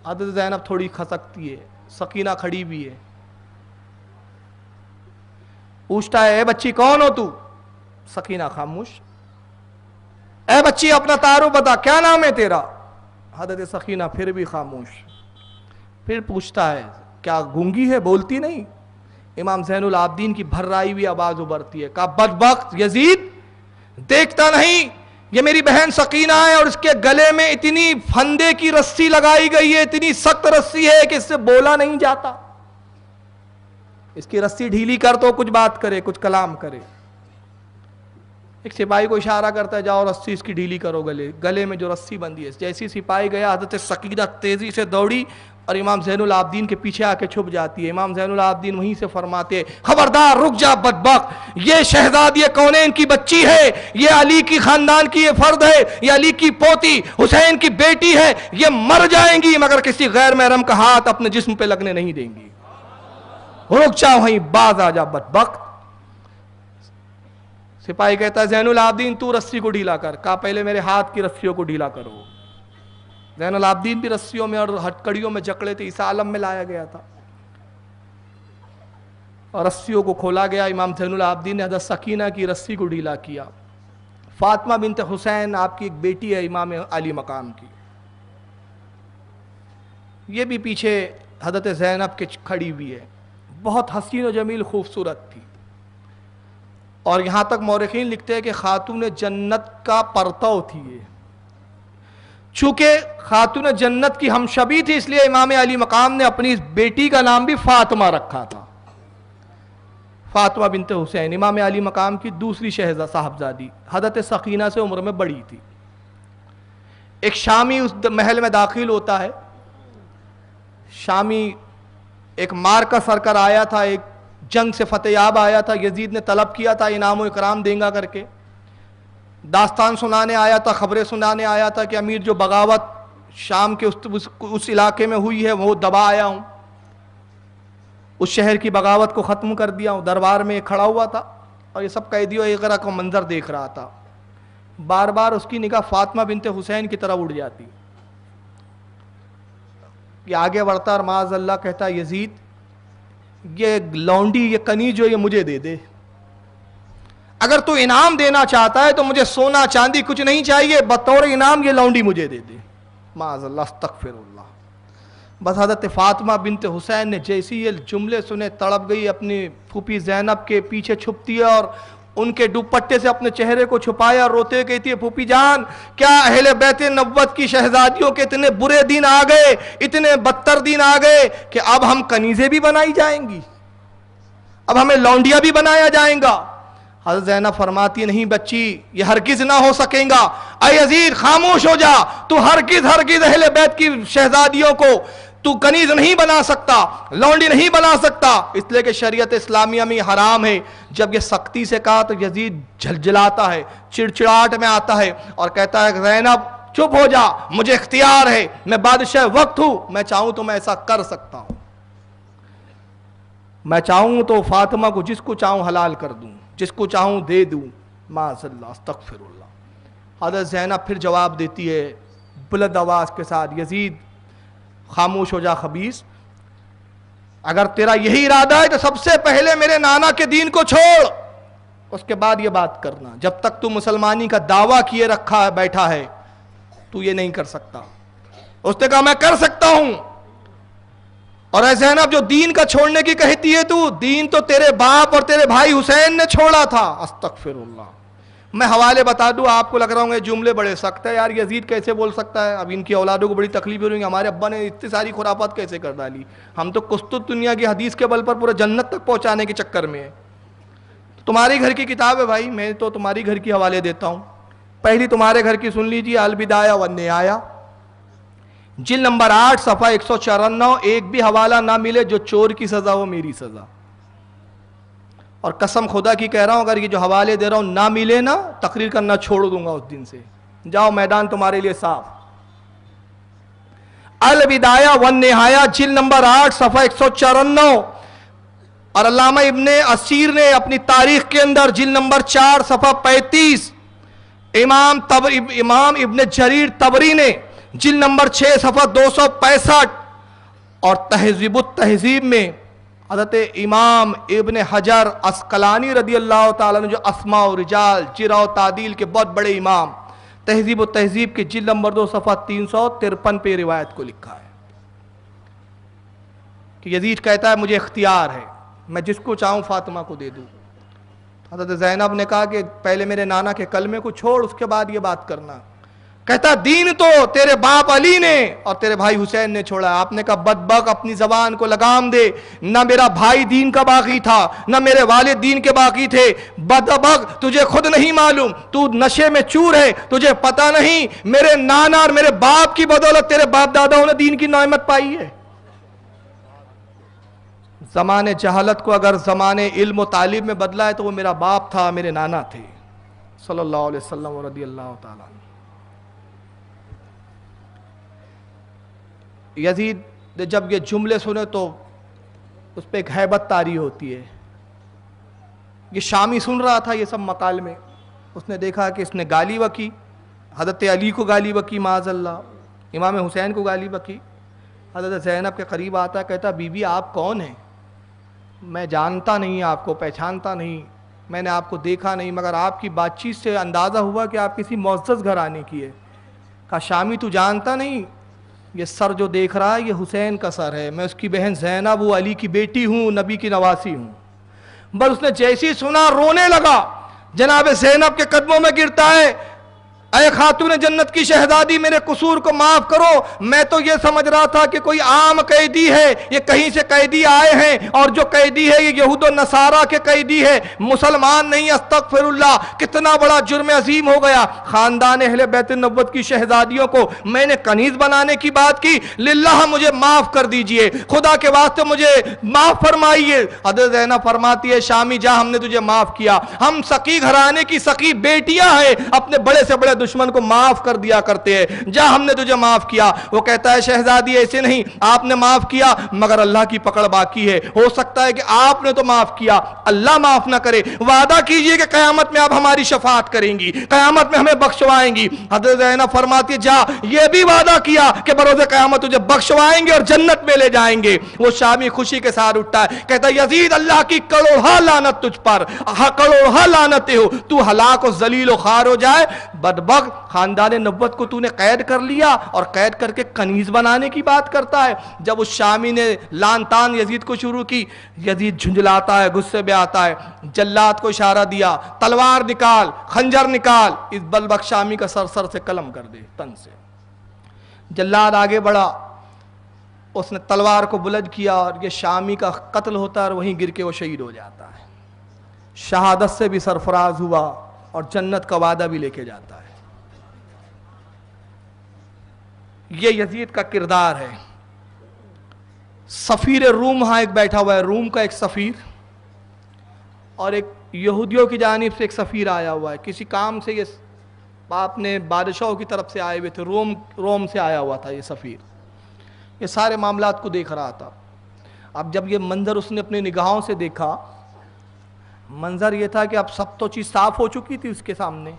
حضرت زینب تھوڑی کھسکتی ہے, سکینہ کھڑی بھی ہے. پوچھتا ہے اے بچی کون ہو تو؟ سکینہ خاموش. اے بچی اپنا تعارف بتا, کیا نام ہے تیرا؟ حضرت سکینہ پھر بھی خاموش. پھر پوچھتا ہے کیا گونگی ہے, بولتی نہیں؟ امام زین العابدین کی بھرائی ہوئی آواز ابھرتی ہے. کہا بدبخت یزید, دیکھتا نہیں یہ میری بہن سکینہ ہے اور اس کے گلے میں اتنی پھندے کی رسی لگائی گئی ہے, اتنی سخت رسی ہے کہ اس سے بولا نہیں جاتا. اس کی رسی ڈھیلی کر تو کچھ بات کرے, کچھ کلام کرے. ایک سپاہی کو اشارہ کرتا ہے جاؤ رسی اس کی ڈھیلی کرو, گلے میں جو رسی بندھی ہے. جیسی سپاہی گیا حضرت سکینہ تیزی سے دوڑی اور امام زین العابدین کے پیچھے آ کے چھپ جاتی ہے. امام زین العابدین وہیں سے فرماتے خبردار رک جا بدبخت, یہ شہزادی کونین کی بچی ہے, یہ علی کی خاندان کی یہ فرد ہے, یہ علی کی پوتی حسین کی بیٹی ہے, یہ مر جائیں گی مگر کسی غیر محرم کا ہاتھ اپنے جسم پہ لگنے نہیں دیں گی. رک جا وہیں, باز آ جا بدبخت. سپاہی کہتا ہے زین العابدین تو رسی کو ڈھیلا کر. کہا پہلے میرے ہاتھ کی رسیوں کو ڈھیلا کرو. زین العابدین بھی رسیوں میں اور ہتکڑیوں میں جکڑے تھے, اس عالم میں لایا گیا تھا, اور رسیوں کو کھولا گیا. امام زین العابدین نے حضرت سکینہ کی رسی کو ڈھیلا کیا. فاطمہ بنت حسین آپ کی ایک بیٹی ہے امام علی مقام کی, یہ بھی پیچھے حضرت زینب کے کھڑی ہوئی ہے. بہت حسین و جمیل خوبصورت تھی, اور یہاں تک مورخین لکھتے ہیں کہ خاتون جنت کا پرتو تھی یہ. چونکہ خاتون جنت کی ہمشبی تھی اس لیے امام علی مقام نے اپنی اس بیٹی کا نام بھی فاطمہ رکھا تھا, فاطمہ بنت حسین. امام علی مقام کی دوسری صاحبزادی, حضرت سکینہ سے عمر میں بڑی تھی. ایک شامی اس محل میں داخل ہوتا ہے. شامی ایک مار کا سرکر آیا تھا, ایک جنگ سے فتح یاب آیا تھا, یزید نے طلب کیا تھا انعام و اکرام دیں گا کر کے. داستان سنانے آیا تھا, خبریں سنانے آیا تھا کہ امیر جو بغاوت شام کے اس علاقے میں ہوئی ہے وہ دبا آیا ہوں, اس شہر کی بغاوت کو ختم کر دیا ہوں. دربار میں کھڑا ہوا تھا اور یہ سب قیدی و ایغرا کا منظر دیکھ رہا تھا. بار بار اس کی نگاہ فاطمہ بنت حسین کی طرف اڑ جاتی. یہ آگے بڑھتا اور معاذ اللہ کہتا یزید یہ لونڈی, یہ کنی جو یہ مجھے دے دے, اگر تو انعام دینا چاہتا ہے تو مجھے سونا چاندی کچھ نہیں چاہیے, بطور انعام یہ لونڈی مجھے دے دے. معاذ اللہ, استغفر اللہ. بس حضرت فاطمہ بنت حسین نے جیسی یہ جملے سنے تڑپ گئی, اپنی پھوپھی زینب کے پیچھے چھپتی ہے اور ان کے دوپٹے سے اپنے چہرے کو چھپایا, روتے کہتی ہے پھوپھی جان کیا اہل بیت نبوت کی شہزادیوں کے اتنے برے دن آ گئے, اتنے بدتر دن آ گئے کہ اب ہم کنیزیں بھی بنائی جائیں گی, اب ہمیں لونڈیاں بھی بنایا جائیں گا. حضرت زینب فرماتی نہیں بچی یہ ہرگز نہ ہو سکے گا. اے یزید خاموش ہو جا, تو ہرگز اہل بیت کی شہزادیوں کو تو کنیز نہیں بنا سکتا, لونڈی نہیں بنا سکتا, اس لیے کہ شریعت اسلامیہ میں حرام ہے. جب یہ سختی سے کہا تو یزید جھلجھلاتا ہے, چڑچڑاہٹ میں آتا ہے اور کہتا ہے زینب چپ ہو جا, مجھے اختیار ہے, میں بادشاہ وقت ہوں, میں چاہوں تو میں ایسا کر سکتا ہوں, میں چاہوں تو فاطمہ کو جس کو چاہوں حلال کر دوں, جس کو چاہوں دے دوں. معاذ اللہ, استغفر اللہ. حضرت زینب پھر جواب دیتی ہے بلند آواز کے ساتھ یزید خاموش ہو جا خبیث, اگر تیرا یہی ارادہ ہے تو سب سے پہلے میرے نانا کے دین کو چھوڑ. اس کے بعد یہ بات کرنا. جب تک تو مسلمانی کا دعویٰ کیے رکھا بیٹھا ہے تو یہ نہیں کر سکتا. اس نے کہا میں کر سکتا ہوں. اور اے زینب جو دین کا چھوڑنے کی کہتی ہے تو دین تو تیرے باپ اور تیرے بھائی حسین نے چھوڑا تھا. استغفر اللہ. میں حوالے بتا دوں, آپ کو لگ رہا ہوں یہ جملے بڑے سخت ہے یار, یزید کیسے بول سکتا ہے, اب ان کی اولادوں کو بڑی تکلیف ہو رہی ہے, ہمارے ابا نے اتنی ساری خرافات کیسے کر ڈالی, ہم تو قسطنطنیہ دنیا کی حدیث کے بل پر پورے جنت تک پہنچانے کے چکر میں ہے. تمہاری گھر کی کتاب ہے بھائی, میں تو تمہاری گھر کی حوالے دیتا ہوں. پہلی تمہارے گھر کی سن لیجیے, البدایہ والنہایہ جلد نمبر 8 صفحہ 194. ایک بھی حوالہ نہ ملے, جو چور کی سزا ہو میری سزا. اور قسم خدا کی کہہ رہا ہوں, اگر یہ جو حوالے دے رہا ہوں نہ ملے نا, تقریر کرنا چھوڑ دوں گا اس دن سے. جاؤ میدان تمہارے لیے صاف. البدایہ والنہایہ جلد نمبر 8 صفحہ 194. اور علامہ ابن اسیر نے اپنی تاریخ کے اندر جلد نمبر 4 صفحہ 35, امام ابن جریر طبری نے جلد نمبر 6 صفحہ 265, اور تہذیب التہذیب میں حضرت امام ابن حجر عسقلانی رضی اللہ تعالیٰ نے, جو اسماء و رجال جرح و تعدیل کے بہت بڑے امام, تہذیب التہذیب کے جلد نمبر 2 صفحہ 353 پہ روایت کو لکھا ہے کہ یزید کہتا ہے مجھے اختیار ہے, میں جس کو چاہوں فاطمہ کو دے دوں. حضرت زینب نے کہا کہ پہلے میرے نانا کے کلمے کو چھوڑ, اس کے بعد یہ بات کرنا. کہتا دین تو تیرے باپ علی نے اور تیرے بھائی حسین نے چھوڑا. آپ نے کہا بدبخت اپنی زبان کو لگام دے, نہ میرا بھائی دین کا باقی تھا نہ میرے والد دین کے باقی تھے. بدبخت تجھے خود نہیں معلوم, تو نشے میں چور ہے, تجھے پتہ نہیں میرے نانا اور میرے باپ کی بدولت تیرے باپ داداؤں نے دین کی نعمت پائی ہے. زمانے جہالت کو اگر زمانے علم و تعلیم میں بدلا ہے تو وہ میرا باپ تھا, میرے نانا تھے صلی اللہ علیہ وسلم رضی اللہ تعالیٰ. یزید نے جب یہ جملے سنے تو اس پہ ایک ہیبت طاری ہوتی ہے. یہ شامی سن رہا تھا یہ سب مکالمے, اس نے دیکھا کہ اس نے گالی بکی, حضرت علی کو گالی بکی معاذ اللہ, امام حسین کو گالی بکی. حضرت زینب کے قریب آتا ہے, کہتا بی بی آپ کون ہیں, میں جانتا نہیں آپ کو, پہچانتا نہیں, میں نے آپ کو دیکھا نہیں, مگر آپ کی بات چیت سے اندازہ ہوا کہ آپ کسی معزز گھرانے کی ہے. کہا شامی تو جانتا نہیں, یہ سر جو دیکھ رہا ہے یہ حسین کا سر ہے, میں اس کی بہن زینب وہ علی کی بیٹی ہوں, نبی کی نواسی ہوں. بس اس نے جیسی سنا رونے لگا, جناب زینب کے قدموں میں گرتا ہے, اے خاتون جنت کی شہزادی میرے قصور کو معاف کرو, میں تو یہ سمجھ رہا تھا کہ کوئی عام قیدی ہے, یہ کہیں سے قیدی آئے ہیں, اور جو قیدی ہے یہ یہود و نصارہ کے قیدی ہے, مسلمان نہیں. استغفر اللہ, کتنا بڑا جرم عظیم ہو گیا. خاندان اہل بیت النبوت کی شہزادیوں کو میں نے کنیز بنانے کی بات کی, للہ مجھے معاف کر دیجئے, خدا کے واسطے مجھے معاف فرمائیے. حضرت زینب فرماتی ہے شامی جا, ہم نے تجھے معاف کیا, ہم سقی گھرانے کی سقی بیٹیاں ہیں, اپنے بڑے سے بڑے دشمن کو معاف کر دیا کرتے ہیں, جا ہم نے تجھے معاف کیا. وہ کہتا ہے شہزادی ایسے نہیں, آپ نے معاف کیا مگر اللہ کی پکڑ باقی ہے, ہو سکتا ہے کہ آپ نے تو معاف کیا اللہ معاف نہ کرے. وعدہ کیجئے کہ قیامت میں آپ ہماری شفاعت کریں گی, قیامت میں ہمیں بخشوائیں گی. حضرت زینب فرماتی ہے جا, یہ بھی وعدہ کیا کہ بروز قیامت تجھے بخشوائیں گے اور جنت میں لے جائیں گے. وہ شامی خوشی کے ساتھ اٹھتا ہے, کہتا ہے یزید اللہ کی کروڑا لعنت تجھ پر, کروڑا لعنتیں ہو, تو ہلاک و ذلیل و خوار ہو جائے. بدبخت خاندان نبوت کو تو نے قید کر لیا اور قید کر کے کنیز بنانے کی بات کرتا ہے. جب اس شامی نے لان تان یزید کو شروع کی, یزید جھنجلاتا ہے, غصے میں آتا ہے, جلاد کو اشارہ دیا, تلوار نکال, خنجر نکال, اس بلبک شامی کا سر سے قلم کر دے تن سے. جلاد آگے بڑھا, اس نے تلوار کو بلند کیا اور یہ شامی کا قتل ہوتا ہے اور وہیں گر کے وہ شہید ہو جاتا ہے. شہادت سے بھی سرفراز ہوا اور جنت کا وعدہ بھی لے کے جاتا ہے. یہ یزید کا کردار ہے. سفیر روم ہاں ایک بیٹھا ہوا ہے, روم کا ایک سفیر, اور ایک یہودیوں کی جانب سے ایک سفیر آیا ہوا ہے. کسی کام سے یہ آپ نے بادشاہوں کی طرف سے آئے ہوئے تھے, روم سے آیا ہوا تھا یہ سفیر. یہ سارے معاملات کو دیکھ رہا تھا. اب جب یہ منظر اس نے اپنی نگاہوں سے دیکھا, منظر یہ تھا کہ اب سب تو چیز صاف ہو چکی تھی اس کے سامنے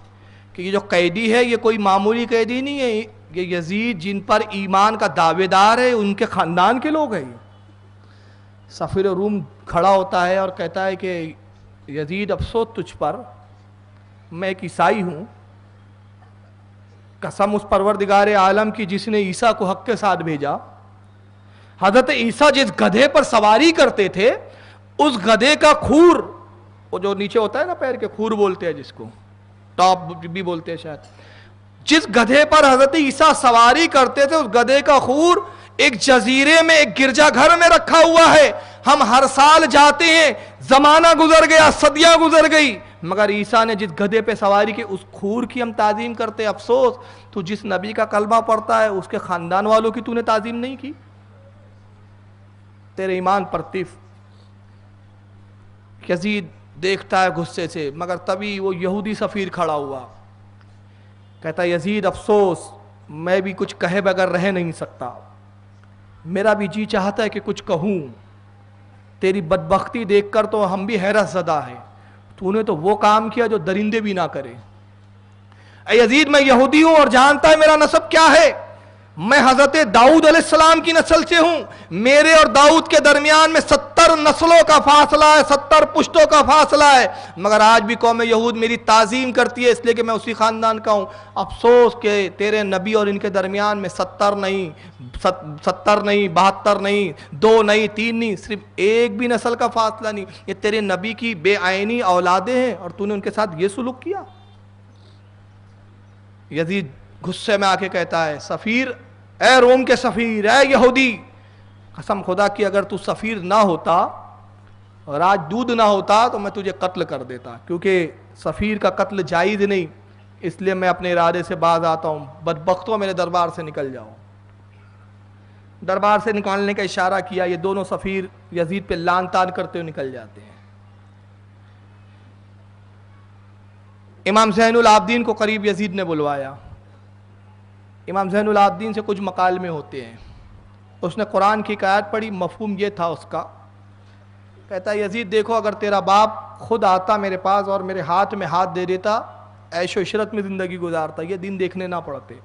کہ یہ جو قیدی ہے یہ کوئی معمولی قیدی نہیں ہے, یہ یزید جن پر ایمان کا دعوے دار ہے ان کے خاندان کے لوگ ہیں. سفیر روم کھڑا ہوتا ہے اور کہتا ہے کہ یزید افسوس تجھ پر، میں ایک عیسائی ہوں، قسم اس پروردگار عالم کی جس نے عیسیٰ کو حق کے ساتھ بھیجا، حضرت عیسیٰ جس گدھے پر سواری کرتے تھے اس گدھے کا کھور، وہ جو نیچے ہوتا ہے نا پیر کے، کھور بولتے ہیں جس کو، ٹاپ بھی بولتے ہیں شاید، جس گدھے پر حضرت عیسیٰ سواری کرتے تھے اس گدھے کا کھور ایک جزیرے میں ایک گرجا گھر میں رکھا ہوا ہے۔ ہم ہر سال جاتے ہیں، زمانہ گزر گیا، صدیاں گزر گئی، مگر عیسیٰ نے جس گدھے پہ سواری کی اس کھور کی ہم تعظیم کرتے ہیں۔ افسوس تو جس نبی کا کلمہ پڑھتا ہے اس کے خاندان والوں کی تو نے تعظیم نہیں کی، تیرے ایمان پر تف۔ یزید دیکھتا ہے غصے سے، مگر تبھی وہ یہودی سفیر کھڑا ہوا، کہتا یزید افسوس، میں بھی کچھ کہے بغیر رہ نہیں سکتا، میرا بھی جی چاہتا ہے کہ کچھ کہوں، تیری بدبختی دیکھ کر تو ہم بھی حیرت زدہ ہیں، تو نے تو وہ کام کیا جو درندے بھی نہ کرے۔ اے یزید میں یہودی ہوں اور جانتا ہے میرا نسب کیا ہے، میں حضرت داؤد علیہ السلام کی نسل سے ہوں، میرے اور داؤد کے درمیان میں 70 نسلوں کا فاصلہ ہے، 70 پشتوں کا فاصلہ ہے، مگر آج بھی قوم یہود میری تعظیم کرتی ہے اس لیے کہ میں اسی خاندان کا ہوں۔ افسوس کہ تیرے نبی اور ان کے درمیان میں 70 نہیں، 72 نہیں، 2 نہیں، 3 نہیں، صرف ایک بھی نسل کا فاصلہ نہیں، یہ تیرے نبی کی بے عینی اولادیں ہیں اور تو نے ان کے ساتھ یہ سلوک کیا۔ یزید غصے میں آ کے کہتا ہے سفیر، اے روم کے سفیر، اے یہودی، قسم خدا کی اگر تو سفیر نہ ہوتا اور آج دودھ نہ ہوتا تو میں تجھے قتل کر دیتا، کیونکہ سفیر کا قتل جائز نہیں، اس لیے میں اپنے ارادے سے باز آتا ہوں، بدبختوں میرے دربار سے نکل جاؤ۔ دربار سے نکالنے کا اشارہ کیا، یہ دونوں سفیر یزید پہ لعن طعن کرتے ہوئے نکل جاتے ہیں۔ امام زین العابدین کو قریب یزید نے بلوایا، امام زین العابدین سے کچھ مکالمے ہوتے ہیں، اس نے قرآن کی ایک آیت پڑھی، مفہوم یہ تھا اس کا، کہتا ہے یزید دیکھو اگر تیرا باپ خود آتا میرے پاس اور میرے ہاتھ میں ہاتھ دے دیتا، عیش و عشرت میں زندگی گزارتا، یہ دن دیکھنے نہ پڑتے۔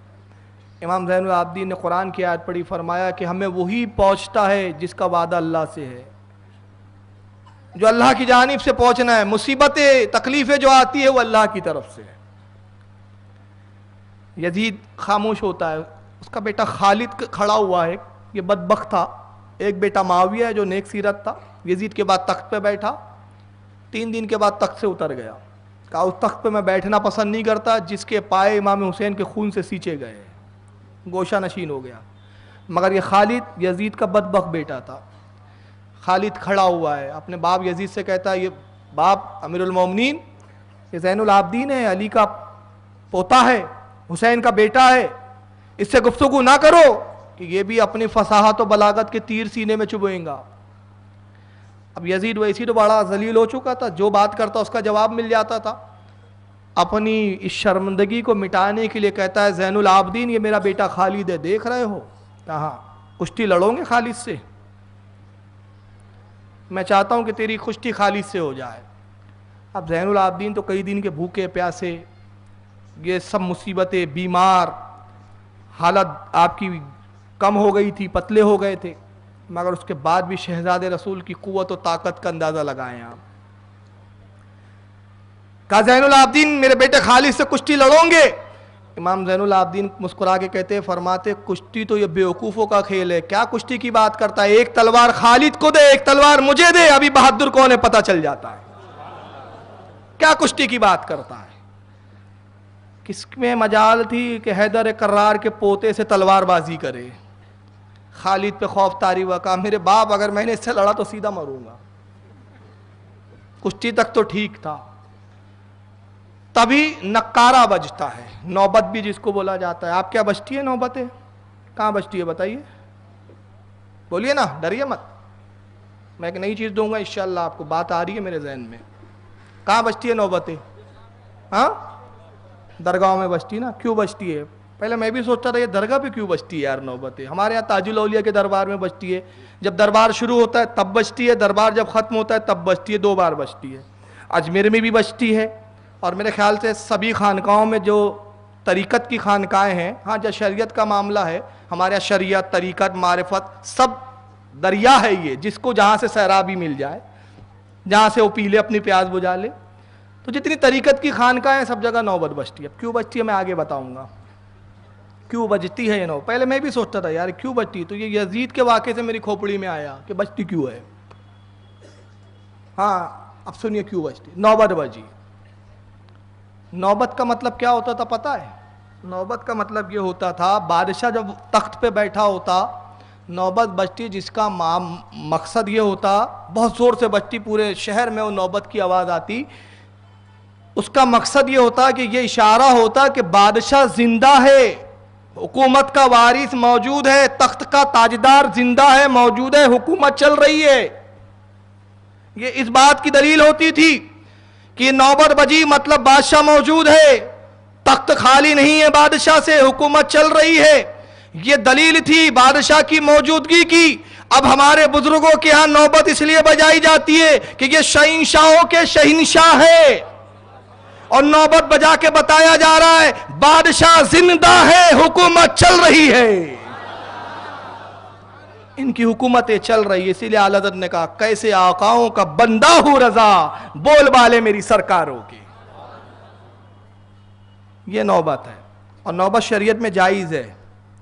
امام زین العابدین نے قرآن کی آیت پڑھی، فرمایا کہ ہمیں وہی پہنچتا ہے جس کا وعدہ اللہ سے ہے، جو اللہ کی جانب سے پہنچنا ہے، مصیبتیں تکلیفیں جو آتی ہے وہ اللہ کی طرف سے ہے۔ یزید خاموش ہوتا ہے، اس کا بیٹا خالد کھڑا ہوا ہے، یہ بدبخت تھا، ایک بیٹا معاویہ ہے جو نیک سیرت تھا، یزید کے بعد تخت پہ بیٹھا، 3 دن کے بعد تخت سے اتر گیا، کہا اس تخت پہ میں بیٹھنا پسند نہیں کرتا جس کے پائے امام حسین کے خون سے سینچے گئے، گوشہ نشین ہو گیا۔ مگر یہ خالد یزید کا بدبخت بیٹا تھا۔ خالد کھڑا ہوا ہے، اپنے باپ یزید سے کہتا ہے، یہ باپ امیر المومنین، یہ زین العابدین ہے، علی کا پوتا ہے، حسین کا بیٹا ہے، اس سے گفتگو نہ کرو کہ یہ بھی اپنی فصاحت و بلاغت کے تیر سینے میں چبھوئیں گا۔ اب یزید ویسی تو بڑا ذلیل ہو چکا تھا، جو بات کرتا اس کا جواب مل جاتا تھا، اپنی اس شرمندگی کو مٹانے کے لیے کہتا ہے زین العابدین یہ میرا بیٹا خالد ہے، دیکھ رہے ہو، کہاں کشتی لڑو گے خالد سے، میں چاہتا ہوں کہ تیری کشتی خالد سے ہو جائے۔ اب زین العابدین تو کئی دن کے بھوکے پیاسے، یہ سب مصیبتیں، بیمار، حالت آپ کی کم ہو گئی تھی، پتلے ہو گئے تھے، مگر اس کے بعد بھی شہزادے رسول کی قوت و طاقت کا اندازہ لگائیں آپ۔ کہا زین العابدین میرے بیٹے خالد سے کشتی لڑوں گے؟ امام زین العابدین مسکرا کے کہتے فرماتے کشتی تو یہ بیوقوفوں کا کھیل ہے، کیا کشتی کی بات کرتا ہے، ایک تلوار خالد کو دے، ایک تلوار مجھے دے، ابھی بہادر کون ہے پتہ چل جاتا ہے، کیا کشتی کی بات کرتا ہے۔ کس میں مجال تھی کہ حیدر کرار کے پوتے سے تلوار بازی کرے۔ خالد پہ خوف طاری ہوا، کہا میرے باپ اگر میں نے اس سے لڑا تو سیدھا مروں گا، کشتی تک تو ٹھیک تھا۔ تبھی نکارہ بجتا ہے، نوبت بھی جس کو بولا جاتا ہے۔ آپ کیا بجتی ہے نوبتیں؟ کہاں بجتی ہے بتائیے، بولیے نا، ڈریے مت، میں ایک نئی چیز دوں گا انشاءاللہ، آپ کو بات آ رہی ہے میرے ذہن میں۔ کہاں بجتی ہے نوبتیں؟ ہاں درگاہوں میں بجتی نا، کیوں بجتی ہے؟ پہلے میں بھی سوچتا تھا یہ درگاہ پہ کیوں بجتی ہے یار نوبتیں، ہمارے یہاں تاج الاولیاء کے دربار میں بجتی ہے، جب دربار شروع ہوتا ہے تب بجتی ہے، دربار جب ختم ہوتا ہے تب بجتی ہے، 2 بار بجتی ہے۔ اجمیر میں بھی بجتی ہے، اور میرے خیال سے سبھی خانقاہوں میں جو طریقت کی خانقاہیں ہیں، ہاں جب شریعت کا معاملہ ہے ہمارے یہاں شریعت، طریقت، معرفت سب دریا ہے، یہ جس کو جہاں سے سیرابی مل جائے۔ جہاں سے وہ پی لے اپنی پیاس بجھا لے. تو جتنی طریقت کی خانقاہ ہیں سب جگہ نوبت بجتی ہے. اب کیوں بجتی ہے میں آگے بتاؤں گا کیوں بجتی ہے یہ نوبت. پہلے میں بھی سوچتا تھا یار کیوں بجتی, تو یہ یزید کے واقعے سے میری کھوپڑی میں آیا کہ بجتی کیوں ہے. ہاں اب سنیے کیوں بجتی. نوبت بجی. نوبت کا مطلب کیا ہوتا تھا پتہ ہے؟ نوبت کا مطلب یہ ہوتا تھا بادشاہ جب تخت پہ بیٹھا ہوتا نوبت بجتی, جس کا مقصد یہ ہوتا, بہت زور سے بجتی, پورے شہر میں وہ نوبت کی آواز آتی. اس کا مقصد یہ ہوتا کہ یہ اشارہ ہوتا کہ بادشاہ زندہ ہے, حکومت کا وارث موجود ہے, تخت کا تاجدار زندہ ہے, موجود ہے, حکومت چل رہی ہے. یہ اس بات کی دلیل ہوتی تھی کہ نوبت بجی مطلب بادشاہ موجود ہے, تخت خالی نہیں ہے بادشاہ سے, حکومت چل رہی ہے. یہ دلیل تھی بادشاہ کی موجودگی کی. اب ہمارے بزرگوں کے ہاں نوبت اس لیے بجائی جاتی ہے کہ یہ شہنشاہوں کے شہنشاہ ہے, اور نوبت بجا کے بتایا جا رہا ہے بادشاہ زندہ ہے, حکومت چل رہی ہے. ان کی حکومتیں چل رہی ہے. اسی لیے اعلیٰ حضرت نے کہا کیسے آقاؤں کا بندہ ہوں رضا, بول بالے میری سرکاروں کی. یہ نوبت ہے, اور نوبت شریعت میں جائز ہے.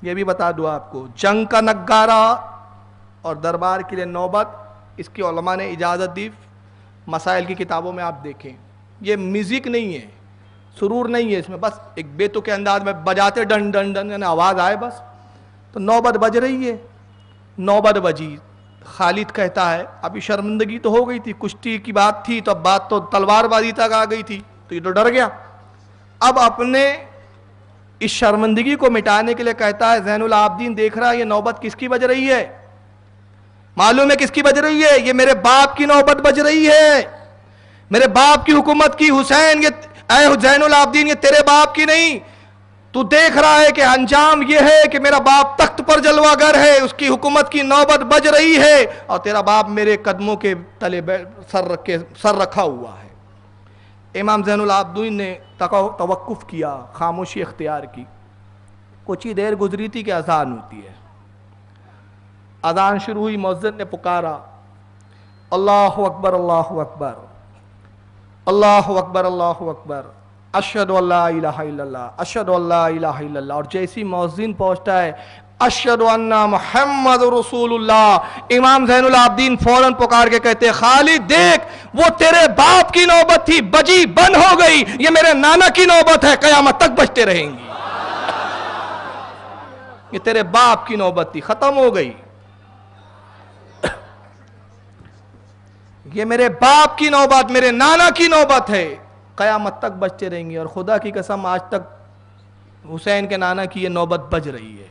یہ بھی بتا دوں آپ کو, جنگ کا نگارہ اور دربار کے لیے نوبت, اس کی علماء نے اجازت دی. مسائل کی کتابوں میں آپ دیکھیں, یہ میوزک نہیں ہے, سرور نہیں ہے اس میں, بس ایک بیتو کے انداز میں بجاتے ڈن ڈن ڈن یعنی آواز آئے بس. تو نوبت بج رہی ہے, نوبت بجی. خالد کہتا ہے ابھی شرمندگی تو ہو گئی تھی, کشتی کی بات تھی, تو اب بات تو تلوار بازی تک آ گئی تھی, تو یہ تو ڈر گیا. اب اپنے اس شرمندگی کو مٹانے کے لیے کہتا ہے زین العابدین دیکھ رہا ہے یہ نوبت کس کی بج رہی ہے؟ معلوم ہے کس کی بج رہی ہے؟ یہ میرے باپ کی نوبت بج رہی ہے, میرے باپ کی حکومت کی. حسین, یہ اے زین العابدین یہ تیرے باپ کی نہیں, تو دیکھ رہا ہے کہ انجام یہ ہے کہ میرا باپ تخت پر جلوہ گر ہے, اس کی حکومت کی نوبت بج رہی ہے, اور تیرا باپ میرے قدموں کے تلے سر رکھا ہوا ہے. امام زین العابدین نے توقف کیا, خاموشی اختیار کی. کچھ ہی دیر گزری تھی کہ اذان ہوتی ہے. اذان شروع ہوئی, مؤذن نے پکارا اللہ اکبر اللہ اکبر اللہ اکبر اللہ اکبر اشہد ان لا الہ الا اللہ اشہد ان لا الہ الا اللہ. اور جیسی مؤذن پہنچتا ہے اشہد ان محمد رسول اللہ, امام زین العابدین فوراً پکار کے کہتے ہیں خالد دیکھ وہ تیرے باپ کی نوبت تھی, بجی بند ہو گئی, یہ میرے نانا کی نوبت ہے, قیامت تک بجتے رہیں گی. یہ تیرے باپ کی نوبت تھی, ختم ہو گئی. یہ میرے باپ کی نوبت, میرے نانا کی نوبت ہے, قیامت تک بجتے رہیں گی. اور خدا کی قسم آج تک حسین کے نانا کی یہ نوبت بج رہی ہے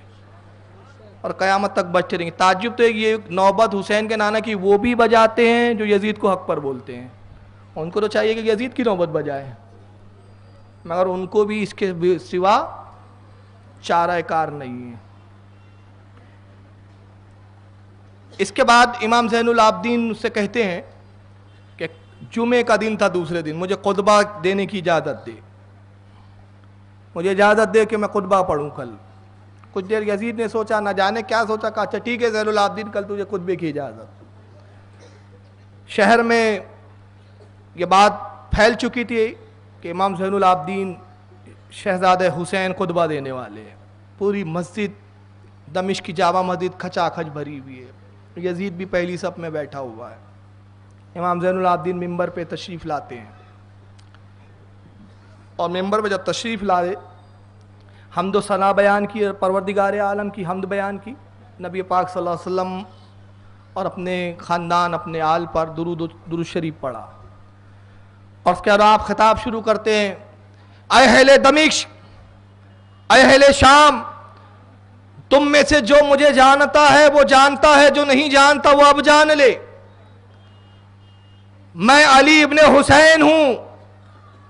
اور قیامت تک بجتے رہیں گے. تعجب تو ہے یہ نوبت حسین کے نانا کی وہ بھی بجاتے ہیں جو یزید کو حق پر بولتے ہیں. ان کو تو چاہیے کہ یزید کی نوبت بجائے, مگر ان کو بھی اس کے سوا چارہ کار نہیں ہے. اس کے بعد امام زین العابدین سے کہتے ہیں کہ جمعے کا دن تھا, دوسرے دن مجھے خطبہ دینے کی اجازت دے, مجھے اجازت دے کہ میں خطبہ پڑھوں کل. کچھ دیر یزید نے سوچا, نہ جانے کیا سوچا, کہا اچھا ٹھیک ہے زین العابدین کل تجھے خطبے کی اجازت. شہر میں یہ بات پھیل چکی تھی کہ امام زین العابدین شہزادہ حسین خطبہ دینے والے ہیں. پوری مسجد دمشق کی جامع مسجد کھچا کھچ بھری ہوئی ہے, یزید بھی پہلی صف میں بیٹھا ہوا ہے. امام زین العابدین ممبر پہ تشریف لاتے ہیں, اور ممبر پہ جب تشریف لائے حمد و ثنا بیان کی, پروردگار عالم کی حمد بیان کی, نبی پاک صلی اللہ علیہ وسلم اور اپنے خاندان اپنے آل پر درود شریف پڑھا. اور اس کے بعد آپ خطاب شروع کرتے ہیں, اے اہل دمشق, اے اہل شام, تم میں سے جو مجھے جانتا ہے وہ جانتا ہے, جو نہیں جانتا وہ اب جان لے. میں علی ابن حسین ہوں,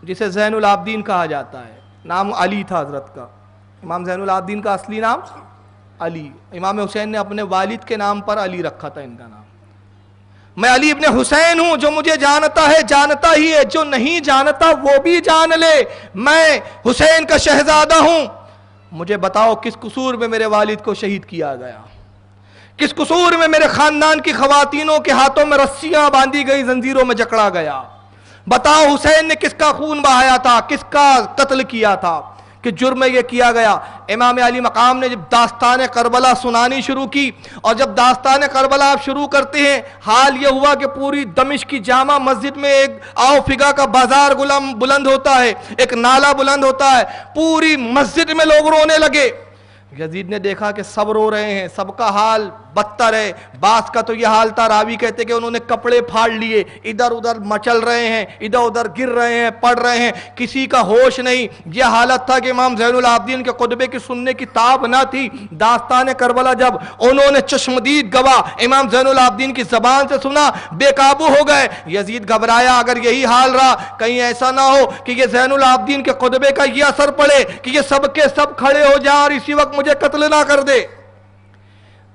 جسے زین العابدین کہا جاتا ہے. نام علی تھا حضرت کا, امام زین العابدین کا اصلی نام علی. امام حسین نے اپنے والد کے نام پر علی رکھا تھا ان کا نام. میں علی ابن حسین ہوں, جو مجھے جانتا ہے جانتا ہی ہے, جو نہیں جانتا وہ بھی جان لے. میں حسین کا شہزادہ ہوں. مجھے بتاؤ کس قصور میں میرے والد کو شہید کیا گیا, کس قصور میں میرے خاندان کی خواتینوں کے ہاتھوں میں رسیاں باندھی گئی، زنجیروں میں جکڑا گیا؟ بتاؤ حسین نے کس کا خون بہایا تھا، کس کا قتل کیا تھا، کہ جرم یہ کیا گیا؟ امام علی مقام نے جب داستان کربلا سنانی شروع کی، اور جب داستان کربلا آپ شروع کرتے ہیں، حال یہ ہوا کہ پوری دمشق کی جامع مسجد میں ایک آؤ فگا کا بازار بلند ہوتا ہے، ایک نالا بلند ہوتا ہے، پوری مسجد میں لوگ رونے لگے۔ یزید نے دیکھا کہ سب رو رہے ہیں، سب کا حال بدتر ہے۔ بعض کا تو یہ حال تھا، راوی کہتے کہ انہوں نے کپڑے پھاڑ لیے، ادھر ادھر مچل رہے ہیں، ادھر ادھر گر رہے ہیں، پڑ رہے ہیں، کسی کا ہوش نہیں۔ یہ حالت تھا کہ امام زین العابدین کے خطبے کی سننے کی تاب نہ تھی۔ داستان کربلا جب انہوں نے چشمدید گواہ امام زین العابدین کی زبان سے سنا، بے قابو ہو گئے۔ یزید گھبرایا، اگر یہی حال رہا کہیں ایسا نہ ہو کہ یہ زین العابدین کے خطبے کا یہ اثر پڑے کہ یہ سب کے سب کھڑے ہو جائیں اور اسی وقت مجھے قتل نہ کر دے۔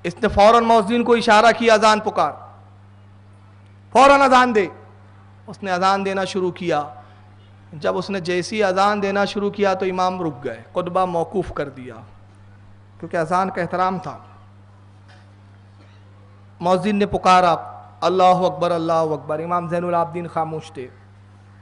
اس نے فوراً مؤذن کو اشارہ کیا، اذان پکار، فوراً اذان دے۔ اس نے اذان دینا شروع کیا۔ جب اس نے جیسی اذان دینا شروع کیا تو امام رک گئے، خطبہ موقوف کر دیا، کیونکہ اذان کا احترام تھا۔ مؤذن نے پکارا، اللہ اکبر اللہ اکبر۔ امام زین العابدین خاموش تھے۔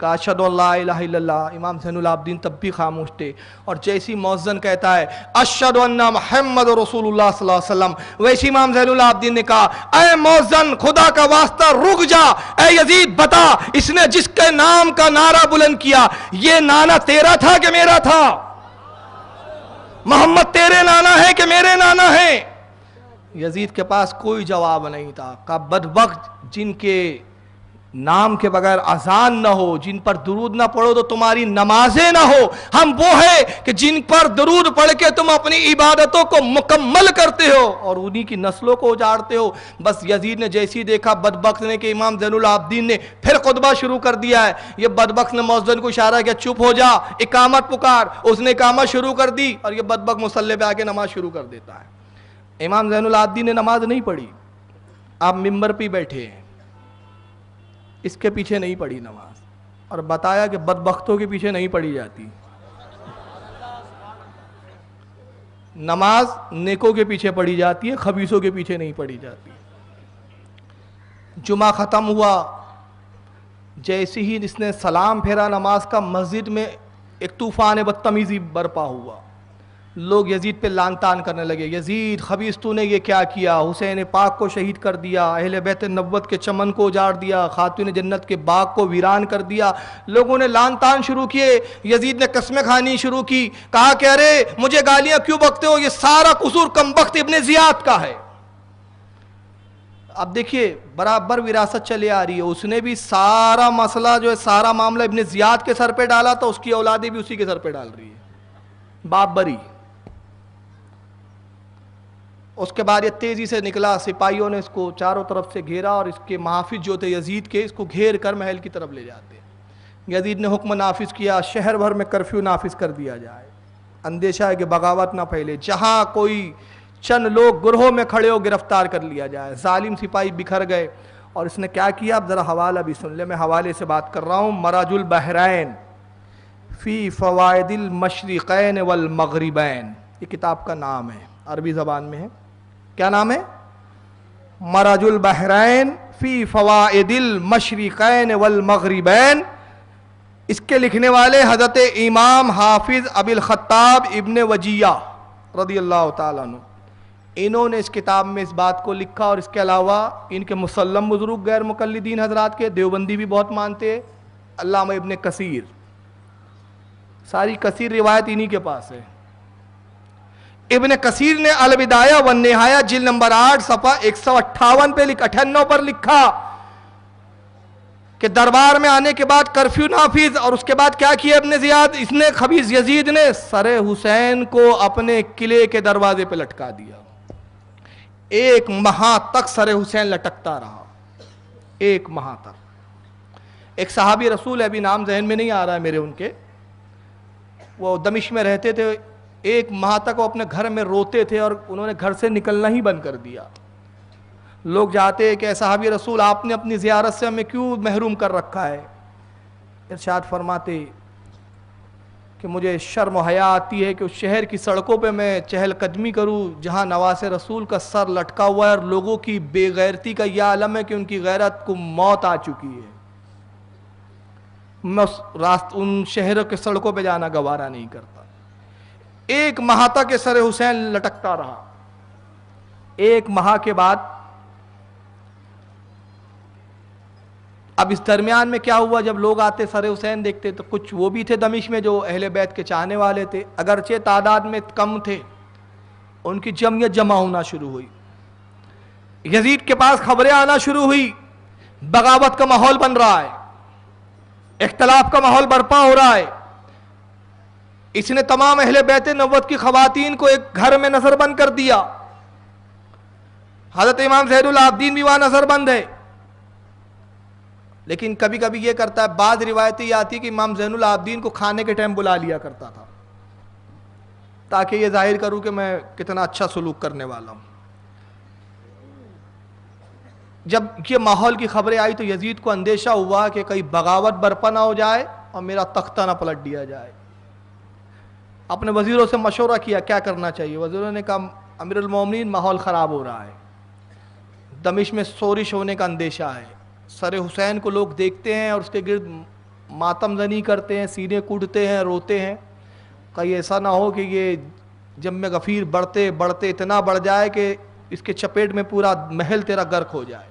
کہا اشہد ان لا الہ الا اللہ۔ امام زین العابدین تب بھی خاموش تھے۔ اور جیسی مؤذن کہتا ہے اشہد ان محمد رسول اللہ صلی اللہ علیہ وسلم، ویسی امام زین العابدین نے کہا اے مؤذن خدا کا واسطہ رک جا، اے یزید بتا اس نے جس کے نام کا نعرہ بلند کیا یہ نانا تیرا تھا کہ میرا تھا؟ محمد تیرے نانا ہے کہ میرے نانا ہے؟ یزید کے پاس کوئی جواب نہیں تھا۔ کہا بدبخت جن کے نام کے بغیر اذان نہ ہو، جن پر درود نہ پڑھو تو تمہاری نمازیں نہ ہو۔ ہم وہ ہیں کہ جن پر درود پڑھ کے تم اپنی عبادتوں کو مکمل کرتے ہو اور انہی کی نسلوں کو اجاڑتے ہو۔ بس یزید نے جیسی دیکھا بدبخت نے کہ امام زین العابدین نے پھر خطبہ شروع کر دیا ہے، یہ بدبخت نے مؤذن کو اشارہ کیا چپ ہو جا، اقامت پکار۔ اس نے اقامت شروع کر دی اور یہ بدبخت مصلی پہ آ کے نماز شروع کر دیتا ہے۔ امام زین العابدین نے نماز نہیں پڑھی، آپ ممبر پہ بیٹھے ہیں، اس کے پیچھے نہیں پڑھی نماز، اور بتایا کہ بدبختوں کے پیچھے نہیں پڑھی جاتی نماز، نیکوں کے پیچھے پڑھی جاتی ہے، خبیثوں کے پیچھے نہیں پڑھی جاتی۔ جمعہ ختم ہوا، جیسے ہی اس نے سلام پھیرا نماز کا، مسجد میں ایک طوفان بدتمیزی برپا ہوا۔ لوگ یزید پہ لعن طعن کرنے لگے، یزید خبیث تو نے یہ کیا کیا، حسین پاک کو شہید کر دیا، اہل بیت نبوت کے چمن کو اجاڑ دیا، خاتون جنت کے باغ کو ویران کر دیا۔ لوگوں نے لعن طعن شروع کیے، یزید نے قسمیں کھانی شروع کی، کہا کہ ارے مجھے گالیاں کیوں بکتے ہو، یہ سارا قصور کمبخت ابن زیاد کا ہے۔ اب دیکھیے برابر وراثت چلے آ رہی ہے، اس نے بھی سارا مسئلہ جو ہے سارا معاملہ ابن زیاد کے سر پہ ڈالا تھا، اس کی اولادیں بھی اسی کے سر پہ ڈال رہی ہے، باپ بری۔ اس کے بعد یہ تیزی سے نکلا، سپاہیوں نے اس کو چاروں طرف سے گھیرا اور اس کے محافظ جو تھے یزید کے، اس کو گھیر کر محل کی طرف لے جاتے۔ یزید نے حکم نافذ کیا، شہر بھر میں کرفیو نافذ کر دیا جائے، اندیشہ ہے کہ بغاوت نہ پھیلے، جہاں کوئی چند لوگ گروہوں میں کھڑے ہو گرفتار کر لیا جائے۔ ظالم سپاہی بکھر گئے، اور اس نے کیا کیا اب ذرا حوالہ بھی سن لے، میں حوالے سے بات کر رہا ہوں۔ مراج البحرین فی فوائد المشرقین والمغربین، یہ کتاب کا نام ہے، عربی زبان میں ہے۔ کیا نام ہے؟ مراج البحرین فی فوائد المشرقین والمغربین۔ اس کے لکھنے والے حضرت امام حافظ ابی الخطاب ابن وجیہ رضی اللہ تعالیٰ عنہ، انہوں نے اس کتاب میں اس بات کو لکھا، اور اس کے علاوہ ان کے مسلم بزرگ غیر مقلدین حضرات کے دیوبندی بھی بہت مانتے ہیں، علامہ ابن کثیر، ساری کثیر روایت انہی کے پاس ہے۔ ابن کثیر نے البدایہ والنہایہ جلد نمبر 8 صفحہ 158 پہ 98 پر لکھا کہ دربار میں آنے کے بعد کرفیو نافذ، اور اس کے بعد کیا کیا ابن زیاد، اس نے خبیث یزید نے سر حسین کو اپنے قلعے کے دروازے پہ لٹکا دیا۔ 1 ماہ تک سر حسین لٹکتا رہا، 1 ماہ تک۔ ایک صحابی رسول ہے، ابھی نام ذہن میں نہیں آ رہا ہے میرے، ان کے، وہ دمشق میں رہتے تھے، 1 ماہ تک وہ اپنے گھر میں روتے تھے، اور انہوں نے گھر سے نکلنا ہی بند کر دیا۔ لوگ جاتے ہیں کہ صحابی رسول آپ نے اپنی زیارت سے ہمیں کیوں محروم کر رکھا ہے؟ ارشاد فرماتے کہ مجھے شرم و حیا آتی ہے کہ اس شہر کی سڑکوں پہ میں چہل قدمی کروں جہاں نواز رسول کا سر لٹکا ہوا ہے، اور لوگوں کی بے غیرتی کا یہ عالم ہے کہ ان کی غیرت کو موت آ چکی ہے۔ میں ان شہروں کے سڑکوں پہ جانا گوارا نہیں کرتا۔ ایک ماہ تک سر حسین لٹکتا رہا۔ ایک ماہ کے بعد اب اس درمیان میں کیا ہوا، جب لوگ آتے سر حسین دیکھتے تو کچھ وہ بھی تھے دمشق میں جو اہل بیت کے چاہنے والے تھے، اگرچہ تعداد میں کم تھے، ان کی جمعیت جمع ہونا شروع ہوئی۔ یزید کے پاس خبریں آنا شروع ہوئی، بغاوت کا ماحول بن رہا ہے، اختلاف کا ماحول برپا ہو رہا ہے۔ اس نے تمام اہل بیت نبوت کی خواتین کو ایک گھر میں نظر بند کر دیا۔ حضرت امام زین العابدین بھی وہاں نظر بند ہے، لیکن کبھی کبھی یہ کرتا ہے، بعض روایتیں یہ آتی کہ امام زین العابدین کو کھانے کے ٹائم بلا لیا کرتا تھا تاکہ یہ ظاہر کروں کہ میں کتنا اچھا سلوک کرنے والا ہوں۔ جب یہ ماحول کی خبریں آئی تو یزید کو اندیشہ ہوا کہ کہیں بغاوت برپا نہ ہو جائے اور میرا تختہ نہ پلٹ دیا جائے۔ اپنے وزیروں سے مشورہ کیا کیا کرنا چاہیے۔ وزیروں نے کہا امیر المومنین ماحول خراب ہو رہا ہے، دمشق میں شورش ہونے کا اندیشہ ہے، سر حسین کو لوگ دیکھتے ہیں اور اس کے گرد ماتم زنی کرتے ہیں، سینے کوٹتے ہیں، روتے ہیں، کہیں ایسا نہ ہو کہ یہ جم غفیر بڑھتے بڑھتے اتنا بڑھ جائے کہ اس کے چپیٹ میں پورا محل تیرا غرق ہو جائے۔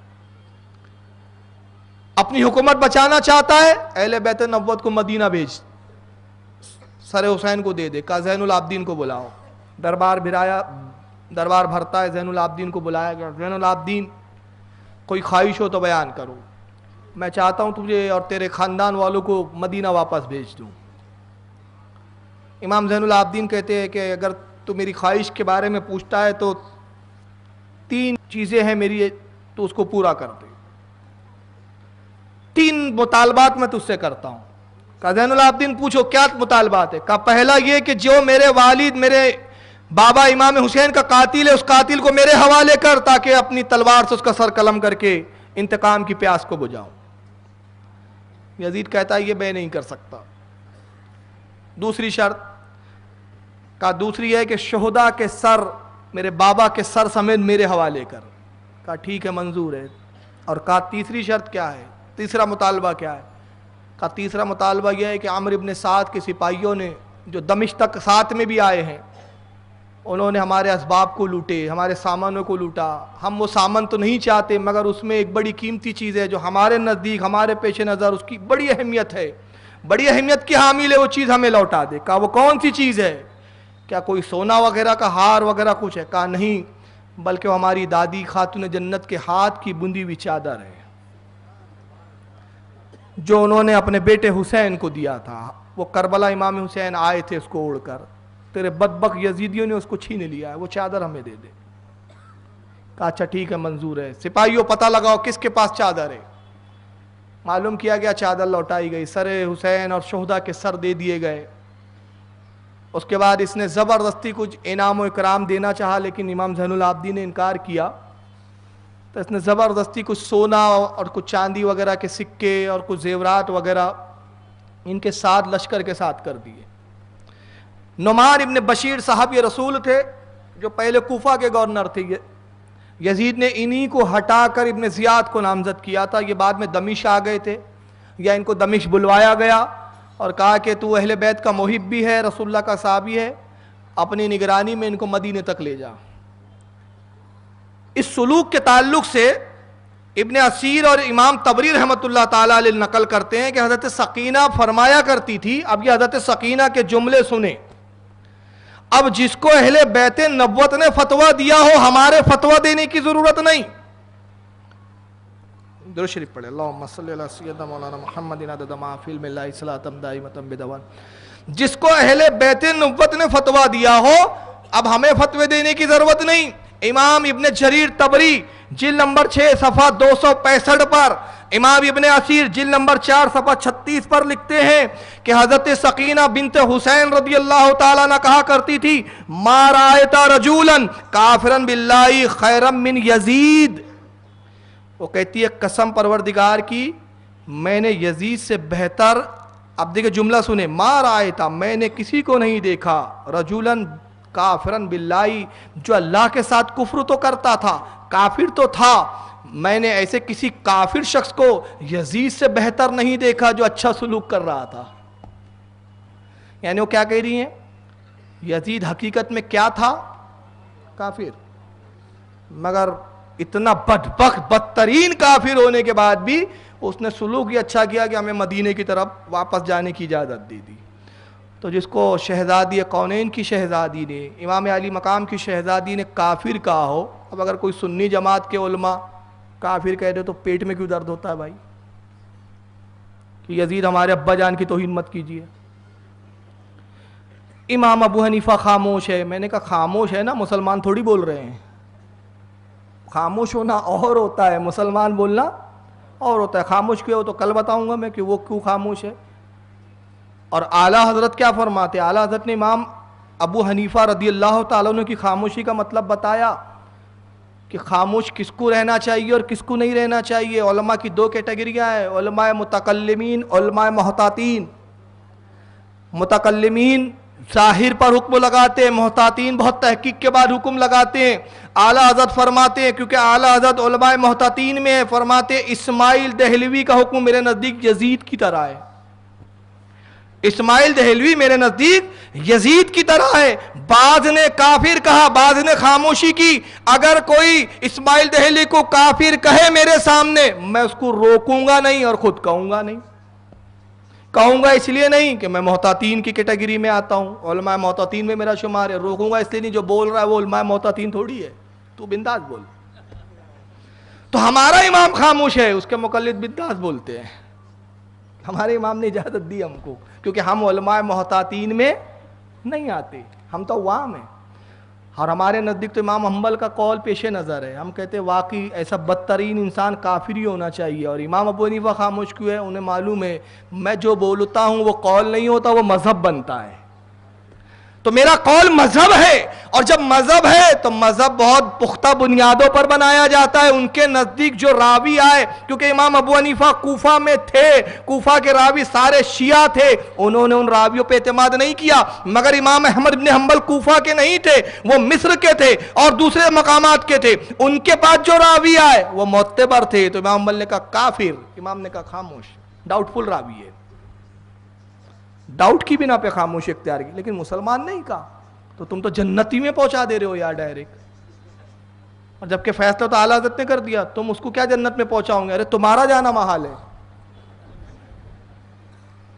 اپنی حکومت بچانا چاہتا ہے، اہل بیت نبوت کو مدینہ بھیج، سر حسین کو دے دے۔ کہا زین العابدین کو بلاؤ۔ دربار بھرایا، دربار بھرتا ہے، زین العابدین کو بلایا گیا۔ زین العابدین کوئی خواہش ہو تو بیان کرو، میں چاہتا ہوں تجھے اور تیرے خاندان والوں کو مدینہ واپس بھیج دوں۔ امام زین العابدین کہتے ہیں کہ اگر تو میری خواہش کے بارے میں پوچھتا ہے تو 3 چیزیں ہیں میری، تو اس کو پورا کر دے۔ 3 مطالبات میں تجھ سے کرتا ہوں۔ کہا زین العابدین پوچھو کیا مطالبات ہے؟ کہا پہلا یہ کہ جو میرے والد میرے بابا امام حسین کا قاتل ہے، اس قاتل کو میرے حوالے کر تاکہ اپنی تلوار سے اس کا سر قلم کر کے انتقام کی پیاس کو بجھاؤں۔ یزید کہتا ہے یہ میں نہیں کر سکتا۔ دوسری شرط، کہا دوسری ہے کہ شہداء کے سر میرے بابا کے سر سمیت میرے حوالے کر۔ کہا ٹھیک ہے منظور ہے۔ اور کہا تیسری شرط کیا ہے، تیسرا مطالبہ کیا ہے؟ کہا تیسرا مطالبہ یہ ہے کہ عامر ابن سعد کے سپاہیوں نے جو دمشق تک ساتھ میں بھی آئے ہیں، انہوں نے ہمارے اسباب کو لوٹے، ہمارے سامانوں کو لوٹا۔ ہم وہ سامان تو نہیں چاہتے، مگر اس میں ایک بڑی قیمتی چیز ہے جو ہمارے نزدیک ہمارے پیش نظر اس کی بڑی اہمیت ہے، بڑی اہمیت کی حامل ہے، وہ چیز ہمیں لوٹا دے۔ کہا وہ کون سی چیز ہے؟ کیا کوئی سونا وغیرہ کا ہار وغیرہ کچھ ہے؟ کہا نہیں، بلکہ وہ ہماری دادی خاتون جنت کے ہاتھ کی بندی ہوئی چادر ہے جو انہوں نے اپنے بیٹے حسین کو دیا تھا۔ وہ کربلا امام حسین آئے تھے اس کو اوڑھ کر، تیرے بدبخت یزیدیوں نے اس کو چھین لیا ہے، وہ چادر ہمیں دے دے۔ کہا اچھا ٹھیک ہے منظور ہے۔ سپاہیوں پتہ لگاؤ کس کے پاس چادر ہے۔ معلوم کیا گیا، چادر لوٹائی گئی، سر حسین اور شہداء کے سر دے دیے گئے۔ اس کے بعد اس نے زبردستی کچھ انعام و اکرام دینا چاہا، لیکن امام زین العابدین نے انکار کیا، تو اس نے زبردستی کچھ سونا اور کچھ چاندی وغیرہ کے سکے اور کچھ زیورات وغیرہ ان کے ساتھ لشکر کے ساتھ کر دیے۔ نعمان ابن بشیر صحابی رسول تھے جو پہلے کوفہ کے گورنر تھے، یزید نے انہی کو ہٹا کر ابن زیاد کو نامزد کیا تھا۔ یہ بعد میں دمشق آ گئے تھے، یا ان کو دمشق بلوایا گیا اور کہا کہ تو اہل بیت کا محب بھی ہے، رسول اللہ کا صحابی ہے، اپنی نگرانی میں ان کو مدینے تک لے جا۔ اس سلوک کے تعلق سے ابن اسیر اور امام طبری رحمۃ اللہ تعالیٰ علیہ نقل کرتے ہیں کہ حضرت سکینہ فرمایا کرتی تھی، اب یہ حضرت سکینہ کے جملے سنیں، اب جس کو اہل بیت نبوت نے فتویٰ دیا ہو ہمارے فتویٰ دینے کی ضرورت نہیں۔ درود شریف پڑھے، اللہم صلی علی سیدنا مولانا محمد عدد ما فی علم اللہ صلاۃ دائمۃ بدوام۔ جس کو اہل بیت نبوت نے فتویٰ دیا ہو اب ہمیں فتوے دینے کی ضرورت نہیں۔ امام ابن جریر طبری جلد نمبر 6 صفحہ 265 پر، امام ابن اسیر جلد نمبر 4 صفحہ 36 پر لکھتے ہیں کہ حضرت سکینہ بنت حسین رضی اللہ تعالیٰ عنہ کہا کرتی تھی، ما رأیت رجولا کافرا باللہ خیرا من یزید۔ وہ کہتی ہے قسم پروردگار کی، میں نے یزید سے بہتر اب دیکھیں جملہ سنیں، ما رأیتا، میں نے کسی کو نہیں دیکھا، رجولن کافرن باللہ، جو اللہ کے ساتھ کفر تو کرتا تھا، کافر تو تھا، میں نے ایسے کسی کافر شخص کو یزید سے بہتر نہیں دیکھا جو اچھا سلوک کر رہا تھا۔ یعنی وہ کیا کہہ رہی ہیں؟ یزید حقیقت میں کیا تھا؟ کافر، مگر اتنا بدبخت بدترین کافر ہونے کے بعد بھی اس نے سلوک یہ اچھا کیا کہ ہمیں مدینے کی طرف واپس جانے کی اجازت دے دی۔ تو جس کو شہزادی کونین کی شہزادی نے، امام علی مقام کی شہزادی نے کافر کہا ہو، اب اگر کوئی سنی جماعت کے علماء کافر کہہ دے تو پیٹ میں کیوں درد ہوتا ہے بھائی؟ کہ یزید ہمارے ابا جان کی توہین مت کیجیے۔ امام ابو حنیفہ خاموش ہے، میں نے کہا خاموش ہے نا، مسلمان تھوڑی بول رہے ہیں، خاموش ہونا اور ہوتا ہے، مسلمان بولنا اور ہوتا ہے۔ خاموش کیوں ہو تو کل بتاؤں گا میں کہ وہ کیوں خاموش ہے۔ اور اعلیٰ حضرت کیا فرماتے ہیں؟ اعلیٰ حضرت نے امام ابو حنیفہ رضی اللہ تعالیٰ عنہ کی خاموشی کا مطلب بتایا کہ خاموش کس کو رہنا چاہیے اور کس کو نہیں رہنا چاہیے۔ علماء کی دو کیٹیگریاں ہیں، علماء متکلمین، علماء محتاطین۔ متکلمین ظاہر پر حکم لگاتے ہیں، محتاطین بہت تحقیق کے بعد حکم لگاتے ہیں۔ اعلیٰ حضرت فرماتے ہیں، کیونکہ اعلیٰ حضرت علماء محتاطین میں فرماتے ہیں اسماعیل دہلوی کا حکم میرے نزدیک یزید کی طرح ہے۔ اسماعیل دہلوی میرے نزدیک یزید کی طرح ہے۔ بعض نے کافر کہا، بعض نے خاموشی کی۔ اگر کوئی اسماعیل دہلوی کو کافر کہے میرے سامنے، میں اس کو روکوں گا نہیں اور خود کہوں گا نہیں۔ کہوں گا اس لیے نہیں کہ میں محتاطین کی کیٹیگری میں آتا ہوں، علماء محتاطین میں میرا شمار ہے۔ روکوں گا اس لیے نہیں، جو بول رہا ہے وہ علماء محتاطین تھوڑی ہے، تو بنداز بول۔ تو ہمارا امام خاموش ہے، اس کے مقلد بنداز بولتے ہیں۔ ہمارے امام نے اجازت دی ہم کو، کیونکہ ہم علماء محتاطین میں نہیں آتے، ہم تو عوام ہیں۔ اور ہمارے نزدیک تو امام حنبل کا قول پیش نظر ہے، ہم کہتے ہیں واقعی ایسا بدترین انسان کافر ہی ہونا چاہیے۔ اور امام ابو حنیفہ خاموش کیوں ہے؟ انہیں معلوم ہے میں جو بولتا ہوں وہ قول نہیں ہوتا، وہ مذہب بنتا ہے۔ تو میرا قول مذہب ہے، اور جب مذہب ہے تو مذہب بہت پختہ بنیادوں پر بنایا جاتا ہے۔ ان کے نزدیک جو راوی آئے، کیونکہ امام ابو حنیفہ کوفہ میں تھے، کوفہ کے راوی سارے شیعہ تھے، انہوں نے ان راویوں پہ اعتماد نہیں کیا۔ مگر امام احمد بن حنبل کوفہ کے نہیں تھے، وہ مصر کے تھے اور دوسرے مقامات کے تھے، ان کے پاس جو راوی آئے وہ معتبر تھے۔ تو امام حنبل نے کہا کافر، امام نے کہا خاموش، ڈاؤٹ فل راوی ہے، ڈاؤٹ کی بنا پہ خاموش اختیار کی، لیکن مسلمان نہیں کہا۔ تو تم تو جنتی میں پہنچا دے رہے ہو یار ڈائریکٹ، اور جبکہ فیصلہ تو اعلیٰ حضرت نے کر دیا، تم اس کو کیا جنت میں پہنچاؤں گے؟ ارے تمہارا جانا محال ہے،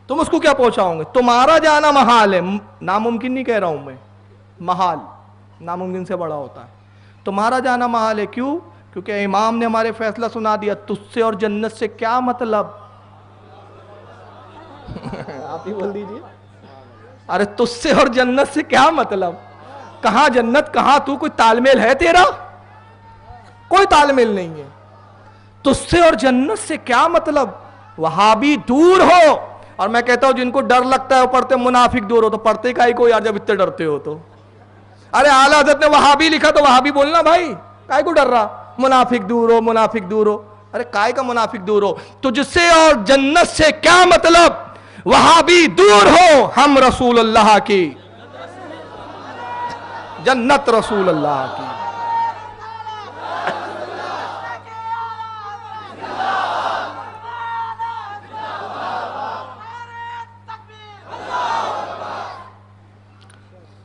تم اس کو کیا پہنچاؤں گے؟ تمہارا جانا محال ہے، ناممکن نہیں کہہ رہا ہوں میں، محال ناممکن سے بڑا ہوتا ہے۔ تمہارا جانا محال ہے، کیوں؟ کیونکہ امام نے ہمارے فیصلہ سنا دیا، تجھ سے اور جنت سے کیا مطلب؟ آپ ہی بول دیجئے، ارے تجھ سے اور جنت سے کیا مطلب؟ کہاں جنت کہاں تو؟ کوئی تال میل ہے تیرا؟ کوئی تال میل نہیں ہے۔ تجھ سے اور جنت سے کیا مطلب؟ وہابی دور ہو۔ اور میں کہتا ہوں جن کو ڈر لگتا ہے وہ پڑھتے منافق دور ہو، تو پڑھتے کائی کو یار جب اتنے ڈرتے ہو تو؟ ارے اعلیٰ حضرت نے وہابی لکھا تو وہابی بولنا بھائی، کائی کو ڈر رہا؟ منافق دور ہو، منافق دور ہو۔ ارے کائی کا منافق دور ہو؟ تجھ سے اور جنت سے کیا مطلب؟ وہابی دور ہو، ہم رسول اللہ کی جنت، رسول اللہ کی۔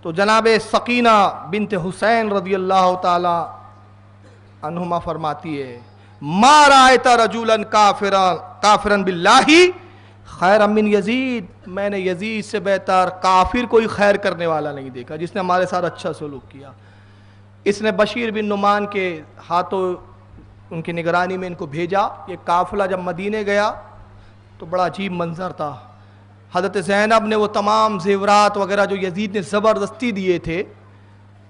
تو جناب سکینہ بنت حسین رضی اللہ تعالی عنہما فرماتی ہے ما رأیت رجلا کافرا باللہ خیر من یزید، میں نے یزید سے بہتر کافر کوئی خیر کرنے والا نہیں دیکھا جس نے ہمارے ساتھ اچھا سلوک کیا۔ اس نے بشیر بن نعمان کے ہاتھوں ان کی نگرانی میں ان کو بھیجا۔ یہ قافلہ جب مدینے گیا تو بڑا عجیب منظر تھا۔ حضرت زینب نے وہ تمام زیورات وغیرہ جو یزید نے زبردستی دیے تھے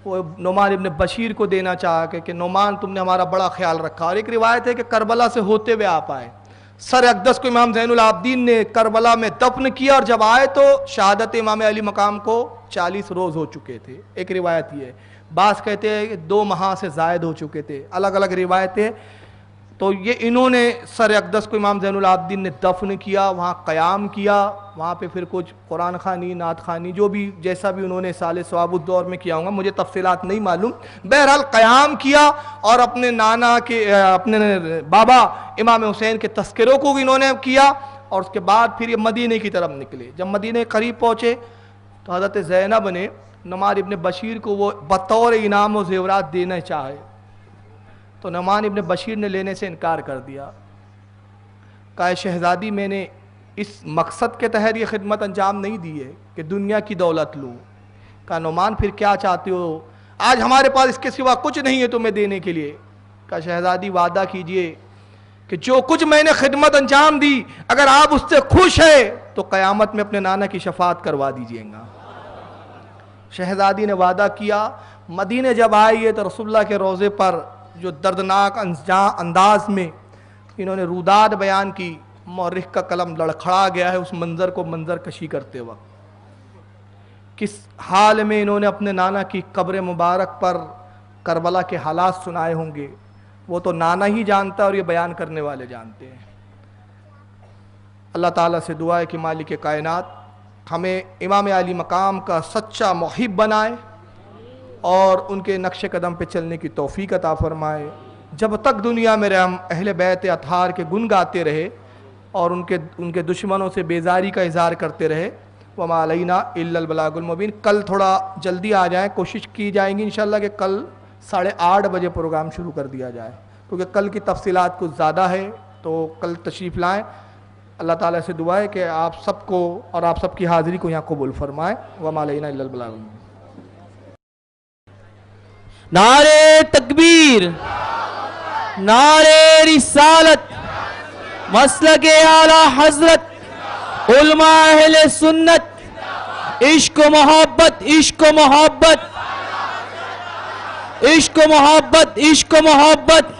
وہ نعمان ابن بشیر کو دینا چاہا کہ نعمان تم نے ہمارا بڑا خیال رکھا۔ اور ایک روایت ہے کہ کربلا سے ہوتے ہوئے آپ آئے، سر اقدس کو امام زین العابدین نے کربلا میں دفن کیا، اور جب آئے تو شہادت امام علی مقام کو 40 روز ہو چکے تھے۔ ایک روایت یہ ہے، بعض کہتے ہیں کہ 2 ماہ سے زائد ہو چکے تھے، الگ الگ روایتیں تو یہ انہوں نے سر اقدس کو امام زین العابدین نے دفن کیا، وہاں قیام کیا، وہاں پہ پھر کچھ قرآن خوانی، نعت خوانی، جو بھی جیسا بھی انہوں نے سال ثواب الدور میں کیا ہوگا، مجھے تفصیلات نہیں معلوم، بہرحال قیام کیا اور اپنے نانا کے اپنے بابا امام حسین کے تذکروں کو بھی انہوں نے کیا، اور اس کے بعد پھر یہ مدینے کی طرف نکلے۔ جب مدینے قریب پہنچے تو حضرت زینب نے نعمان ابن بشیر کو وہ بطور انعام و زیورات دینا چاہے، تو نعمان ابن بشیر نے لینے سے انکار کر دیا، کہا شہزادی میں نے اس مقصد کے تحت یہ خدمت انجام نہیں دی ہے کہ دنیا کی دولت لوں۔ کہا نعمان پھر کیا چاہتے ہو؟ آج ہمارے پاس اس کے سوا کچھ نہیں ہے تمہیں دینے کے لیے۔ کہا شہزادی وعدہ کیجئے کہ جو کچھ میں نے خدمت انجام دی اگر آپ اس سے خوش ہیں تو قیامت میں اپنے نانا کی شفاعت کروا دیجئے گا۔ شہزادی نے وعدہ کیا۔ مدینے جب آئیے تو رسول اللہ کے روضے پر جو دردناک انداز میں انہوں نے روداد بیان کی، مورخ کا قلم لڑکھڑا گیا ہے اس منظر کو منظر کشی کرتے وقت۔ کس حال میں انہوں نے اپنے نانا کی قبر مبارک پر کربلا کے حالات سنائے ہوں گے، وہ تو نانا ہی جانتا ہے اور یہ بیان کرنے والے جانتے ہیں۔ اللہ تعالیٰ سے دعا ہے کہ مالک کائنات ہمیں امام علی مقام کا سچا محب بنائے اور ان کے نقش قدم پہ چلنے کی توفیق عطا فرمائے۔ جب تک دنیا میں ہم اہل بیت اطہار کے گن گاتے رہے اور ان کے دشمنوں سے بیزاری کا اظہار کرتے رہے، وما علینا الا البلاغ المبین۔ کل تھوڑا جلدی آ جائیں، کوشش کی جائیں گی انشاءاللہ کہ کل 8:30 بجے پروگرام شروع کر دیا جائے، کیونکہ کل کی تفصیلات کچھ زیادہ ہے، تو کل تشریف لائیں۔ اللہ تعالیٰ سے دعا ہے کہ آپ سب کو اور آپ سب کی حاضری کو یہاں قبول فرمائے۔ وما علینا الا البلاغ المبین۔ نعرے تکبیر، نعرے رسالت، مسلک اعلیٰ حضرت، علماء اہل سنت، عشق و محبت، عشق و محبت، عشق و محبت، عشق و محبت۔